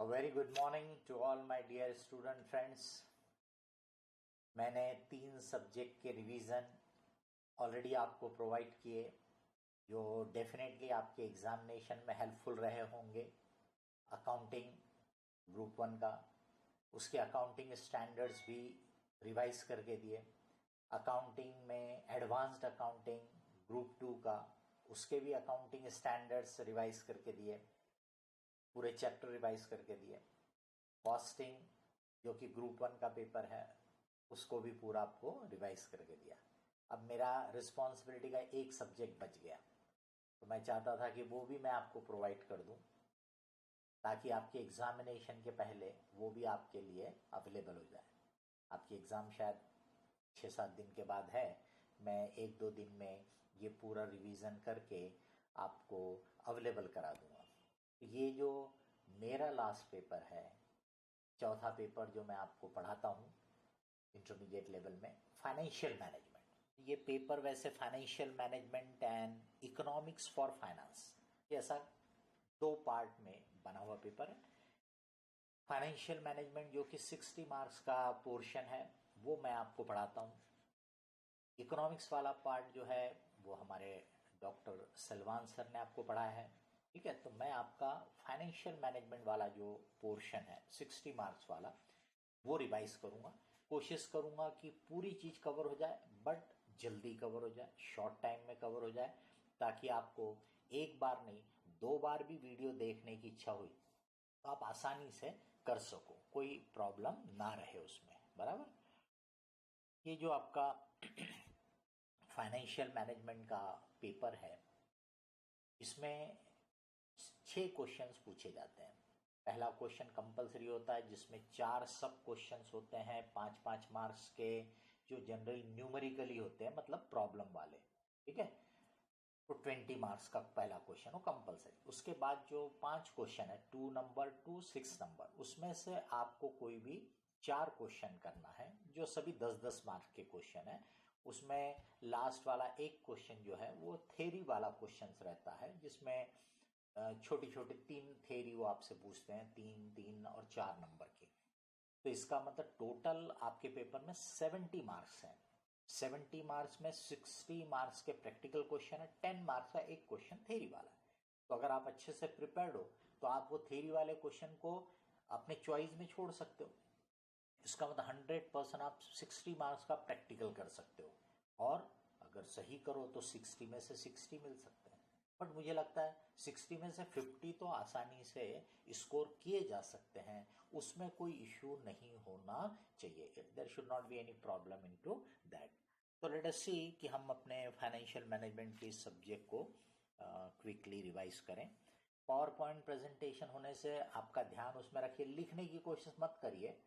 A very good morning to all my dear student friends. मैंने 3 subject के revision already आपको provide किए जो डेफिनेटली आपके एग्जामिनेशन में हेल्पफुल रहे होंगे। अकाउंटिंग ग्रुप 1 का, उसके अकाउंटिंग स्टैंडर्ड्स भी रिवाइज करके दिए। अकाउंटिंग में एडवांस्ड अकाउंटिंग ग्रुप 2 का, उसके भी अकाउंटिंग स्टैंडर्ड्स रिवाइज करके दिए, पूरे चैप्टर रिवाइज करके दिए। कॉस्टिंग जो कि ग्रुप 1 का पेपर है उसको भी पूरा आपको रिवाइज करके दिया। अब मेरा रिस्पॉन्सिबिलिटी का एक सब्जेक्ट बच गया, तो मैं चाहता था कि वो भी मैं आपको प्रोवाइड कर दूं ताकि आपके एग्जामिनेशन के पहले वो भी आपके लिए अवेलेबल हो जाए। आपकी एग्ज़ाम शायद 6-7 दिन के बाद है। मैं 1-2 दिन में ये पूरा रिवीजन करके आपको अवेलेबल करा दूंगा। ये जो मेरा लास्ट पेपर है, चौथा पेपर जो मैं आपको पढ़ाता हूँ इंटरमीडिएट लेवल में, फाइनेंशियल मैनेजमेंट। ये पेपर वैसे financial management and economics for finance, ये ऐसा 2 पार्ट में बना हुआ पेपर है। फाइनेंशियल मैनेजमेंट जो कि 60 मार्क्स का पोर्शन है वो मैं आपको पढ़ाता हूँ। इकोनॉमिक्स वाला पार्ट जो है वो हमारे डॉक्टर सलमान सर ने आपको पढ़ाया है। ठीक है, तो मैं आपका फाइनेंशियल मैनेजमेंट वाला जो पोर्शन है 60 मार्क्स वाला वो रिवाइज करूंगा। कोशिश करूंगा कि पूरी चीज कवर हो जाए, बट जल्दी कवर हो जाए, शॉर्ट टाइम में कवर हो जाए, ताकि आपको एक बार नहीं 2 बार भी वीडियो देखने की इच्छा हुई तो आप आसानी से कर सको, कोई प्रॉब्लम ना रहे उसमें। बराबर। ये जो आपका फाइनेंशियल मैनेजमेंट का पेपर है इसमें 6 क्वेश्चंस पूछे जाते हैं। पहला क्वेश्चन कंपलसरी होता है जिसमें 4 सब क्वेश्चंस होते हैं 5-5 मार्क्स के, जो जनरल न्यूमेरिकली होते हैं, मतलब प्रॉब्लम वाले। ठीक है, तो 20 मार्क्स का पहला क्वेश्चन हो कंपलसरी। उसके बाद जो 5 क्वेश्चन है 2 नंबर टू 6 नंबर, उसमें से आपको कोई भी 4 क्वेश्चन करना है जो सभी 10-10 मार्क्स के क्वेश्चन है। उसमें लास्ट वाला एक क्वेश्चन जो है वो थ्योरी वाला क्वेश्चन रहता है, जिसमें छोटी छोटी 3 थ्योरी वो आपसे पूछते हैं, 3 और 4 नंबर की। तो इसका मतलब टोटल आपके पेपर में 70 मार्क्स हैं। 70 मार्क्स में 60 मार्क्स के प्रैक्टिकल क्वेश्चन है, 10 मार्क्स का एक क्वेश्चन थ्योरी वाला है। तो अगर आप अच्छे से प्रिपेयर्ड हो तो आप वो थ्योरी वाले क्वेश्चन को अपने चॉइस में छोड़ सकते हो। इसका मतलब 100% आप 60 मार्क्स का प्रैक्टिकल कर सकते हो, और अगर सही करो तो 60 में से 60 मिल सकते हैं। बट मुझे लगता है 60 में से 50 तो आसानी से स्कोर किए जा सकते हैं, उसमें कोई इश्यू नहीं होना चाहिए। There should not be any problem into that. तो लेट अस सी कि हम अपने फाइनेंशियल मैनेजमेंट के सब्जेक्ट को क्विकली रिवाइज करें। पावर पॉइंट प्रेजेंटेशन होने से आपका ध्यान उसमें रखिए, लिखने की कोशिश मत करिए।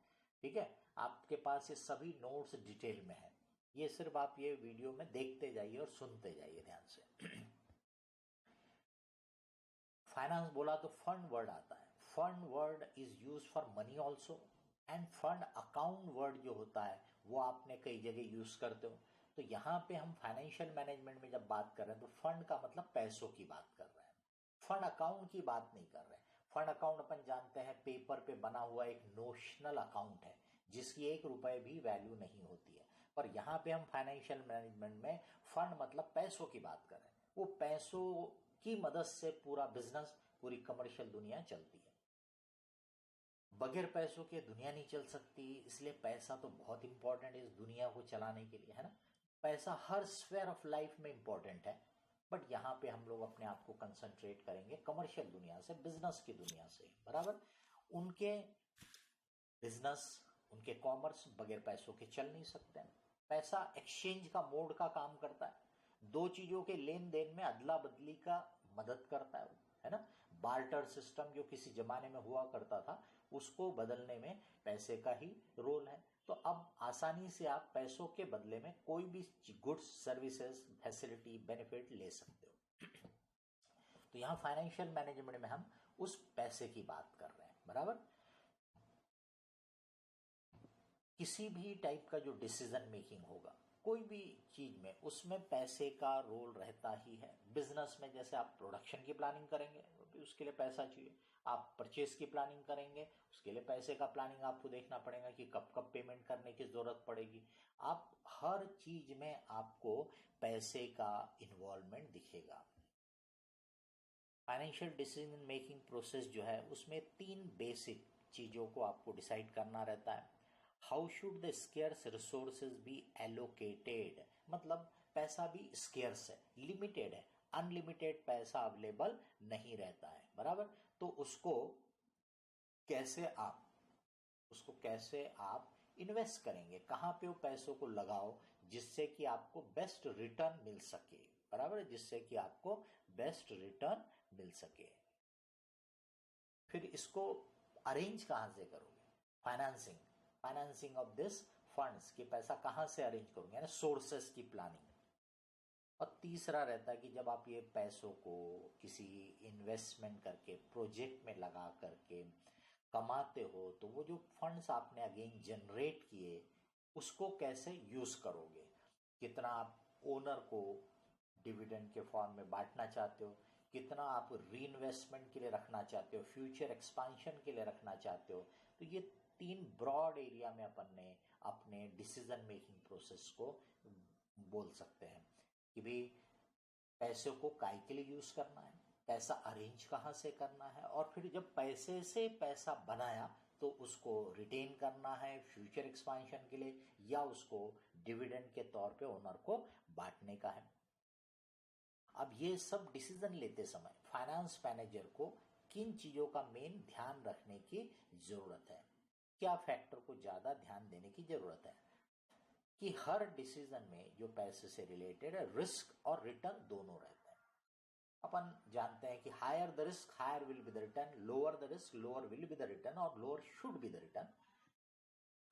ठीक है, आपके पास ये सभी नोट्स डिटेल में है, ये सिर्फ आप ये वीडियो में देखते जाइए और सुनते जाइए ध्यान से। फाइनेंस बोला तो फंड वर्ड आता है। Fund word is use for money also, end fund account word जो होता है वो आपने कई जगह यूज करते हो। तो यहां पे हम फाइनेंशियल मैनेजमेंट में जब बात कर रहे हैं तो फंड का मतलब पैसों की बात कर रहे हैं, फंड अकाउंट की बात नहीं कर रहे हैं। फंड अकाउंट अपन जानते हैं पेपर पे बना हुआ एक नोशनल अकाउंट है जिसकी 1 रुपए भी वैल्यू नहीं होती है। पर यहां पे हम फाइनेंशियल मैनेजमेंट में फंड मतलब पैसों की बात कर रहे हैं। वो पैसों की मदद से पूरा बिजनेस, पूरी कमर्शियल दुनिया चलती है। बगैर पैसों के दुनिया नहीं चल सकती, इसलिए पैसा तो बहुत इंपॉर्टेंट है इस दुनिया को चलाने के लिए, है ना। पैसा हर स्फेयर ऑफ लाइफ में इंपॉर्टेंट है, बट यहां पे हम लोग अपने आप को कंसंट्रेट करेंगे कमर्शियल दुनिया से, बिजनेस की दुनिया से। बराबर। उनके बिजनेस, उनके कॉमर्स बगैर पैसों के चल नहीं सकते हैं। पैसा एक्सचेंज का मोड का काम करता है, 2 चीजों के लेन देन में अदला बदली का मदद करता है ना। बार्टर सिस्टम जो किसी जमाने में हुआ करता था उसको बदलने में पैसे का ही रोल है। तो अब आसानी से आप पैसों के बदले में कोई भी गुड्स, सर्विसेज, फैसिलिटी, बेनिफिट ले सकते हो। तो यहां फाइनेंशियल मैनेजमेंट में हम उस पैसे की बात कर रहे हैं। बराबर। किसी भी टाइप का जो डिसीजन मेकिंग होगा कोई भी चीज में उसमें पैसे का रोल रहता ही है। बिजनेस में जैसे आप प्रोडक्शन की प्लानिंग करेंगे तो उसके लिए पैसा चाहिए, आप परचेज की प्लानिंग करेंगे उसके लिए पैसे का प्लानिंग आपको देखना पड़ेगा कि कब कब पेमेंट करने की जरूरत पड़ेगी। आप हर चीज में आपको पैसे का इन्वॉल्वमेंट दिखेगा। फाइनेंशियल डिसीजन मेकिंग प्रोसेस जो है उसमें 3 बेसिक चीजों को आपको डिसाइड करना रहता है। How should the scarce resources B allocated, मतलब पैसा भी स्केर्स है, लिमिटेड है, अनलिमिटेड पैसा अवेलेबल नहीं रहता है, बराबर। तो उसको कैसे आप इन्वेस्ट करेंगे, कहाँ पे वो पैसों को लगाओ जिससे कि आपको बेस्ट रिटर्न मिल सके, बराबर, जिससे कि आपको बेस्ट रिटर्न मिल सके। फिर इसको अरेंज कहाँ से करोगे, फाइनेंसिंग ऑफ दिस फंड्स, कि पैसा कहाँ से अरेंज करोगे, यानी सोर्सेस की प्लानिंग। और तीसरा रहता है कि जब आप ये पैसों को किसी इन्वेस्टमेंट करके प्रोजेक्ट में लगा करके कमाते हो तो वो जो फंड्स आपने अगेन जनरेट किए उसको कैसे यूज करोगे, कितना आप ओनर को डिविडेंड के फॉर्म में बांटना चाहते हो, कितना आप रीइन्वेस्टमेंट के लिए रखना चाहते हो, फ्यूचर एक्सपांशन के लिए रखना चाहते हो। तो ये 3 ब्रॉड एरिया में अपन ने अपने डिसीजन मेकिंग प्रोसेस को बोल सकते हैं कि भाई पैसे को काय के लिए यूज करना है, पैसा अरेंज कहाँ से करना है, और फिर जब पैसे से पैसा बनाया तो उसको रिटेन करना है फ्यूचर एक्सपांशन के लिए या उसको डिविडेंड के तौर पे ओनर को बांटने का है। अब ये सब डिसीजन लेते समय फाइनेंस मैनेजर को किन चीजों का मेन ध्यान रखने की जरूरत है, क्या फैक्टर को ज्यादा ध्यान देने की जरूरत है कि हर डिसीजन में जो पैसे से रिलेटेड है रिस्क और रिटर्न दोनों रहते हैं। अपन जानते हैं कि higher the risk higher will be the return, lower the risk lower will be the return, और lower should be the return.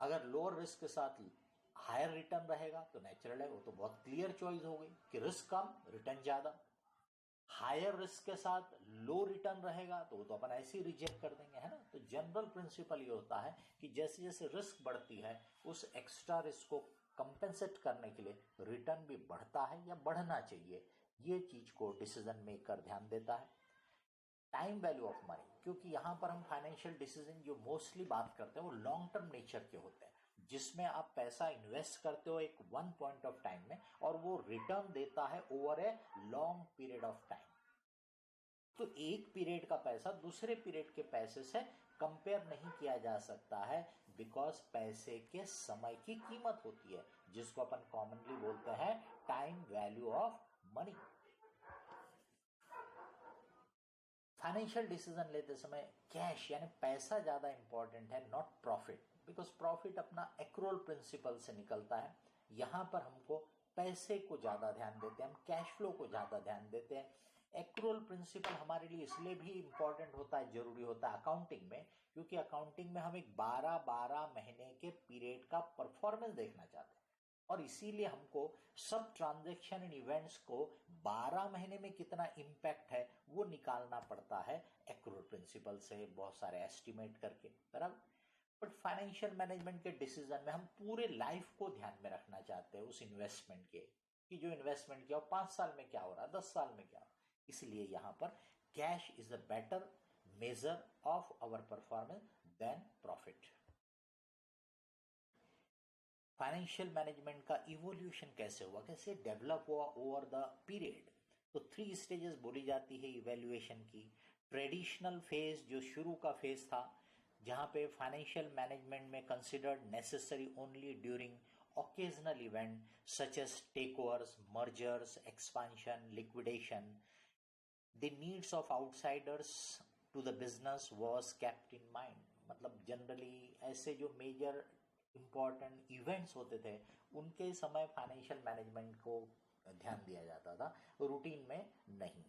अगर लोअर रिस्क के साथ हायर रिटर्न रहेगा तो नेचुरल है, वो तो बहुत क्लियर चॉइस हो गई कि रिस्क कम रिटर्न ज्यादा। हायर रिस्क के साथ लो रिटर्न रहेगा तो वो तो अपन ऐसे ही रिजेक्ट कर देंगे, है ना। तो जनरल प्रिंसिपल ये होता है कि जैसे जैसे रिस्क बढ़ती है उस एक्स्ट्रा रिस्क को कंपेंसेट करने के लिए रिटर्न भी बढ़ता है या बढ़ना चाहिए, ये चीज को डिसीजन मेकर ध्यान देता है। टाइम वैल्यू ऑफ मनी, क्योंकि यहां पर हम फाइनेंशियल डिसीजन जो मोस्टली बात करते हैं वो लॉन्ग टर्म नेचर के होते हैं, जिसमें आप पैसा इन्वेस्ट करते हो एक वन पॉइंट ऑफ टाइम में और वो रिटर्न देता है over a long period of time. तो एक पीरियड का पैसा दूसरे पीरियड के पैसे से कंपेयर नहीं किया जा सकता है, बिकॉज पैसे के समय की कीमत होती है जिसको अपन कॉमनली बोलते हैं time value of money. Financial decision लेते समय कैश यानी पैसा ज्यादा इंपॉर्टेंट है, नॉट प्रॉफिट, बिकॉज प्रॉफिट अपना एक्रोल प्रिंसिपल से निकलता है। यहां पर हमको पैसे को ज्यादा ध्यान देते हैं, हम कैश फ्लो को ज्यादा ध्यान देते हैं। एक्रोल प्रिंसिपल हमारे लिए इसलिए भी इंपॉर्टेंट होता है, जरूरी होता है अकाउंटिंग में, क्योंकि अकाउंटिंग में हम एक 12-12 महीने के पीरियड का परफॉर्मेंस देखना चाहते हैं और इसीलिए हमको सब ट्रांजैक्शन इन इवेंट्स को 12 महीने में कितना इंपैक्ट है वो निकालना पड़ता है एक्रूअल प्रिंसिपल से, बहुत सारे एस्टिमेट करके, बराबर। बट फाइनेंशियल मैनेजमेंट के डिसीजन में हम पूरे लाइफ को ध्यान में रखना चाहते हैं उस इन्वेस्टमेंट के, कि जो इन्वेस्टमेंट किया 5 साल में क्या हो रहा है, 10 साल में क्या हो रहा है। इसलिए यहां पर cash is a better measure of our performance than profit. Financial management का इवोल्यूशन कैसे हुआ, कैसे डेवलप हुआ ओवर द पीरियड, तो 3 स्टेजेस बोली जाती है इवैल्यूएशन की। ट्रेडिशनल फेज जो शुरू का फेज था, जहां पे फाइनेंशियल मैनेजमेंट में considered necessary only during occasional event such as takeovers, mergers, expansion, liquidation. The needs of outsiders to the business was kept in mind. मतलब जनरली ऐसे जो मेजर इंपॉर्टेंट इवेंट्स होते थे उनके समय फाइनेंशियल मैनेजमेंट को ध्यान दिया जाता था, रूटीन में नहीं।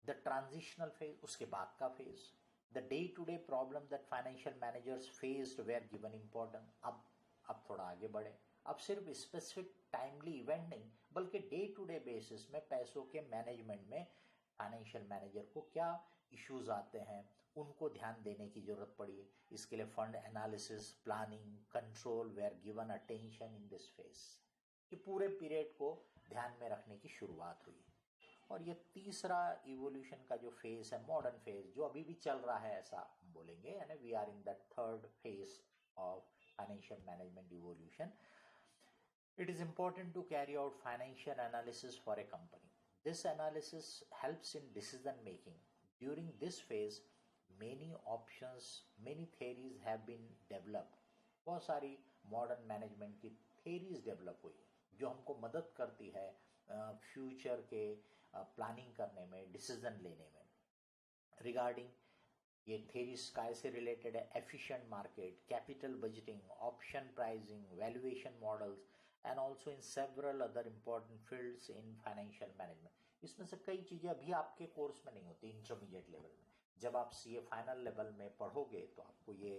द ट्रांजिशनल फेज, उसके बाद का phase, the day to day problem that financial managers faced were given important. अब थोड़ा आगे बढ़े, अब सिर्फ स्पेसिफिक टाइमली इवेंट नहीं बल्कि डे टू डे बेसिस में पैसों के मैनेजमेंट में फाइनेंशियल मैनेजर को क्या इश्यूज आते हैं, उनको ध्यान देने की जरूरत पड़ी। इसके लिए fund analysis, planning, control were given attention in this phase. ये पूरे पीरियड को ध्यान में रखने की शुरुआत हुई। और ये तीसरा इवोल्यूशन का जो फेज है, मॉडर्न फेज, जो अभी भी चल रहा है ऐसा बोलेंगे, यानी we are in the third phase of financial management evolution. It is important to carry out financial analysis for a company. This analysis helps in decision making. During this phase, many options, many theories have been developed. बहुत सारी modern management की theories develop हुई जो हमको मदद करती है future के प्लानिंग करने में, डिसीजन लेने में। रिगार्डिंग ये थेरीज काय से रिलेटेड है? Efficient market, capital budgeting, option pricing, valuation models and also in several other important fields in financial management. इसमें से कई चीज़ें अभी आपके कोर्स में नहीं होती इंटरमीडिएट लेवल में। जब आप सीए फाइनल लेवल में पढ़ोगे तो आपको ये,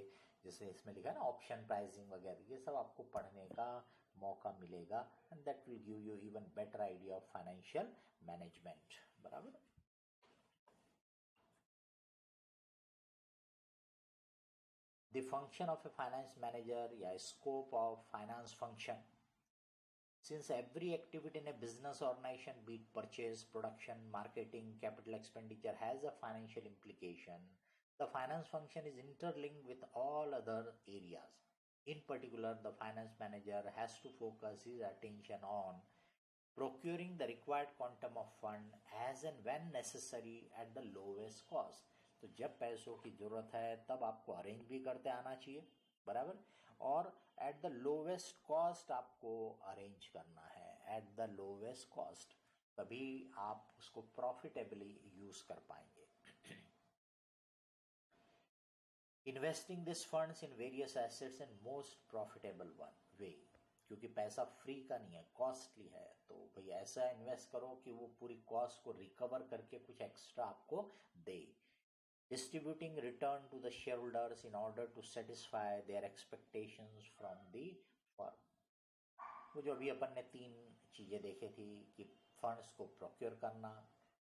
जैसे इसमें लिखा है ना, ऑप्शन प्राइसिंग वगैरह, ये सब आपको पढ़ने का मौका मिलेगा and that will give you even better idea of financial management. बराबर। The function of a finance manager, या scope of finance function. Since every activity in a business organization, be it purchase, production, marketing, capital expenditure, has a financial implication, the finance function is interlinked with all other areas. In particular, the finance manager has to focus his attention on procuring the required quantum of fund as and when necessary at the lowest cost. तो जब पैसों की जरूरत है तब आपको arrange भी करते आना चाहिए, बराबर, और एट द लोवेस्ट कॉस्ट आपको अरेंज करना है, एट द लोवेस्ट कॉस्ट, तभी आप उसको प्रॉफिटेबली यूज कर पाएंगे। Investing this funds in various assets in most profitable way, क्योंकि पैसा फ्री का नहीं है, कॉस्टली है, तो भाई ऐसा इन्वेस्ट करो कि वो पूरी कॉस्ट को रिकवर करके कुछ एक्स्ट्रा आपको दे। Distributing return to the shareholders in order to satisfy their expectations from the firm। वो जो अभी अपन ने तीन चीजें देखी थी कि फंड्स को प्रोक्योर करना,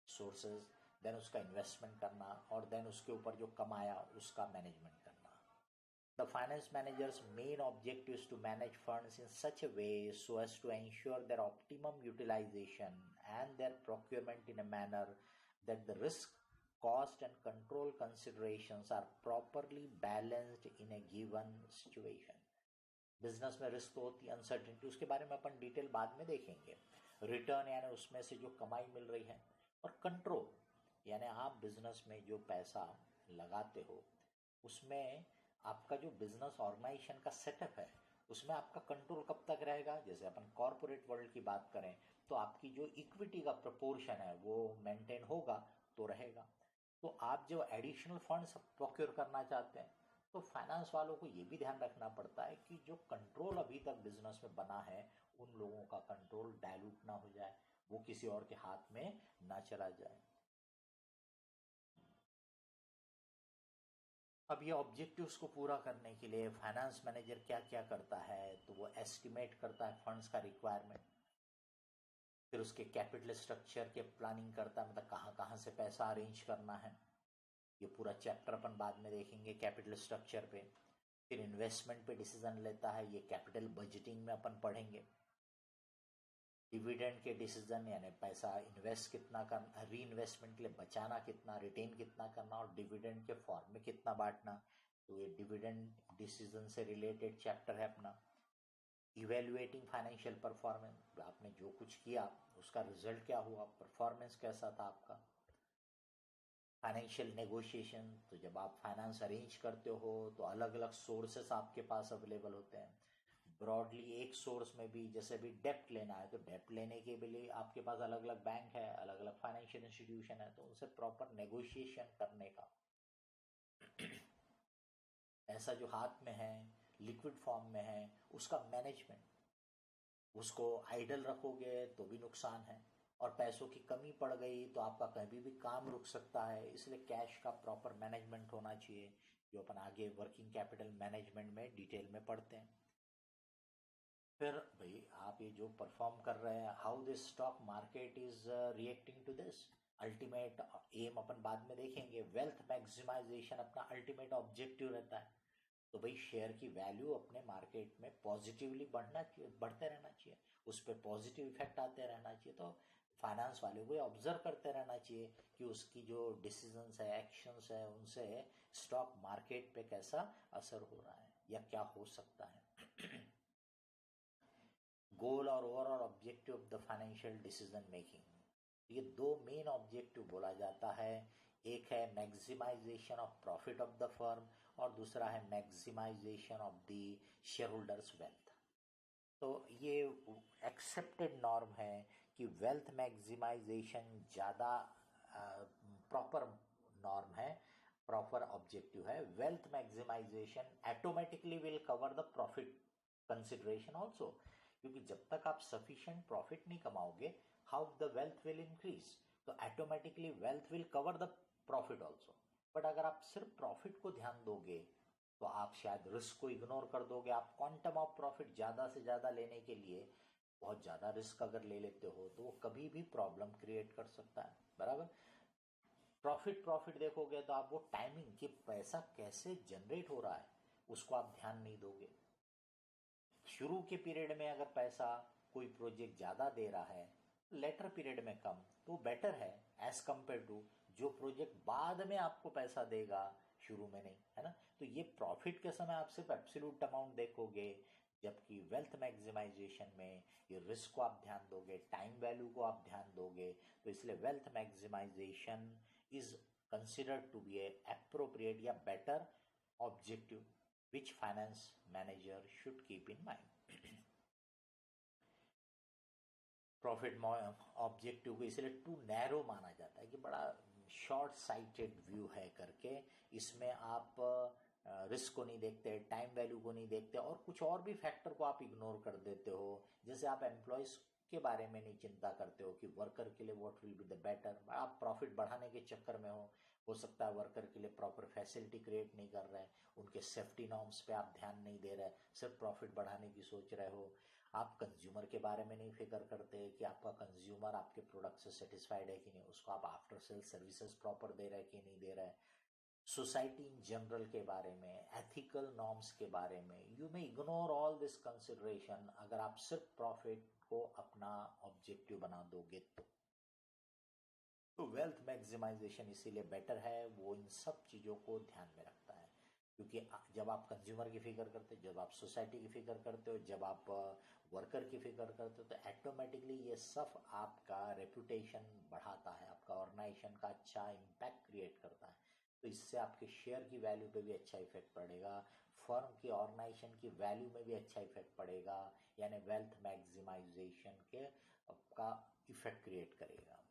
सोर्सेज, देन उसका इन्वेस्टमेंट करना, और देन उसके ऊपर जो कमाया उसका मैनेजमेंट करना। The finance manager's main objective is to manage funds in such a way so as to ensure their optimum utilization and their procurement in a manner that the risk, cost and control considerations are properly balanced in a given situation। Business में risk तो होती है, uncertainty, उसके बारे में अपन detail बाद में देखेंगे। रिटर्न यानी उसमें से जो कमाई मिल रही है, और कंट्रोल यानी आप बिजनेस में जो पैसा लगाते हो उसमें आपका जो बिजनेस ऑर्गेनाइजेशन का सेटअप है उसमें आपका कंट्रोल कब तक रहेगा। जैसे अपन कॉर्पोरेट वर्ल्ड की बात करें तो आपकी जो इक्विटी का प्रपोर्शन है वो मेंटेन होगा तो रहेगा। तो आप जो एडिशनल फंड्स प्रोक्योर करना चाहते हैं तो फाइनेंस वालों को ये भी ध्यान रखना पड़ता है कि जो कंट्रोल अभी तक बिजनेस में बना है उन लोगों का कंट्रोल डायलूट ना हो जाए, वो किसी और के हाथ में ना चला जाए। अब ये ऑब्जेक्टिव्स को पूरा करने के लिए फाइनेंस मैनेजर क्या क्या करता है, तो वो एस्टिमेट करता है फंड्स का रिक्वायरमेंट, फिर उसके कैपिटल स्ट्रक्चर के प्लानिंग करता है, मतलब कहाँ कहाँ से पैसा अरेंज करना है, ये पूरा चैप्टर अपन बाद में देखेंगे कैपिटल स्ट्रक्चर पे। फिर इन्वेस्टमेंट पे डिसीजन लेता है, ये कैपिटल बजटिंग में अपन पढ़ेंगे। डिविडेंड के डिसीजन यानी पैसा इन्वेस्ट कितना करना, री इन्वेस्टमेंट के लिए बचाना कितना, रिटेन कितना करना, और डिविडेंड के फॉर्म में कितना बांटना, तो ये डिविडेंड डिसीजन से रिलेटेड चैप्टर है अपना। इवेल्युएटिंग फाइनेंशियल परफॉर्मेंस, आपने जो कुछ किया उसका रिजल्ट क्या हुआ, परफॉर्मेंस कैसा था आपका। फाइनेंशियल नेगोशिएशन, तो जब आप फाइनेंस अरेंज करते हो तो अलग अलग सोर्सेस आपके पास अवेलेबल होते हैं। ब्रॉडली एक सोर्स में भी, जैसे भी डेप्ट लेना है तो डेप्ट लेने के लिए आपके पास अलग अलग बैंक है, अलग अलग फाइनेंशियल इंस्टीट्यूशन है, तो उनसे प्रॉपर नेगोशिएशन करने का ऐसा जो हाथ में है, लिक्विड फॉर्म में है, उसका मैनेजमेंट, उसको आइडल रखोगे तो भी नुकसान है, और पैसों की कमी पड़ गई तो आपका कभी भी काम रुक सकता है, इसलिए कैश का प्रॉपर मैनेजमेंट होना चाहिए, जो अपन आगे वर्किंग कैपिटल मैनेजमेंट में डिटेल में पढ़ते हैं। फिर भाई आप ये जो परफॉर्म कर रहे हैं, how this stock market is reacting to this, ultimate aim अपन बाद में देखेंगे, वेल्थ मैक्सिमाइजेशन अपना अल्टीमेट ऑब्जेक्टिव रहता है। तो भाई शेयर की वैल्यू अपने मार्केट में पॉजिटिवली बढ़ते रहना चाहिए, उस पर पॉजिटिव इफेक्ट आते रहना चाहिए। तो फाइनेंस वाले को ऑब्जर्व करते रहना चाहिए कि उसकी जो डिसीजंस है, एक्शंस है, उनसे स्टॉक मार्केट पे कैसा असर हो रहा है या क्या हो सकता है। गोल और overall objective of the financial decision making, ये दो मेन ऑब्जेक्टिव बोला जाता है। एक है maximisation of profit of the firm और दूसरा है maximisation of the share holders wealth. तो ये एक्सेप्टेड नॉर्म है कि वेल्थ मैक्सिमाइजेशन ज़्यादा प्रॉपर नॉर्म है, प्रॉपर ऑब्जेक्टिव है। Wealth maximisation automatically will cover the profit consideration also, क्योंकि जब तक आप सफिशिएंट प्रॉफिट नहीं कमाओगे, how the wealth will increase, तो automatically wealth will cover the profit also. But अगर आप सिर्फ प्रॉफिट को ध्यान दोगे तो आप शायद रिस्क को इग्नोर कर दोगे। आप क्वांटम ऑफ प्रॉफिट ज़्यादा से ज़्यादा लेने के लिए बहुत ज़्यादा रिस्क अगर ले लेते हो तो वो कभी भी प्रॉब्लम क्रिएट कर सकता है, बराबर। प्रॉफिट देखोगे तो आप वो टाइमिंग कि पैसा कैसे जनरेट हो रहा है उसको आप ध्यान नहीं दोगे। शुरू के पीरियड में अगर पैसा कोई प्रोजेक्ट ज़्यादा दे रहा है, लेटर पीरियड में कम, तो बेटर है एज कंपेयर टू जो प्रोजेक्ट बाद में आपको पैसा देगा, शुरू में नहीं, है ना। तो ये प्रॉफिट के समय आप सिर्फ एब्सोल्यूट अमाउंट देखोगे, जबकि वेल्थ मैक्सिमाइजेशन में ये रिस्क को आप ध्यान दोगे, टाइम वैल्यू को आप ध्यान दोगे। तो इसलिए wealth maximisation is considered to be appropriate या better objective which finance manager should keep in mind। Profit objective को इसलिए टू नैरो माना जाता है कि बड़ा शॉर्ट साइटेड व्यू है करके, इसमें आप रिस्क को नहीं देखते, टाइम वैल्यू को नहीं देखते और कुछ और भी फैक्टर को आप इग्नोर कर देते हो। जैसे आप एम्प्लॉयज के बारे में नहीं चिंता करते हो कि वर्कर के लिए what will be the better, आप प्रॉफिट बढ़ाने के चक्कर में हो सकता है वर्कर के लिए प्रॉपर फैसिलिटी क्रिएट नहीं कर रहे हैं, उनके सेफ्टी नॉर्म्स पे आप ध्यान नहीं दे रहे, सिर्फ प्रॉफिट बढ़ाने की सोच रहे हो। आप कंज्यूमर के बारे में नहीं फिक्र करते कि आपका कंज्यूमर आपके प्रोडक्ट से सेटिस्फाइड है कि नहीं, उसको आप आफ्टर सेल सर्विसेज प्रॉपर दे रहे हैं कि नहीं दे रहे हैं। सोसाइटी इन जनरल के बारे में, एथिकल नॉर्म्स के बारे में, you may ignore all this consideration अगर आप सिर्फ प्रॉफिट को अपना ऑब्जेक्टिव बना दोगे तो वेल्थ मैक्सिमाइजेशन इसीलिए बेटर है, वो इन सब चीज़ों को ध्यान में रखता है। क्योंकि जब आप कंज्यूमर की फिक्र करते हो, जब आप सोसाइटी की फिक्र करते हो, जब आप वर्कर की फिक्र करते हो, तो ऑटोमेटिकली ये सब आपका रेपुटेशन बढ़ाता है, आपका ऑर्गेनाइजेशन का अच्छा इम्पैक्ट क्रिएट करता है। तो इससे आपके शेयर की वैल्यू पे भी अच्छा इफेक्ट पड़ेगा, फर्म की ऑर्गेनाइजेशन की वैल्यू में भी अच्छा इफेक्ट पड़ेगा, यानी वेल्थ मैक्सिमाइजेशन के का इफेक्ट क्रिएट करेगा।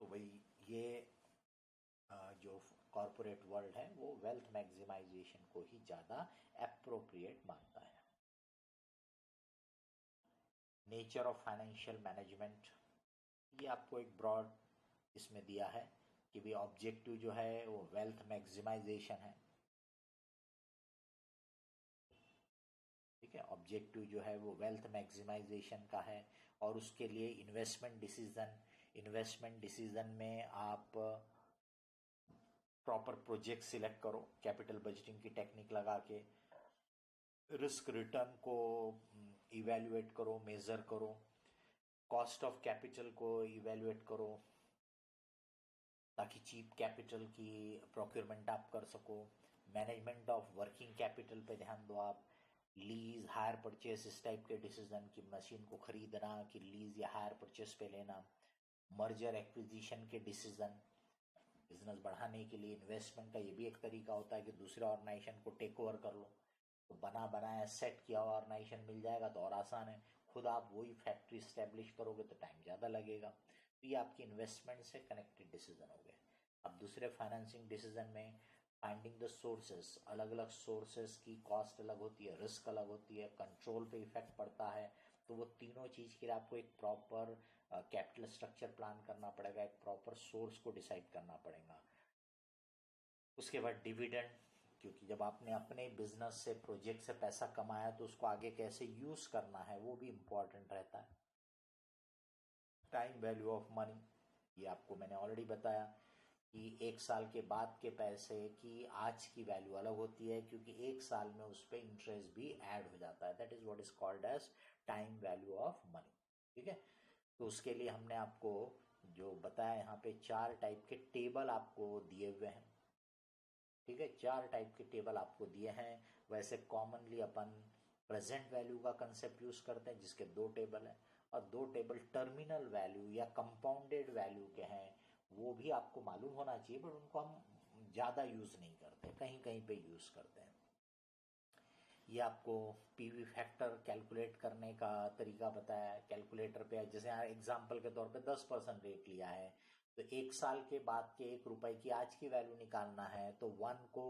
तो भाई ये जो कॉरपोरेट वर्ल्ड है वो वेल्थ मैक्सिमाइजेशन को ही ज़्यादा एप्रोप्रिएट मानता है। नेचर ऑफ फाइनेंशियल मैनेजमेंट, ये आपको एक ब्रॉड इसमें दिया है कि भी ऑब्जेक्टिव जो है वो वेल्थ मैक्सिमाइजेशन है, ठीक है। ऑब्जेक्टिव जो है वो वेल्थ मैक्सिमाइजेशन का है और उसके लिए इन्वेस्टमेंट डिसीजन में आप प्रॉपर प्रोजेक्ट सिलेक्ट करो, कैपिटल बजटिंग की टेक्निक लगा के रिस्क रिटर्न को इवैल्यूएट करो, मेजर करो, कॉस्ट ऑफ कैपिटल को इवैल्यूएट करो ताकि चीप कैपिटल की प्रोक्योरमेंट आप कर सको। मैनेजमेंट ऑफ वर्किंग कैपिटल पे ध्यान दो आप, लीज हायर परचेस इस टाइप के डिसीजन की मशीन को खरीदना कि लीज या हायर परचेस पे लेना। मर्जर एक्विजिशन के डिसीजन, बिजनेस बढ़ाने के लिए इन्वेस्टमेंट का ये भी एक तरीका होता है कि दूसरे ऑर्गेनाइजेशन को टेक ओवर कर लो, तो बना बनाया सेट किया हुआ ऑर्गेनाइजेशन मिल जाएगा तो और आसान है। खुद आप वही फैक्ट्री स्टैब्लिश करोगे तो टाइम ज़्यादा लगेगा। तो ये आपकी इन्वेस्टमेंट से कनेक्टेड डिसीजन हो गए। अब दूसरे फाइनेंसिंग डिसीजन में फाइंडिंग द सोर्सेस, अलग अलग सोर्सेस की कॉस्ट अलग होती है, रिस्क अलग होती है, कंट्रोल पे इफेक्ट पड़ता है। तो वो तीनों चीज़ के लिए आपको एक प्रॉपर कैपिटल स्ट्रक्चर प्लान करना पड़ेगा, एक प्रॉपर सोर्स को डिसाइड करना पड़ेगा। उसके बाद डिविडेंड, क्योंकि जब आपने अपने बिजनेस से प्रोजेक्ट से पैसा कमाया तो उसको आगे कैसे यूज करना है वो भी इम्पोर्टेंट रहता है। टाइम वैल्यू ऑफ मनी, ये आपको मैंने ऑलरेडी बताया कि एक साल के बाद के पैसे की आज की वैल्यू अलग होती है, क्योंकि एक साल में उस पर इंटरेस्ट भी ऐड हो जाता है। That is what is called as time value of money. ठीक है, तो उसके लिए हमने आपको जो बताया, यहाँ पे 4 टाइप के टेबल आपको दिए हुए हैं। ठीक है, 4 टाइप के टेबल आपको दिए हैं। वैसे कॉमनली अपन प्रेजेंट वैल्यू का कंसेप्ट यूज करते हैं, जिसके 2 टेबल हैं, और 2 टेबल टर्मिनल वैल्यू या कंपाउंडेड वैल्यू के हैं। वो भी आपको मालूम होना चाहिए, बट उनको हम ज़्यादा यूज नहीं करते, कहीं कहीं पे यूज करते हैं। ये आपको पीवी फैक्टर कैलकुलेट करने का तरीका बताया है। कैलकुलेटर पे जैसे यहाँ एग्जांपल के तौर पे 10% रेट लिया है, तो एक साल के बाद के 1 रुपए की आज की वैल्यू निकालना है, तो 1 को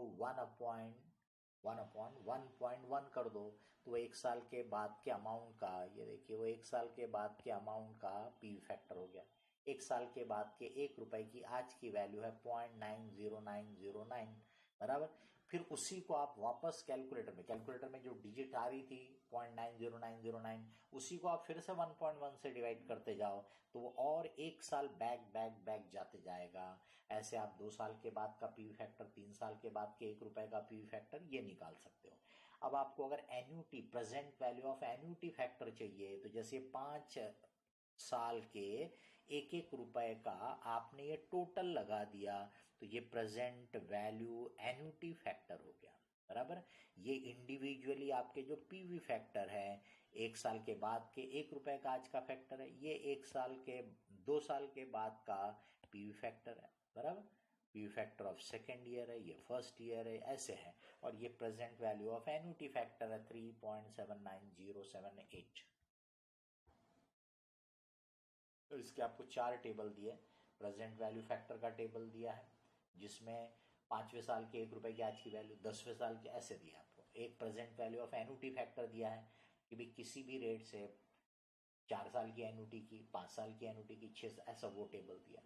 1/1.1 कर दो, तो वो एक साल के बाद के अमाउंट का, ये देखिए वो एक साल के बाद के अमाउंट का पीवी फैक्टर हो गया। एक साल के बाद के 1 रुपए की आज की वैल्यू है 0.90909, बराबर। फिर उसी को आप वापस कैलकुलेटर में जो डिजिट आ रही थी 0.90909, उसी को आप फिर से 1.1 से डिवाइड करते जाओ, तो वो और एक साल बैक जाते जाएगा। ऐसे आप 2 साल के बाद का पीवी फैक्टर, 3 साल के बाद के 1 रुपए का पीवी फैक्टर ये निकाल सकते हो। अब आपको अगर annuity, present value of annuity factor चाहिए, तो जैसे 5 साल के 1-1 रुपए का आपने ये टोटल लगा दिया, तो ये प्रेजेंट वैल्यू एन्युटी फैक्टर हो गया, बराबर। ये इंडिविजुअली आपके जो पीवी फैक्टर है, एक साल के बाद के 1 रुपए का आज का फैक्टर है, ये 2 साल के बाद का पीवी फैक्टर है, बराबर। PV factor of second year है, ये फर्स्ट ईयर है, ऐसे है। और ये present value of annuity factor है 3.79078। तो इसके आपको 4 टेबल दिए। प्रेजेंट वैल्यू फैक्टर का टेबल दिया है, जिसमें 5वें साल के 1 रुपए की आज की वैल्यू, 10वें साल के, ऐसे दिया आपको। एक present value of annuity factor दिया है कि भी किसी भी रेट से 4 साल की एन्युटी की, 5 साल की एन्युटी की, 6, ऐसा वो टेबल दिया।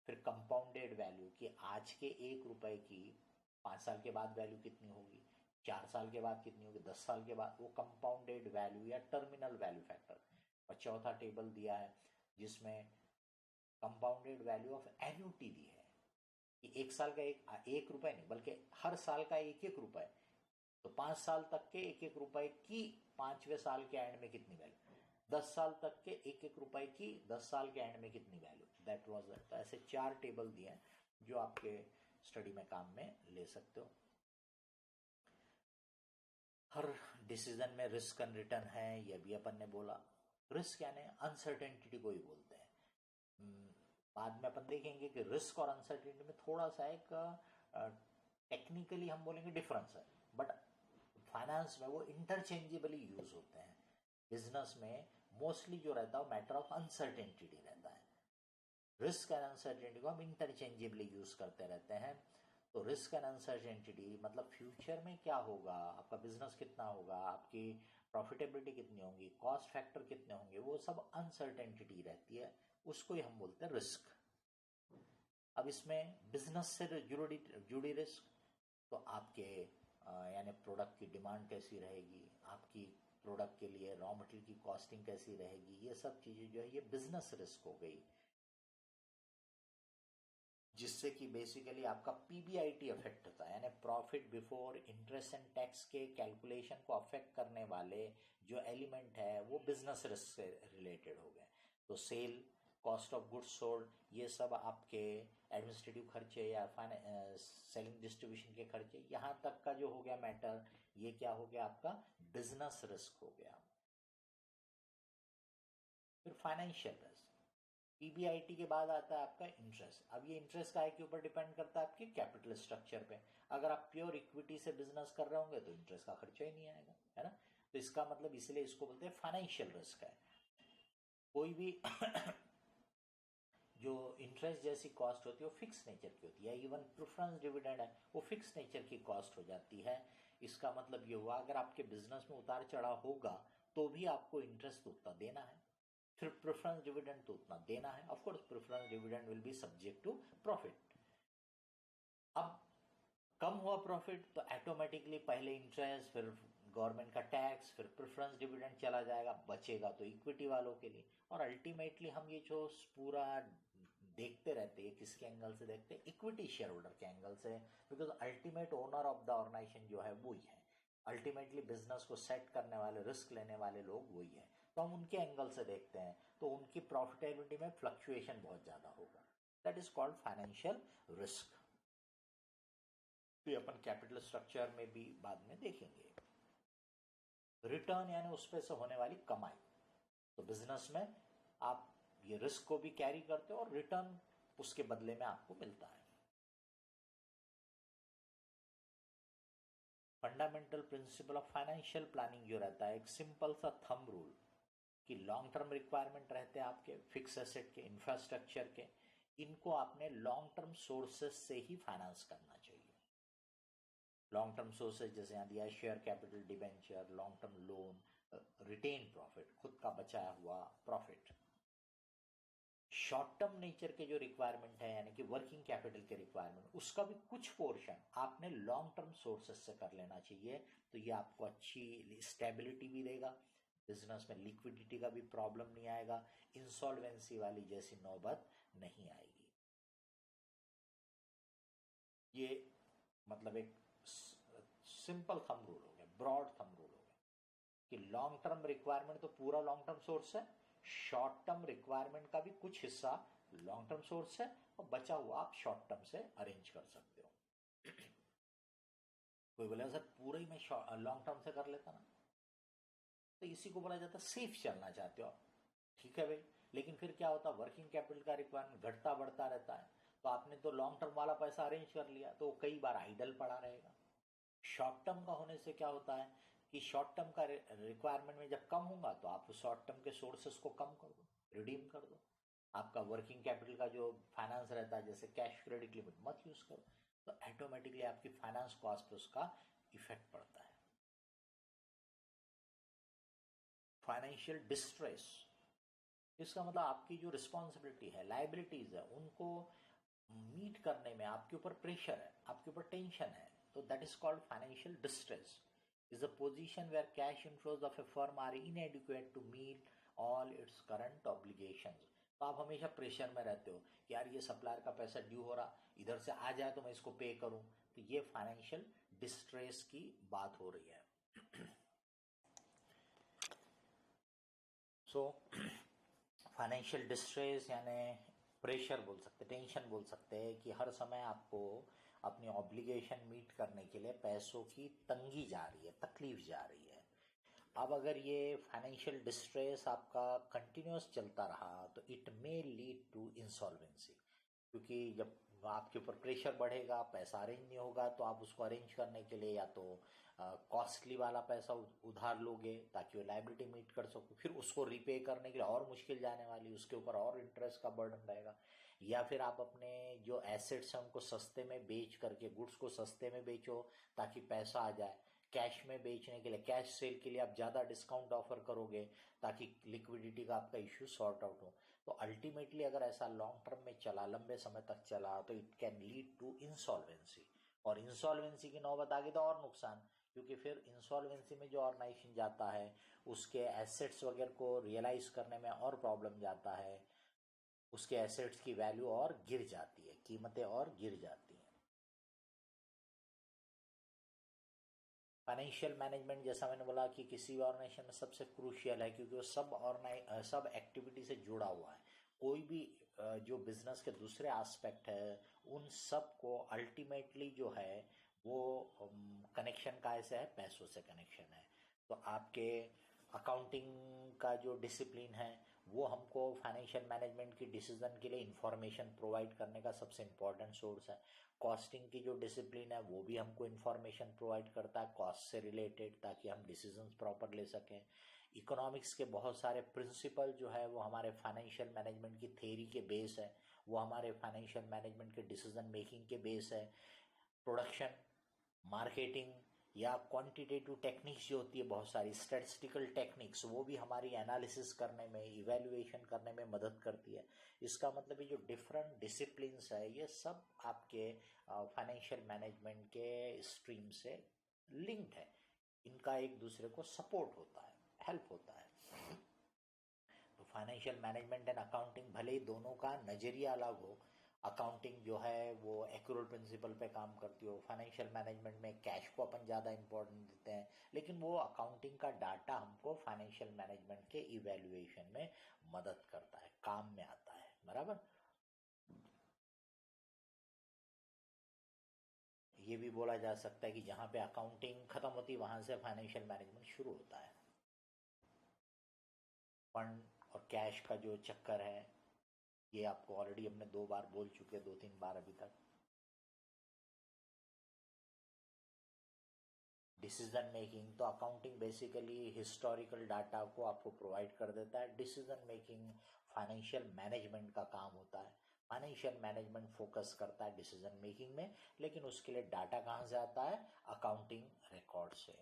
फिर कंपाउंडेड वैल्यू कि आज के 1 रुपए की 5 साल के बाद वैल्यू कितनी होगी, 4 साल के बाद कितनी होगी, 10 साल के बाद, वो कंपाउंडेड वैल्यू या टर्मिनल वैल्यू फैक्टर। और चौथा टेबल दिया है जिसमें कंपाउंडेड वैल्यू ऑफ एन्युटी दी है कि 1 साल का 1 रुपए नहीं, बल्कि हर साल का 1-1 रुपए, तो 5 साल तक के 1-1 रुपए की 5वें साल के एंड में कितनी वैल्यू, 10 साल तक के 1-1 रुपए की 10 साल के एंड में कितनी वैल्यू, दैट वाज दैट। तो ऐसे 4 टेबल दिए हैं जो आपके स्टडी में काम में ले सकते हो। हर डिसीजन में रिस्क एंड रिटर्न है, ये भी अपन ने बोला। रिस्क यानी अनसर्टेनिटी को ही बोलते हैं। बाद में अपन देखेंगे कि रिस्क और अनसर्टेनिटी में थोड़ा सा एक टेक्निकली हम बोलेंगे डिफरेंस है, बट फाइनेंस में वो इंटरचेंजेबली यूज होते हैं। बिजनेस में मोस्टली जो रहता है वो मैटर ऑफ अनसर्टेनिटी रहता है। रिस्क एंड अनसर्टेनिटी को हम इंटरचेंजेबली यूज करते रहते हैं। तो रिस्क एंड अनसर्टेनिटी मतलब फ्यूचर में क्या होगा, आपका बिजनेस कितना होगा, आपकी प्रॉफिटेबिलिटी कितनी होगी, कॉस्ट फैक्टर कितने होंगे, वो सब अनसर्टेनिटी रहती है, उसको ही हम बोलते हैं रिस्क। अब इसमें बिजनेस से जुड़ी रिस्क, तो आपके यानी प्रोडक्ट की डिमांड कैसी रहेगी, आपकी प्रोडक्ट के लिए रॉ मटेरियल की कॉस्टिंग कैसी रहेगी, ये सब चीजें जो है ये बिजनेस रिस्क हो गई, जिससे कि बेसिकली आपका पीबीआईटी अफेक्ट होता है, यानी profit before interest and tax के कैलकुलेशन को अफेक्ट करने वाले जो एलिमेंट है वो बिजनेस रिस्क से रिलेटेड हो गए। तो sale, cost of goods sold, ये सब आपके एडमिनिस्ट्रेटिव खर्चे या सेलिंग डिस्ट्रीब्यूशन के खर्चे, यहाँ तक का जो हो गया मैटर, ये क्या हो गया आपका बिजनेस रिस्क हो गया। फिर फाइनेंशियल रिस्क, पीबीआईटी के बाद आता है आपका इंटरेस्ट। अब ये इंटरेस्ट काय के ऊपर डिपेंड करता है आपके कैपिटल स्ट्रक्चर पे। अगर आप प्योर इक्विटी से बिजनेस कर रहे होंगे तो इंटरेस्ट का खर्चा ही नहीं आएगा, है ना। तो इसका मतलब इसलिए इसको बोलते हैं फाइनेंशियल रिस्क है। कोई भी जो इंटरेस्ट जैसी कॉस्ट होती है वो फिक्स नेचर की होती है, इवन प्रेफरेंस डिविडेंड है वो फिक्स नेचर की कॉस्ट हो जाती है। इसका मतलब ये हुआ अगर आपके बिजनेस में उतार चढ़ाव होगा तो भी आपको इंटरेस्ट उतना देना है, फिर प्रेफरेंस डिविडेंड तो उतना देना है। Of course preference dividend will be subject to profit. अब कम हुआ प्रॉफिट तो ऑटोमेटिकली पहले इंटरेस्ट, फिर गवर्नमेंट का टैक्स, फिर प्रेफरेंस डिविडेंड चला जाएगा, बचेगा तो इक्विटी वालों के लिए। और अल्टीमेटली हम ये जो पूरा देखते रहते हैं, किसके एंगल से देखते हैं? इक्विटी शेयर होल्डर के एंगल से, because ultimate owner of the organisation जो है वो ही है। अल्टीमेटली बिजनेस को सेट करने वाले, रिस्क लेने वाले लोग वही है, तो हम उनके एंगल से देखते हैं, तो उनकी प्रॉफिटेबिलिटी में फ्लक्चुएशन बहुत ज्यादा होगा। That is called financial risk. तो अपन कैपिटल स्ट्रक्चर में भी बाद में देखेंगे। रिटर्न यानी उस पे से होने वाली कमाई। तो बिजनेस में आप ये रिस्क को भी कैरी करते हो और रिटर्न उसके बदले में आपको मिलता है। Fundamental principle of financial planning जो रहता है, एक सिंपल सा थंब रूल कि लॉन्ग टर्म रिक्वायरमेंट रहते हैं आपके फिक्स एसेट के, इंफ्रास्ट्रक्चर के, इनको आपने लॉन्ग टर्म सोर्सेस से ही फाइनेंस करना चाहिए। लॉन्ग टर्म सोर्सेज जैसे यहाँ दिया है, share capital, debenture, long term loan, retained profit, खुद का बचाया हुआ प्रॉफिट। शॉर्ट टर्म नेचर के जो रिक्वायरमेंट है यानी कि वर्किंग कैपिटल के रिक्वायरमेंट, उसका भी कुछ पोर्शन आपने लॉन्ग टर्म सोर्सेज से कर लेना चाहिए। तो ये आपको अच्छी स्टेबिलिटी भी देगा, बिजनेस में लिक्विडिटी का भी प्रॉब्लम नहीं आएगा, इंसॉल्वेंसी वाली जैसी नौबत नहीं आएगी। ये मतलब एक सिंपल थंब रूल हो गया, ब्रॉड थंब रूल हो गया कि लॉन्ग टर्म रिक्वायरमेंट तो पूरा लॉन्ग टर्म सोर्स है, शॉर्ट टर्म रिक्वायरमेंट का भी कुछ हिस्सा लॉन्ग टर्म सोर्स है, और बचा हुआ आप शॉर्ट टर्म से अरेंज कर सकते हो। कोई बोलेगा सर पूरा ही मैं लॉन्ग टर्म से कर लेता ना, तो इसी को बोला जाता है सेफ चलना चाहते हो आप, ठीक है भाई। लेकिन फिर क्या होता है, वर्किंग कैपिटल का रिक्वायरमेंट घटता बढ़ता रहता है, तो आपने तो लॉन्ग टर्म वाला पैसा अरेंज कर लिया, तो कई बार आइडल पड़ा रहेगा। शॉर्ट टर्म का होने से क्या होता है कि शॉर्ट टर्म का रिक्वायरमेंट में जब कम होगा तो आप शॉर्ट टर्म के सोर्सेस को कम कर दो, रिडीम कर दो। आपका वर्किंग कैपिटल का जो फाइनेंस रहता है जैसे कैश क्रेडिट लिमिट मत यूज करो, तो ऑटोमेटिकली आपकी फाइनेंस कॉस्ट पे उसका इफेक्ट पड़ता है। फाइनेंशियल डिस्ट्रेस, इसका मतलब आपकी जो रिस्पॉन्सिबिलिटी है, लाइबिलिटीज है, उनको मीट करने में आपके ऊपर प्रेशर है, आपके ऊपर टेंशन है, तो that is called financial distress. Is a position where cash inflows of a firm are inadequate to meet all its current obligations. तो आप हमेशा प्रेशर में रहते हो कि यार ये सप्लायर का पैसा ड्यू हो रहा, इधर से आ जाए तो मैं इसको पे करूं, तो ये फाइनेंशियल डिस्ट्रेस की बात हो रही है। सो फाइनेंशियल डिस्ट्रेस यानी प्रेशर बोल सकते, टेंशन बोल सकते हैं कि हर समय आपको अपनी ऑब्लिगेशन मीट करने के लिए पैसों की तंगी जा रही है, तकलीफ जा रही है। अब अगर ये फाइनेंशियल डिस्ट्रेस आपका कंटिन्यूस चलता रहा तो it may lead to insolvency, क्योंकि जब आपके ऊपर प्रेशर बढ़ेगा, पैसा अरेंज नहीं होगा, तो आप उसको अरेंज करने के लिए या तो कॉस्टली वाला पैसा उधार लोगे ताकि वो लाइबिलिटी मीट कर सको, फिर उसको रिपे करने के लिए और मुश्किल जाने वाली, उसके ऊपर और इंटरेस्ट का बर्डन रहेगा, या फिर आप अपने जो एसेट्स हैं उनको सस्ते में बेच करके, गुड्स को सस्ते में बेचो ताकि पैसा आ जाए, कैश में बेचने के लिए, कैश सेल के लिए आप ज़्यादा डिस्काउंट ऑफर करोगे ताकि लिक्विडिटी का आपका इश्यू सॉर्ट आउट हो। तो अल्टीमेटली अगर ऐसा लॉन्ग टर्म में चला, लंबे समय तक चला, तो it can lead to insolvency, और इंसॉल्वेंसी की नौबत आ गई तो और नुकसान, क्योंकि फिर इंसॉल्वेंसी में जो ऑर्गेनाइजेशन जाता है उसके एसेट्स वगैरह को रियलाइज करने में और प्रॉब्लम जाता है, उसके एसेट्स की वैल्यू और गिर जाती है, कीमतें और गिर जाती हैं। फाइनेंशियल मैनेजमेंट जैसा मैंने बोला कि किसी भी ऑर्गेनाइजेशन में सबसे क्रूशियल है, क्योंकि वो सब एक्टिविटी से जुड़ा हुआ है। कोई भी जो बिजनेस के दूसरे एस्पेक्ट है उन सब को अल्टीमेटली जो है वो कनेक्शन का ऐसे है, पैसों से कनेक्शन है। तो आपके अकाउंटिंग का जो डिसिप्लिन है वो हमको फाइनेंशियल मैनेजमेंट की डिसीजन के लिए इंफॉर्मेशन प्रोवाइड करने का सबसे इम्पोर्टेंट सोर्स है। कॉस्टिंग की जो डिसिप्लिन है वो भी हमको इन्फॉर्मेशन प्रोवाइड करता है कॉस्ट से रिलेटेड, ताकि हम डिसीजंस प्रॉपर ले सकें। इकोनॉमिक्स के बहुत सारे प्रिंसिपल जो है वो हमारे फाइनेंशियल मैनेजमेंट की थ्योरी के बेस है, वो हमारे फाइनेंशियल मैनेजमेंट के डिसीजन मेकिंग के बेस है। प्रोडक्शन, मार्केटिंग या क्वांटिटेटिव टेक्निक्स जो होती है, बहुत सारी स्टैटिस्टिकल टेक्निक्स, वो भी हमारी एनालिसिस करने में, इवैल्यूएशन करने में मदद करती है। इसका मतलब ये जो डिफरेंट डिसिप्लिन्स है ये सब आपके फाइनेंशियल मैनेजमेंट के स्ट्रीम से लिंक्ड है। इनका एक दूसरे को सपोर्ट होता है, हेल्प होता है। तो फाइनेंशियल मैनेजमेंट एंड अकाउंटिंग भले ही दोनों का नजरिया अलग हो, अकाउंटिंग जो है वो एक्यूरेट प्रिंसिपल पे काम करती हो, फाइनेंशियल मैनेजमेंट में कैश को अपन ज़्यादा इंपॉर्टेंस देते हैं, लेकिन वो अकाउंटिंग का डाटा हमको फाइनेंशियल मैनेजमेंट के इवेल्युएशन में मदद करता है, काम में आता है, बराबर। ये भी बोला जा सकता है कि जहाँ पे अकाउंटिंग खत्म होती है वहाँ से फाइनेंशियल मैनेजमेंट शुरू होता है। फंड और कैश का जो चक्कर है ये आपको ऑलरेडी हमने 2 बार बोल चुके, 2-3 बार अभी तक। डिसीजन मेकिंग, तो अकाउंटिंग बेसिकली हिस्टोरिकल डाटा को आपको प्रोवाइड कर देता है। डिसीजन मेकिंग फाइनेंशियल मैनेजमेंट का काम होता है। फाइनेंशियल मैनेजमेंट फोकस करता है डिसीजन मेकिंग में, लेकिन उसके लिए डाटा कहाँ से आता है? अकाउंटिंग रिकॉर्ड से।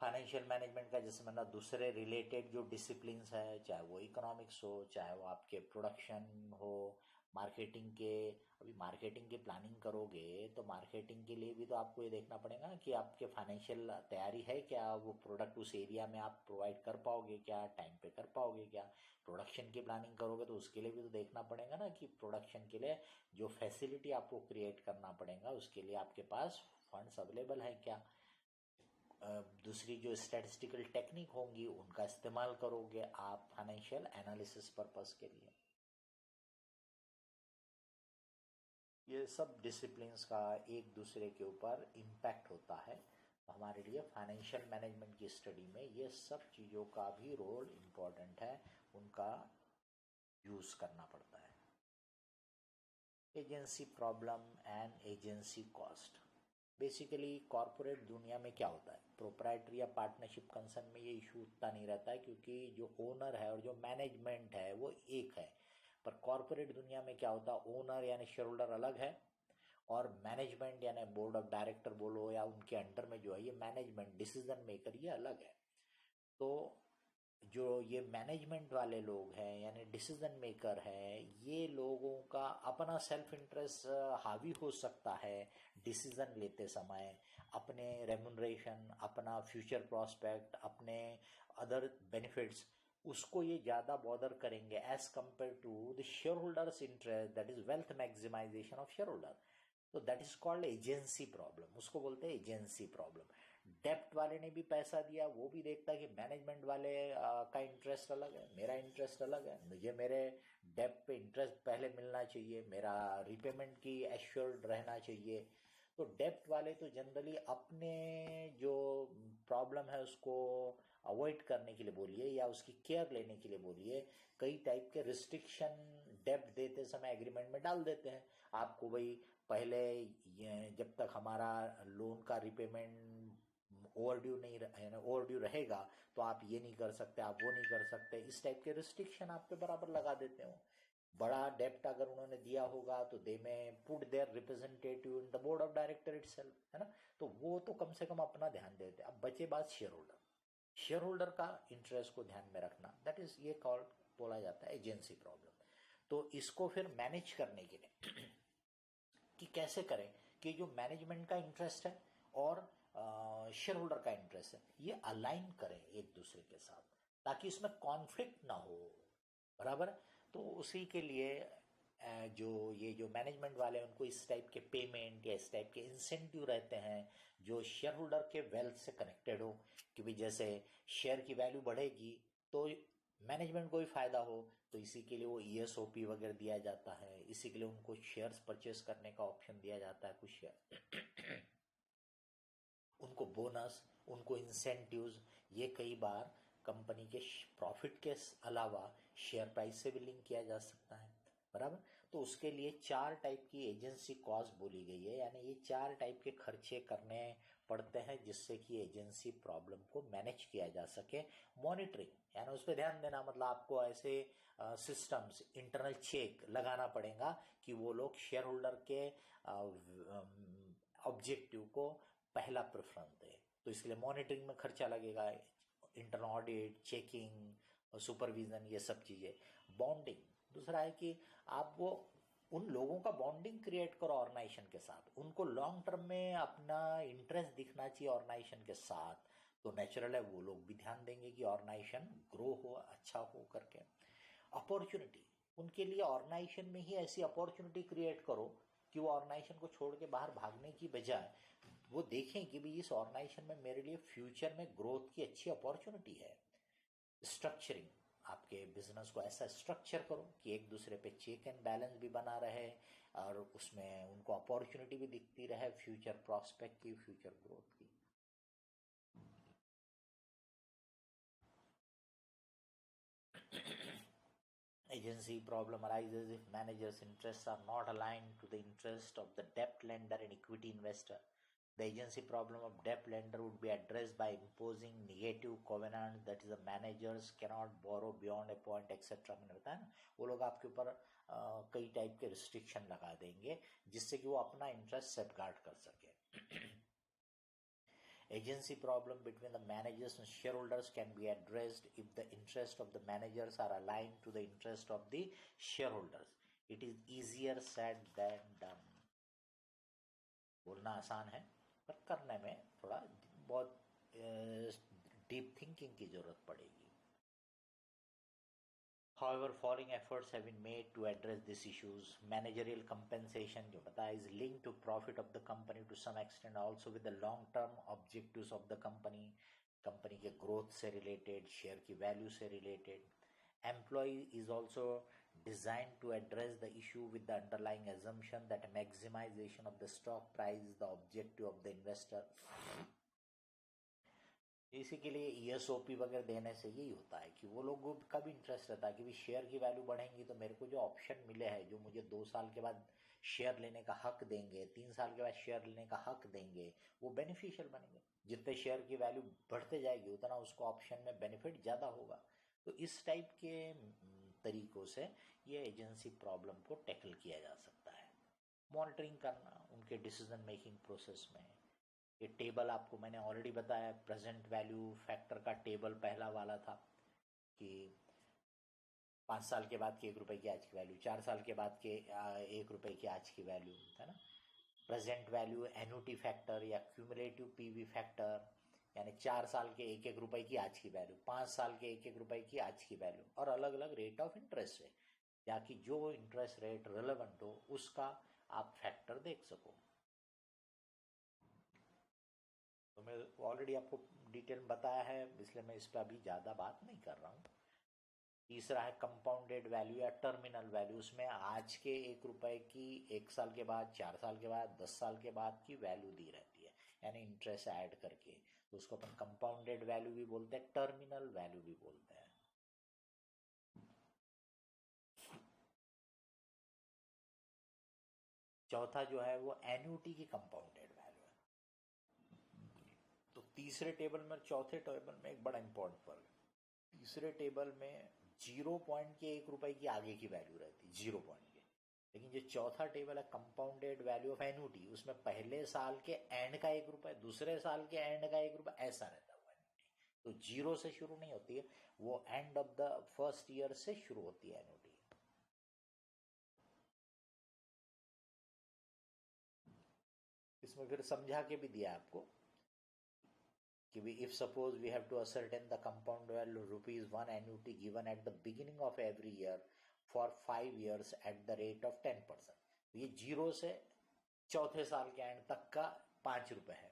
फाइनेंशियल मैनेजमेंट का जैसे मतलब दूसरे रिलेटेड जो डिसिप्लिन्स है, चाहे वो इकोनॉमिक्स हो, चाहे वो आपके प्रोडक्शन हो, मार्केटिंग के, अभी मार्केटिंग की प्लानिंग करोगे तो मार्केटिंग के लिए भी तो आपको ये देखना पड़ेगा कि आपके फाइनेंशियल तैयारी है क्या, वो प्रोडक्ट उस एरिया में आप प्रोवाइड कर पाओगे क्या, टाइम पे कर पाओगे क्या। प्रोडक्शन की प्लानिंग करोगे तो उसके लिए भी तो देखना पड़ेगा ना कि प्रोडक्शन के लिए जो फैसिलिटी आपको क्रिएट करना पड़ेगा उसके लिए आपके पास फंड्स अवेलेबल है क्या। दूसरी जो स्टैटिस्टिकल टेक्निक होंगी उनका इस्तेमाल करोगे आप फाइनेंशियल एनालिसिस पर्पस के लिए। ये सब डिसिप्लिन्स का एक दूसरे के ऊपर इम्पैक्ट होता है। हमारे लिए फाइनेंशियल मैनेजमेंट की स्टडी में ये सब चीज़ों का भी रोल इम्पॉर्टेंट है, उनका यूज़ करना पड़ता है। Agency problem and agency cost. Basically corporate दुनिया में क्या होता है, प्रोप्राइटरी या पार्टनरशिप कंसर्न में ये इशू उतना नहीं रहता है क्योंकि जो ओनर है और जो मैनेजमेंट है वो एक है। पर कॉरपोरेट दुनिया में क्या होता है, ओनर यानी शेयर होल्डर अलग है और मैनेजमेंट यानी बोर्ड ऑफ डायरेक्टर बोलो या उनके अंडर में जो है ये मैनेजमेंट डिसीजन मेकर ये अलग है। तो जो ये मैनेजमेंट वाले लोग हैं यानी डिसीजन मेकर हैं, ये लोगों का अपना सेल्फ इंटरेस्ट हावी हो सकता है डिसीजन लेते समय, अपने रेम्युनरेशन, अपना फ्यूचर प्रोस्पेक्ट, अपने अदर बेनिफिट्स, उसको ये ज़्यादा बॉदर करेंगे as compare to the share holders interest, that is wealth maximisation of share holder. तो that is called agency problem, उसको बोलते हैं एजेंसी प्रॉब्लम। डेप्ट वाले ने भी पैसा दिया, वो भी देखता है कि मैनेजमेंट वाले का इंटरेस्ट अलग है, मेरा इंटरेस्ट अलग है, मुझे मेरे डेप्ट पे इंटरेस्ट पहले मिलना चाहिए, मेरा रिपेमेंट की एश्योर्ड रहना चाहिए। तो डेप्ट वाले तो जनरली अपने जो प्रॉब्लम है उसको अवॉइड करने के लिए बोलिए या उसकी केयर लेने के लिए बोलिए, कई टाइप के रिस्ट्रिक्शन डेप्ट देते समय एग्रीमेंट में डाल देते हैं। आपको भाई पहले जब तक हमारा लोन का रिपेमेंट ओवरड्यू नहीं ओवरड्यू रहेगा तो आप ये नहीं कर सकते, आप वो नहीं कर सकते, इस टाइप के रिस्ट्रिक्शन आप पे बराबर लगा देते हो। बड़ा डेप्ट अगर उन्होंने दिया होगा तो दे में put their representative in the board of director itself, है ना। तो वो तो कम से कम अपना ध्यान देते। अब बचे बात शेयर होल्डर, शेयर होल्डर का इंटरेस्ट को ध्यान में रखना, दैट इज ये कॉल्ड बोला जाता है एजेंसी प्रॉब्लम। तो इसको फिर मैनेज करने के लिए कि कैसे करें कि जो मैनेजमेंट का इंटरेस्ट है और शेयर होल्डर का इंटरेस्ट है ये अलाइन करें एक दूसरे के साथ, ताकि इसमें कॉन्फ्लिक्ट ना हो, बराबर। तो उसी के लिए जो मैनेजमेंट वाले हैं उनको इस टाइप के पेमेंट या इस टाइप के इंसेंटिव रहते हैं जो शेयर होल्डर के वेल्थ से कनेक्टेड हो, कि भाई जैसे शेयर की वैल्यू बढ़ेगी तो मैनेजमेंट को भी फायदा हो, तो इसी के लिए वो ESOP वगैरह दिया जाता है, इसी के लिए उनको शेयर्स परचेस करने का ऑप्शन दिया जाता है कुछ शेयर उनको बोनस, उनको इंसेंटिव्स, ये कई बार कंपनी के प्रॉफिट के अलावा शेयर प्राइस से भी लिंक किया जा सकता है, बराबर। तो उसके लिए 4 टाइप की एजेंसी कॉस्ट बोली गई है, यानी ये 4 टाइप के खर्चे करने पड़ते हैं जिससे कि एजेंसी प्रॉब्लम को मैनेज किया जा सके। मॉनिटरिंग यानी उस पर ध्यान देना, मतलब आपको ऐसे सिस्टम्स इंटरनल चेक लगाना पड़ेगा कि वो लोग शेयर होल्डर के ऑब्जेक्टिव को पहला प्रेफरेंस दे। तो इसके लिए मॉनिटरिंग में खर्चा लगेगा, इंटरनल ऑडिट, चेकिंग और सुपरविजन, ये सब चीज़ें। बॉन्डिंग दूसरा है कि आप वो उन लोगों का बॉन्डिंग क्रिएट करो ऑर्गेनाइजेशन के साथ, उनको लॉन्ग टर्म में अपना इंटरेस्ट दिखना चाहिए ऑर्गेनाइजेशन के साथ, तो नेचुरल है वो लोग भी ध्यान देंगे कि ऑर्गेनाइजेशन ग्रो हो, अच्छा हो करके। अपॉर्चुनिटी, उनके लिए ऑर्गेनाइजेशन में ही ऐसी अपॉर्चुनिटी क्रिएट करो कि वो ऑर्गेनाइजेशन को छोड़ के बाहर भागने की बजाय वो देखें कि भी इस ऑर्गेनाइजेशन में मेरे लिए फ्यूचर में ग्रोथ की अच्छी अपॉर्चुनिटी है। स्ट्रक्चरिंग, आपके बिजनेस को ऐसा स्ट्रक्चर करो कि एक दूसरे पे चेक एंड बैलेंस भी बना रहे और उसमें उनको अपॉर्चुनिटी भी दिखती रहे फ्यूचर प्रॉस्पेक्ट की, फ्यूचर ग्रोथ की। Agency problem arises if managers' interests are not aligned to the interest of the debt lender and equity investor. The agency problem of debt lender would be addressed by imposing negative covenants, that is the managers cannot borrow beyond a point etc. मैंने बताया ना, वो लोग आपके ऊपर कई type के restriction लगा देंगे जिससे कि वो अपना इंटरेस्ट सेफगार्ड कर सके। Agency problem between the managers and shareholders can be addressed if the interest of the managers are aligned to the interest of the shareholders. It is easier said than done. बोलना आसान है पर करने में थोड़ा बहुत डीप थिंकिंग की जरूरत पड़ेगी। However, following efforts have been made to address these issues. Managerial compensation जो बताया is linked to profit of the company to some extent, also with the long-term objectives of the company, company के growth से related, share की value से related. Employee is also designed to address the issue with the underlying assumption that maximization of the stock price is the objective of the investor. इसी के लिए ESOP वगैरह देने से यही होता है कि वो लोगों का भी इंटरेस्ट रहता है कि भी शेयर की वैल्यू बढ़ेंगी तो मेरे को जो ऑप्शन मिले हैं, जो मुझे 2 साल के बाद शेयर लेने का हक देंगे, 3 साल के बाद शेयर लेने का हक देंगे, वो बेनिफिशियल बनेंगे। जितने शेयर की वैल्यू बढ़ते जाएगी उतना उसको ऑप्शन में बेनिफिट ज़्यादा होगा। तो इस टाइप के तरीकों से ये एजेंसी प्रॉब्लम को टैकल किया जा सकता है। मॉनिटरिंग करना उनके डिसीजन मेकिंग प्रोसेस में। ये टेबल आपको मैंने ऑलरेडी बताया, प्रेजेंट वैल्यू फैक्टर का टेबल पहला वाला था कि 5 साल के बाद के 1 रुपए की आज की वैल्यू, 4 साल के बाद के 1 रुपए की आज की वैल्यू, है ना। प्रेजेंट वैल्यू एन्युटी फैक्टर या क्यूमुलेटिव पीवी फैक्टर, यानी 4 साल के 1-1 रुपए की आज की वैल्यू, 5 साल के 1-1 रुपए की आज की वैल्यू, और अलग अलग रेट ऑफ इंटरेस्ट है, या कि जो इंटरेस्ट रेट रिलेवेंट हो उसका आप फैक्टर देख सको। तो मैं ऑलरेडी आपको डिटेल में बताया है, इसलिए मैं इस पर अभी ज़्यादा बात नहीं कर रहा हूँ। तीसरा है कंपाउंडेड वैल्यू या टर्मिनल वैल्यू। उसमें आज के 1 रुपए की 1 साल के बाद, 4 साल के बाद, 10 साल के बाद की वैल्यू दी रहती है, यानी इंटरेस्ट ऐड करके, तो उसको अपन कंपाउंडेड वैल्यू भी बोलते हैं, टर्मिनल वैल्यू भी बोलते हैं। चौथा जो है वो एन्युटी की कंपाउंडेड वैल्यू है। तो तीसरे टेबल में चौथे टेबल में एक बड़ा इंपॉर्टेंट फर्क है। तीसरे टेबल में 0 पॉइंट के 1 रुपए की आगे की वैल्यू रहती है, 0 पॉइंट के, लेकिन जो चौथा टेबल है कंपाउंडेड वैल्यू ऑफ एन्युटी, उसमें पहले साल के एंड का 1 रुपए, दूसरे साल के एंड का 1 रुपए, ऐसा रहता है वो एन्युटी। तो 0 से शुरू नहीं होती है, वो end of the first year से शुरू होती है एन्युटी। इसमें फिर समझा के भी दिया आपको कि if suppose we have to ascertain the compound value ₹1 annuity given at the beginning of every year for 5 years at the rate of 10%, ये 0 से चौथे साल के एंड तक का 5 रुपए है,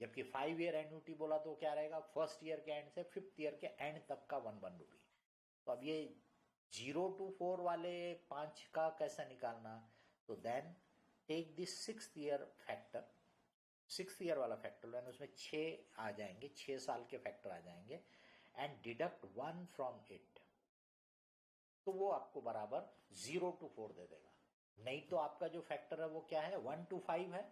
जबकि 5 ईयर एन्यूटी बोला तो क्या रहेगा, फर्स्ट ईयर के एंड से 5th ईयर के एंड तक का 1 रुपी। तो अब ये 0 to 4 वाले 5 का कैसा निकालना, तो then take this 6th year factor, 6th year वाला फैक्टर, यानी उसमें 6 आ जाएंगे, 6 साल के फैक्टर आ जाएंगे, एंड डिडक्ट 1 फ्रॉम इट, तो वो आपको बराबर 0 to 4 दे देगा। नहीं तो आपका जो फैक्टर है वो क्या है, 1 to 5 है,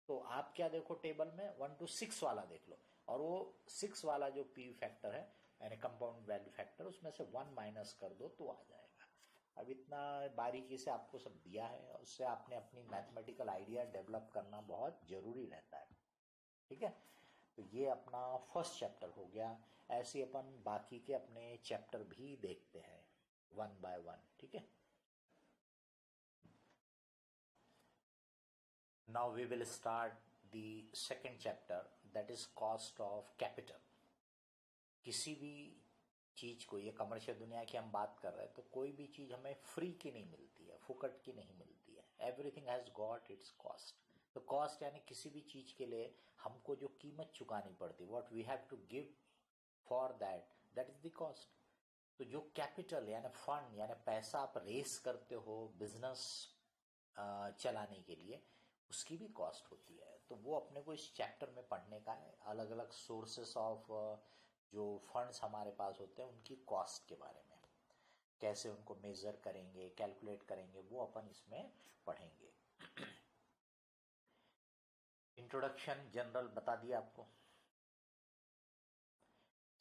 तो आप क्या देखो टेबल में 1 to 6 वाला देख लो, और वो 6 वाला जो पी फैक्टर है यानी कंपाउंड वैल्यू फैक्टर, उसमें से 1 माइनस कर दो तो आ जाएगा। अब इतना बारीकी से आपको सब दिया है, उससे आपने अपनी मैथमेटिकल आइडिया डेवलप करना बहुत जरूरी रहता है, ठीक है। तो ये अपना फर्स्ट चैप्टर हो गया। ऐसे अपन बाकी के अपने चैप्टर भी देखते हैं 1 by 1, ठीक है। Now we will start the second chapter, that is cost of capital. किसी भी चीज को, ये कमर्शियल दुनिया की हम बात कर रहे हैं, तो कोई भी चीज हमें फ्री की नहीं मिलती है, फुकट की नहीं मिलती है. Everything has got its cost. तो कॉस्ट यानी किसी भी चीज के लिए हमको जो कीमत चुकानी पड़ती है, what we have to give for that is the cost. तो जो कैपिटल यानी फंड यानी पैसा आप रेस करते हो बिजनेस चलाने के लिए, उसकी भी कॉस्ट होती है. तो वो अपने को इस चैप्टर में पढ़ने का है. अलग अलग सोर्सेस ऑफ जो फंड्स हमारे पास होते हैं उनकी कॉस्ट के बारे में, कैसे उनको मेजर करेंगे, कैलकुलेट करेंगे, वो अपन इसमें पढ़ेंगे. इंट्रोडक्शन जनरल बता दिया आपको.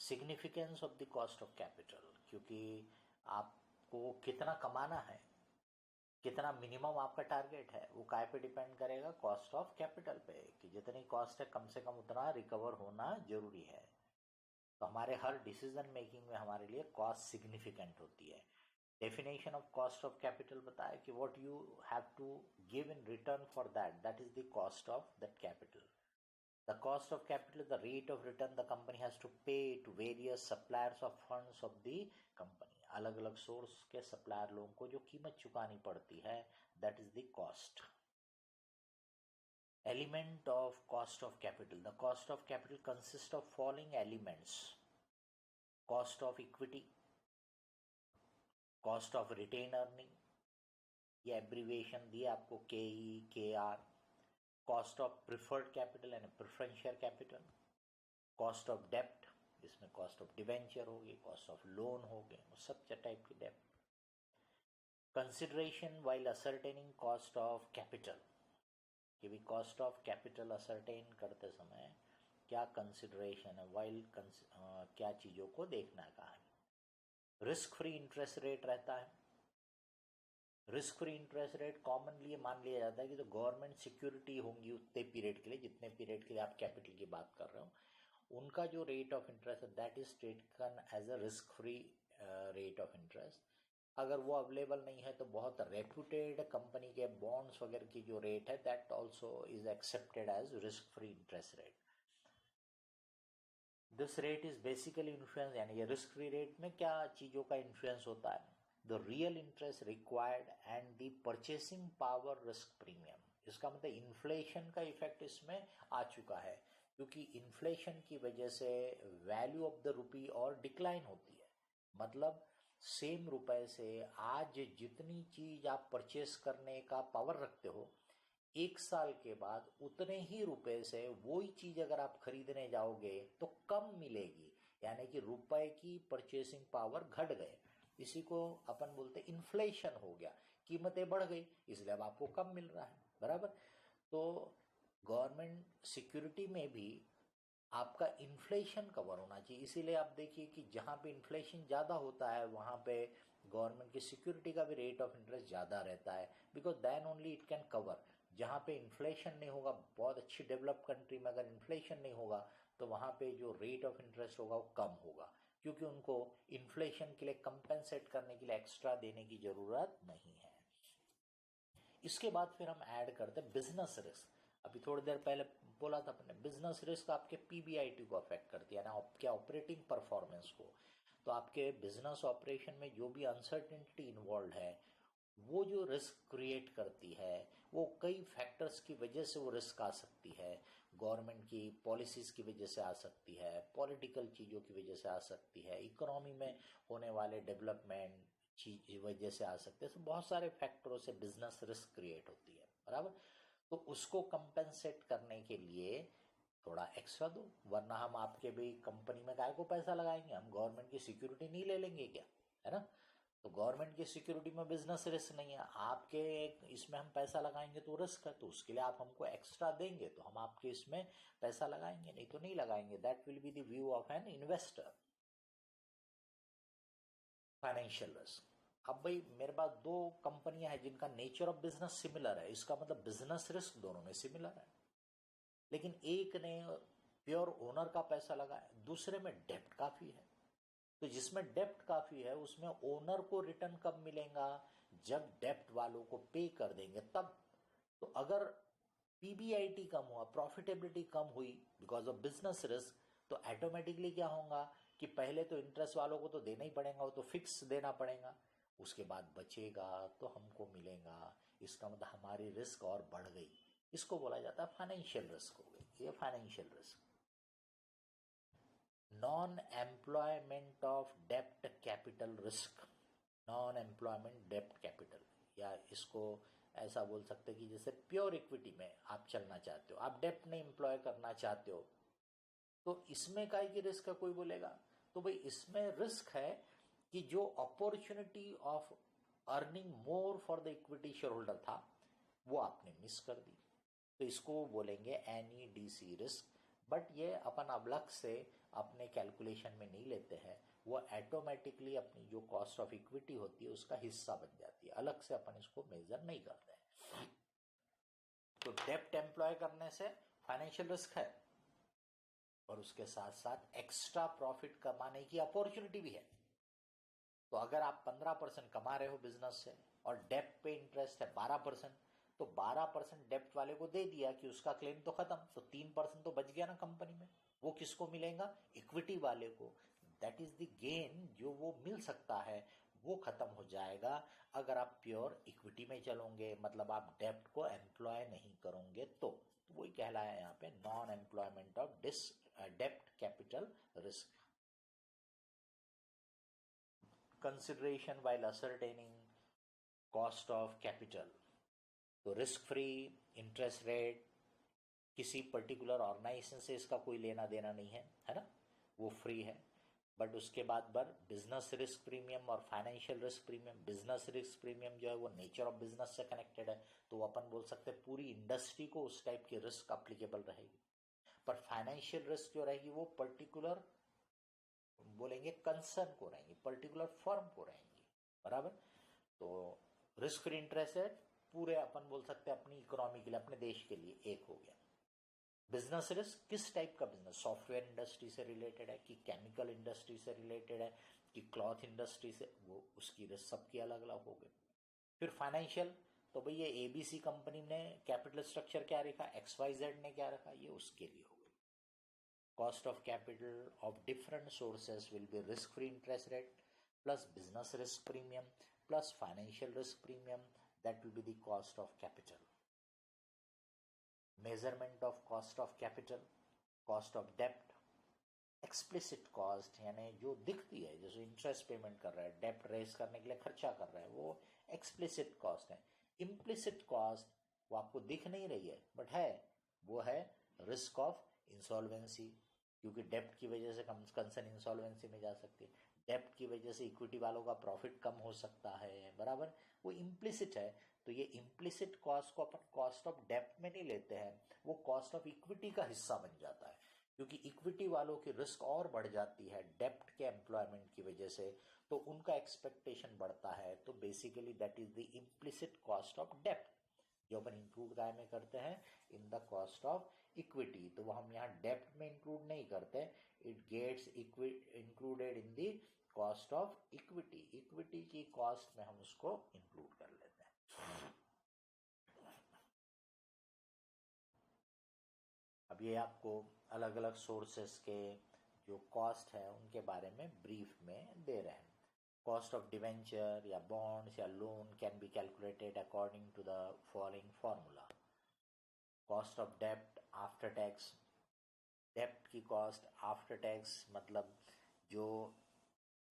Significance of the cost of capital, क्योंकि आपको कितना कमाना है, कितना मिनिमम आपका टारगेट है, वो काय पे डिपेंड करेगा, कॉस्ट ऑफ कैपिटल पे, कि जितनी कॉस्ट है कम से कम उतना रिकवर होना जरूरी है. तो हमारे हर डिसीजन मेकिंग में हमारे लिए कॉस्ट सिग्निफिकेंट होती है. Definition of cost of capital बताया कि what you have to give in return for that is the cost of that capital. The cost of capital is the rate of return the company has to pay to various suppliers of funds of the company. अलग अलग source के supplier लोगों को जो कीमत चुकानी पड़ती है, that is the cost. Element of cost of capital. The cost of capital consists of following elements: cost of equity, cost of retained earning, ये एब्रीविएशन दिए आपको KE, KR. Cost of preferred capital यानी preferential capital, cost of डेप्ट, इसमें cost of debenture होगी, cost of loan हो गए, वो सब टाइप की डेप्ट. Consideration while ascertaining cost of capital, कि भी कॉस्ट ऑफ कैपिटल असर्टेन करते समय क्या कंसिडरेशन है, वाइल क्या चीज़ों को देखना का है. रिस्क फ्री इंटरेस्ट रेट रहता है. Risk free interest rate commonly मान लिया जाता है कि तो गवर्नमेंट सिक्योरिटी होंगी उतने पीरियड के लिए, जितने पीरियड के लिए आप कैपिटल की बात कर रहे हो, उनका जो रेट ऑफ इंटरेस्ट है that is taken as a risk free rate of interest. अगर वो अवेलेबल नहीं है तो बहुत रेप्यूटेड कंपनी के बॉन्ड्स वगैरह की जो रेट है that also is accepted as risk free interest rate. This rate is basically influence, यानी ये रिस्क फ्री रेट में क्या चीज़ों का इन्फ्लुएंस होता है, the real interest required and the purchasing power risk premium. इसका मतलब इन्फ्लेशन का इफेक्ट इसमें आ चुका है, क्योंकि इन्फ्लेशन की वजह से वैल्यू ऑफ द रुपी और डिक्लाइन होती है. मतलब सेम रुपए से आज जितनी चीज आप परचेस करने का पावर रखते हो, एक साल के बाद उतने ही रुपए से वही चीज अगर आप खरीदने जाओगे तो कम मिलेगी, यानी कि रुपए की परचेसिंग पावर घट गए. इसी को अपन बोलते इन्फ्लेशन हो गया, कीमतें बढ़ गई इसलिए अब आपको कम मिल रहा है, बराबर. तो गवर्नमेंट सिक्योरिटी में भी आपका इन्फ्लेशन कवर होना चाहिए. इसीलिए आप देखिए कि जहाँ पे इन्फ्लेशन ज़्यादा होता है वहाँ पे गवर्नमेंट की सिक्योरिटी का भी रेट ऑफ इंटरेस्ट ज़्यादा रहता है, because then only it can cover. जहाँ पे इन्फ्लेशन नहीं होगा, बहुत अच्छी डेवलप कंट्री में अगर इन्फ्लेशन नहीं होगा तो वहाँ पे जो रेट ऑफ इंटरेस्ट होगा वो कम होगा, क्योंकि उनको इन्फ्लेशन के लिए कंपेंसेट करने के लिए एक्स्ट्रा देने की जरूरत नहीं है. इसके बाद फिर हम ऐड करते हैं बिजनेस रिस्क. अभी थोड़ी देर पहले बोला था अपने, बिजनेस रिस्क आपके PBIT को अफेक्ट करती है ना, आपके ऑपरेटिंग परफॉर्मेंस को. तो आपके बिजनेस ऑपरेशन में जो भी अनसर्टेनिटी इन्वॉल्व है वो जो रिस्क क्रिएट करती है, वो कई फैक्टर्स की वजह से वो रिस्क आ सकती है. गवर्नमेंट की पॉलिसीज की वजह से आ सकती है, पॉलिटिकल चीज़ों की वजह से आ सकती है, इकोनॉमी में होने वाले डेवलपमेंट चीज वजह से आ सकते हैं. तो बहुत सारे फैक्टरों से बिजनेस रिस्क क्रिएट होती है, बराबर. तो उसको कंपेंसेट करने के लिए थोड़ा एक्स्ट्रा दो, वरना हम आपके भी कंपनी में काय को पैसा लगाएंगे, हम गवर्नमेंट की सिक्योरिटी नहीं ले लेंगे क्या, है ना. तो गवर्नमेंट की सिक्योरिटी में बिजनेस रिस्क नहीं है, आपके इसमें हम पैसा लगाएंगे तो रिस्क है, तो उसके लिए आप हमको एक्स्ट्रा देंगे तो हम आपके इसमें पैसा लगाएंगे, नहीं तो नहीं लगाएंगे. That will be the view of an investor. Financial risk. अब भाई मेरे पास दो कंपनियां हैं जिनका नेचर ऑफ बिजनेस सिमिलर है, इसका मतलब बिजनेस रिस्क दोनों में सिमिलर है, लेकिन एक ने प्योर ओनर का पैसा लगाया, दूसरे में डेप्ट काफी है. तो जिसमें डेप्ट काफी है उसमें ओनर को रिटर्न कब मिलेगा, जब डेप्ट वालों को पे कर देंगे तब. तो अगर पीबीआईटी कम हुआ, प्रॉफिटेबिलिटी कम हुई बिकॉज ऑफ बिजनेस रिस्क, तो ऑटोमेटिकली क्या होगा कि पहले तो इंटरेस्ट वालों को तो देना ही पड़ेगा, वो तो फिक्स देना पड़ेगा, उसके बाद बचेगा तो हमको मिलेगा, इसका मतलब हमारी रिस्क और बढ़ गई। इसको बोला जाता है फाइनेंशियल रिस्क हो गई, ये financial risk. Non employment of डेप्ट कैपिटल रिस्क, नॉन एम्प्लॉयमेंट डेप्ट कैपिटल, या इसको ऐसा बोल सकते हैं कि जैसे प्योर इक्विटी में आप चलना चाहते हो, आप डेप्ट नहीं एम्प्लॉय करना चाहते हो, तो इसमें काय की रिस्क है कोई बोलेगा, तो भाई इसमें रिस्क है कि जो opportunity of earning more for the equity share holder था वो आपने मिस कर दी, तो इसको बोलेंगे NEDC रिस्क। बट ये अपन अलग से अपने कैलकुलेशन में नहीं लेते हैं, वो ऑटोमेटिकली अपनी जो कॉस्ट ऑफ इक्विटी होती है उसका हिस्सा बन जाती है, अलग से अपन इसको मेजर नहीं करते हैं। तो डेप्ट एम्प्लॉय करने से फाइनेंशियल रिस्क है और उसके साथ साथ एक्स्ट्रा प्रॉफिट कमाने की अपॉर्चुनिटी भी है। तो अगर आप 15% कमा रहे हो बिजनेस से और डेप्ट पे इंटरेस्ट है 12%, तो 12% डेप्ट वाले को दे दिया कि उसका क्लेम तो खत्म, तो 3% तो बच गया ना कंपनी में, वो किसको मिलेगा, इक्विटी वाले को। दैट इज द गेन जो वो मिल सकता है, वो खत्म हो जाएगा अगर आप प्योर इक्विटी में चलोगे, मतलब आप डेप्ट को एम्प्लॉय नहीं करोगे, तो वही कहलाया यहाँ पे नॉन एम्प्लॉयमेंट ऑफ डेप्ट capital risk. Consideration while ascertaining cost of capital, तो रिस्क फ्री इंटरेस्ट रेट किसी पर्टिकुलर ऑर्गेनाइजेशन से इसका कोई लेना देना नहीं है ना, वो फ्री है। बट उसके बाद बिजनेस रिस्क प्रीमियम और financial risk premium, business risk premium जो है वो नेचर ऑफ बिजनेस से कनेक्टेड है, तो वो अपन बोल सकते हैं पूरी इंडस्ट्री को उस टाइप की रिस्क अप्लीकेबल रहेगी। पर फाइनेंशियल रिस्क जो रहेगी वो पर्टिकुलर बोलेंगे कंसर्न को रहेंगी, पर्टिकुलर फर्म को रहेंगी, बराबर। तो रिस्क फ्री इंटरेस्ट है पूरे अपन बोल सकते हैं अपनी इकोनॉमी के लिए, अपने देश के लिए एक हो गया। बिजनेस रिस्क किस टाइप का बिजनेस, सॉफ्टवेयर इंडस्ट्री से रिलेटेड है कि केमिकल इंडस्ट्री से रिलेटेड है कि क्लॉथ इंडस्ट्री से, वो उसकी रिस्क सबकी अलग अलग हो गई। फिर फाइनेंशियल, तो भाई ये ABC कंपनी ने कैपिटल स्ट्रक्चर क्या रखा, XYZ ने क्या रखा, ये उसके लिए हो गई। Cost of capital of different sources will be risk-free interest rate plus business risk premium plus financial risk premium, that will be the cost of capital. Measurement of cost of capital, cost of debt, explicit cost यानी जो दिखती है, जैसे interest payment कर रहा है, डेप्ट race करने के लिए खर्चा कर रहा है, वो एक्सप्लिसिट कॉस्ट है। इम्प्लिसिट कॉस्ट वो आपको दिख नहीं रही है बट है, वो है रिस्क ऑफ इंसॉल्वेंसी, क्योंकि डेप्ट की वजह से कंसर्न इंसॉल्वेंसी में जा सकती है, डेप्ट की वजह से इक्विटी वालों का प्रॉफिट कम हो सकता है, बराबर, वो इम्प्लिसिट है। तो ये इम्प्लिसिट कॉस्ट को अपन कॉस्ट ऑफ डेप्ट में नहीं लेते हैं, वो कॉस्ट ऑफ इक्विटी का हिस्सा बन जाता है, क्योंकि इक्विटी वालों की रिस्क और बढ़ जाती है डेप्ट के एम्प्लॉयमेंट की वजह से, तो उनका एक्सपेक्टेशन बढ़ता है, तो basically that is the implicit cost of डेप्ट जो अपन इंक्लूड काय में करते हैं in the cost of equity, तो वो हम यहाँ डेप्ट में इंक्लूड नहीं करते, it gets included in the cost of equity, equity की कॉस्ट में हम उसको इंक्लूड कर लेते हैं। अब ये आपको अलग अलग सोर्सेस के जो कॉस्ट है उनके बारे में ब्रीफ में दे रहे हैं। कॉस्ट ऑफ डिवेंचर या बॉन्ड्स या loan can be calculated according to the following formula. Cost of dept after tax, डेप्ट की कॉस्ट आफ्टर टैक्स मतलब जो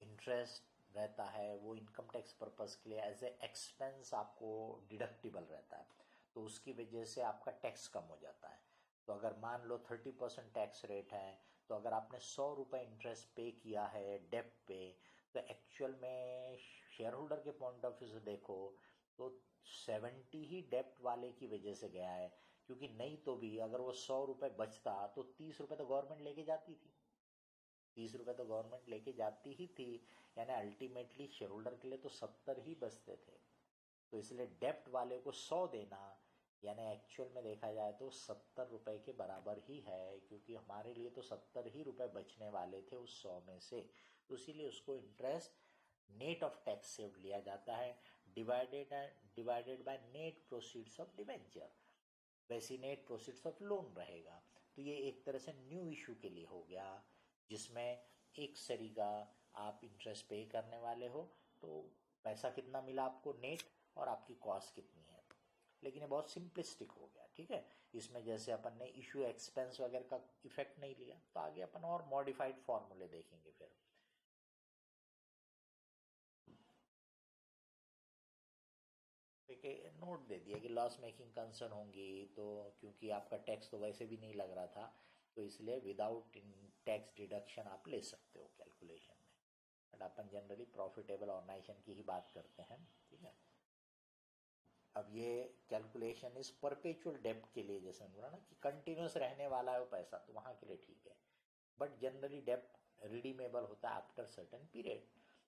इंटरेस्ट रहता है वो इनकम टैक्स पर्पस के लिए एज ए एक्सपेंस आपको डिडक्टिबल रहता है, तो उसकी वजह से आपका टैक्स कम हो जाता है। तो अगर मान लो 30% टैक्स रेट है, तो अगर आपने 100 रुपये इंटरेस्ट पे किया है डेप्ट पे, तो एक्चुअल में शेयर होल्डर के पॉइंट ऑफ व्यू से देखो तो 70 ही डेप्ट वाले की वजह से गया है, क्योंकि नहीं तो भी अगर वो 100 रुपये बचता तो 30 रुपये तो गवर्नमेंट लेके जाती थी, 30 रुपये तो गवर्नमेंट लेके जाती ही थी, यानी अल्टीमेटली शेयर होल्डर के लिए तो 70 ही बचते थे। तो इसलिए डेप्ट वाले को 100 देना यानी एक्चुअल में देखा जाए तो 70 रुपये के बराबर ही है, क्योंकि हमारे लिए तो 70 ही रुपये बचने वाले थे उस 100 में से, तो इसीलिए उसको इंटरेस्ट नेट ऑफ टैक्स से लिया जाता है, divided by net proceeds of debenture. वैसी नेट प्रोसीड्स ऑफ लोन रहेगा। तो ये एक तरह से न्यू इशू के लिए हो गया, जिसमें एक सरी का आप इंटरेस्ट पे करने वाले हो, तो पैसा कितना मिला आपको नेट और आपकी कॉस्ट कितनी है। लेकिन ये बहुत सिंपलिस्टिक हो गया, ठीक है। इसमें जैसे अपन ने इशू एक्सपेंस वगैरह का इफेक्ट नहीं लिया, तो आगे अपन और मॉडिफाइड फॉर्मूले देखेंगे फिर। नोट दे दिया कि लॉस मेकिंग कंसर्न होंगी, तो क्योंकि आपका टैक्स तो वैसे भी नहीं लग रहा था, तो इसलिए विदाउट टैक्स डिडक्शन आप ले सकते हो कैलकुलेशन में। बट अपन जनरली प्रॉफिटेबल ऑर्गेनाइजेशन की ही बात करते हैं, ठीक है। अब ये कैलकुलेशन इस परपेचुअल डेप्ट के लिए, जैसे बोला ना कि कंटिन्यूस रहने वाला है वो पैसा, तो वहाँ के लिए ठीक है। बट जनरली डेप्ट रिडीमेबल होता है आफ्टर सर्टेन पीरियड,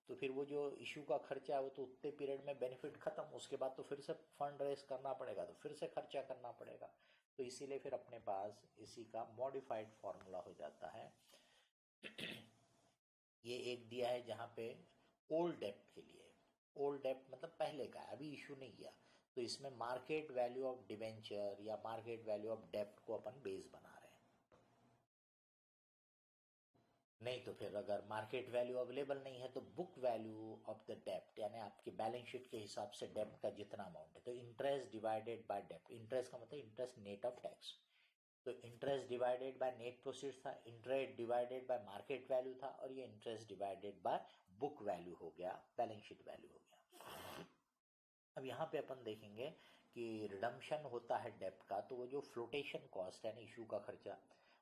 तो फिर वो जो इशू का खर्चा है वो तो उतने पीरियड में बेनिफिट खत्म, उसके बाद तो फिर से फंड रेस करना पड़ेगा, तो फिर से खर्चा करना पड़ेगा। तो इसीलिए फिर अपने पास इसी का मॉडिफाइड फॉर्मूला हो जाता है। ये एक दिया है जहाँ पे ओल्ड डेप्ट के लिए, ओल्ड डेप्ट मतलब पहले का है, अभी इशू नहीं किया, तो इसमें मार्केट वैल्यू ऑफ डिवेंचर या मार्केट वैल्यू ऑफ डेप्ट को अपन बेस बना रहे हैं। नहीं तो फिर अगर मार्केट वैल्यू अवेलेबल नहीं है तो बुक वैल्यू ऑफ द डेप्ट, यानी आपकी बैलेंस शीट के हिसाब से डेप्ट का जितना अमाउंट है, तो इंटरेस्ट डिवाइडेड बाय डेप्ट, इंटरेस्ट का मतलब इंटरेस्ट नेट ऑफ टैक्स, तो interest divided by net proceeds था, interest divided by market value था, और ये interest divided by book value हो गया, बैलेंस शीट वैल्यू हो गया। अब यहाँ पे अपन देखेंगे कि रिडम्पशन होता है डेप्ट का, तो वो जो फ्लोटेशन कॉस्ट है ना, इशू का खर्चा,